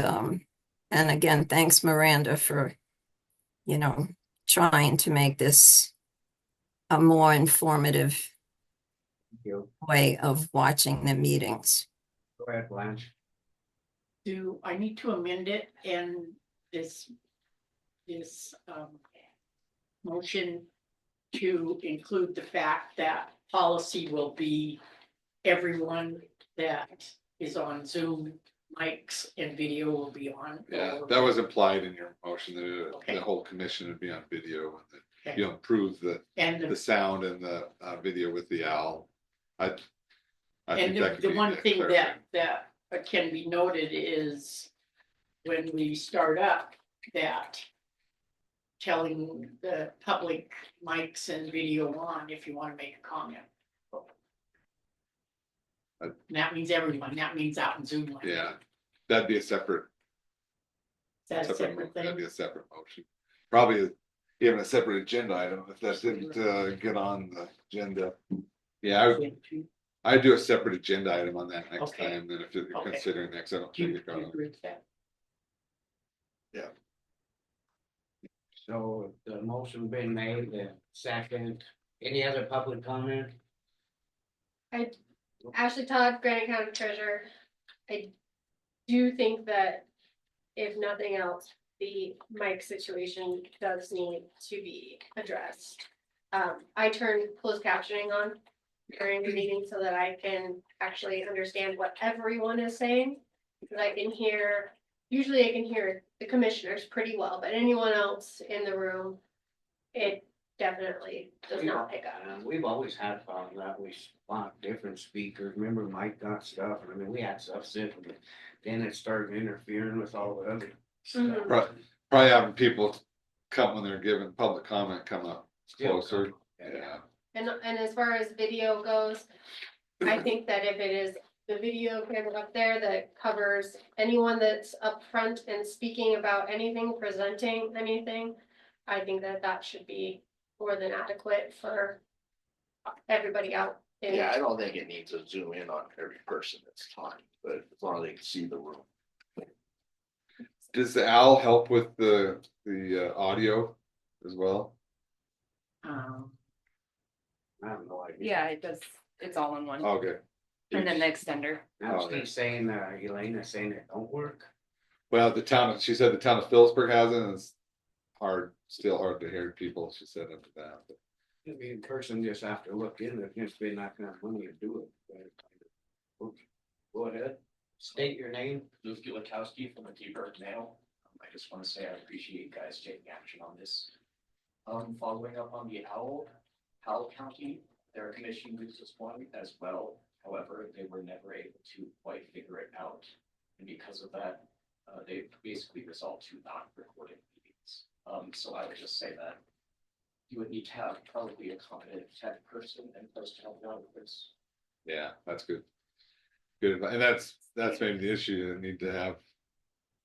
again, thanks Miranda for, trying to make this a more informative way of watching the meetings. Go ahead, Blanche. Do I need to amend it and this motion to include the fact that policy will be everyone that is on Zoom, mics and video will be on? Yeah, that was implied in your motion, that Okay. the whole commission would be on video, and that Okay. you'll improve the And sound and the video with the owl. I think And that could the be one thing clarified. that can be noted is when we start up, that telling the public mics and video on if you want to make a comment. And that means everyone, that means out in Zoom. land. Yeah, that'd be a separate. Is that a separate That'd be thing? a separate motion. Probably even a separate agenda item if that didn't get on the agenda. Yeah, I'd do a separate agenda item on that next Okay. time, then if you're Okay. considering next, I don't Do you think you're gonna. agree with that? So the motion been made, the second, any other public comment? Ashley Todd, Granite County Treasurer. I do think that if nothing else, the mic situation does need to be addressed. I turned closed captioning on during the meeting so that I can actually understand what everyone is saying. Because I can hear, usually I can hear the commissioners pretty well, but anyone else in the room, it definitely does not pick up. We've always had problems that we want different speakers. Remember Mike got stuff, and I mean, we had stuff sitting, but then it started interfering with all the other stuff. Mhm. Probably having people come when they're giving public comment come up Still closer. come, Yeah, And as far as video goes, I think that if it is the video camera up there that covers anyone that's up front and speaking about anything, presenting anything, I think that that should be more than adequate for everybody out. in- Yeah, I don't think it needs to zoom in on every person that's talking, but as long as they can see the room. does the owl help with the audio as well? I have no idea. Yeah, it does, it's all in one. Okay, And then the extender. Now she's saying, Elena saying it don't work. well, she said the town of Phillipsburg has it, and it's still hard to hear people, she said after that. But I mean, person just have to look in, if it's been not enough money to do it. Go ahead, state your name. Luke Gilakowski from the T-Bird Mail. I just want to say I appreciate you guys taking action on this. Following up on the Powell County, their commission used this one as well. However, they were never able to quite figure it out. And because of that, they basically resolved to not recording meetings. So I would just say that you would need to have probably a competent tech person and person to help you out with this. yeah, that's good. Good, and that's maybe the issue, you need to have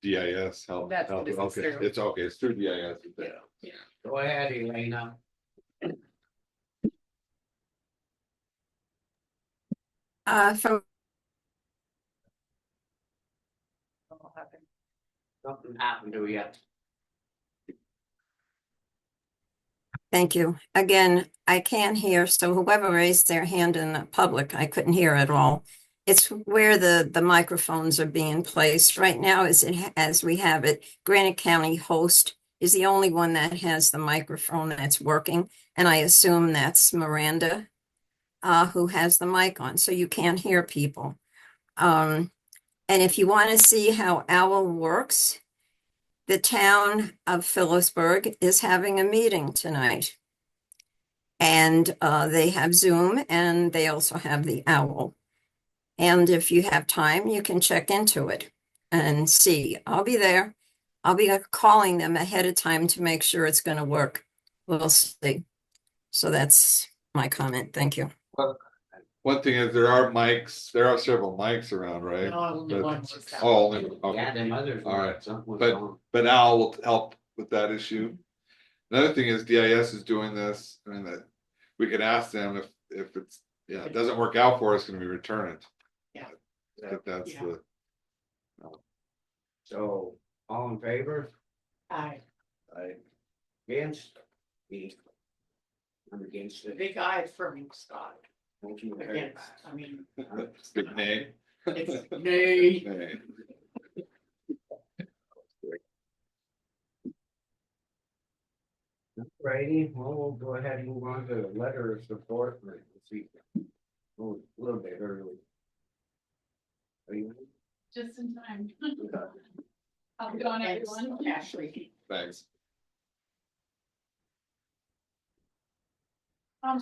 DIS help. That's what this is Okay, through. it's okay, it's through DIS. Yeah. Go ahead, Elena. From Something happened to you. Thank you. Again, I can't hear, so whoever raised their hand in the public, I couldn't hear at all. It's where the microphones are being placed. Right now, as we have it, Granite County host is the only one that has the microphone that's working, and I assume that's Miranda. who has the mic on, so you can't hear people. And if you want to see how OWL works, the town of Phillipsburg is having a meeting tonight. And they have Zoom and they also have the OWL. And if you have time, you can check into it and see. I'll be there. I'll be calling them ahead of time to make sure it's going to work. We'll see. So that's my comment. Thank you. One thing is there are several mics around, right? No, only But- one was that. Oh, only, okay. Yeah, them others. All right. something was But, on. but Al will help with that issue. Another thing is DIS is doing this, I mean, that we can ask them if it's, it doesn't work out for us, can we return it? Yeah. If that's Yeah. the, So, all in favor? Aye. Against? Me. I'm against it. Big eye from Scott. Motion carries. Against, I mean, big nay. it's nay. Nay. Righty, well, we'll go ahead and move on to the letter of support. Let's see. Oh, a little bit early. Are you? Just in time. How's it going, everyone? Ashley. Thanks.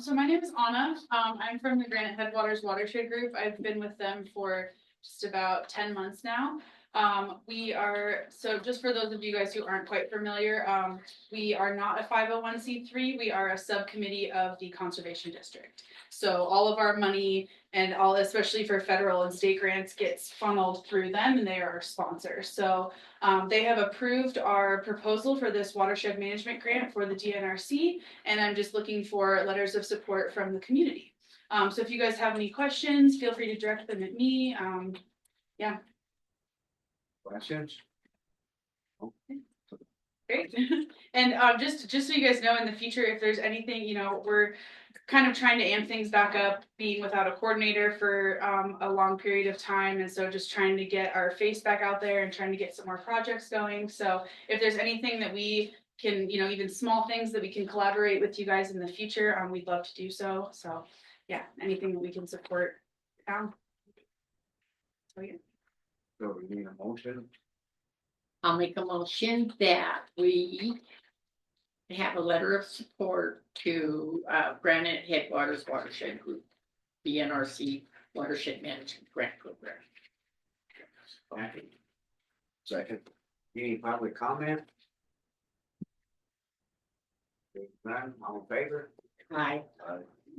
So my name is Anna. I'm from the Granite Headwaters Watershed Group. I've been with them for just about 10 months now. So just for those of you guys who aren't quite familiar, we are not a 501c3. We are a subcommittee of the Conservation District. So all of our money and all, especially for federal and state grants, gets funneled through them, and they are our sponsors. So they have approved our proposal for this watershed management grant for the DNRC, and I'm just looking for letters of support from the community. So if you guys have any questions, feel free to direct them at me. Yeah. Questions? Great. And just so you guys know, in the future, if there's anything, we're kind of trying to amp things back up, being without a coordinator for a long period of time. And so just trying to get our face back out there and trying to get some more projects going. So if there's anything that we can, even small things that we can collaborate with you guys in the future, we'd love to do so. So yeah, anything that we can support. So yeah. So we need a motion. I'll make a motion that we have a letter of support to Granite Headwaters Watershed Group, the NRC Watershed Management Grant Program. Second. Any public comment? None, all in favor? Aye.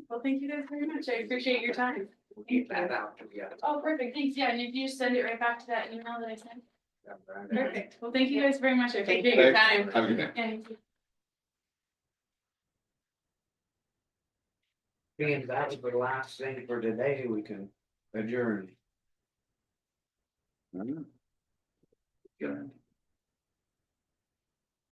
Well, thank you guys very much. I appreciate your time. We'll keep that out to you. Oh, perfect. Thanks. Yeah, and if you just send it right back to that email that I sent. Perfect. Well, thank you guys very much. I appreciate your time. Have a good day. Thank you. Being that was the last thing for today, we can adjourn. Good.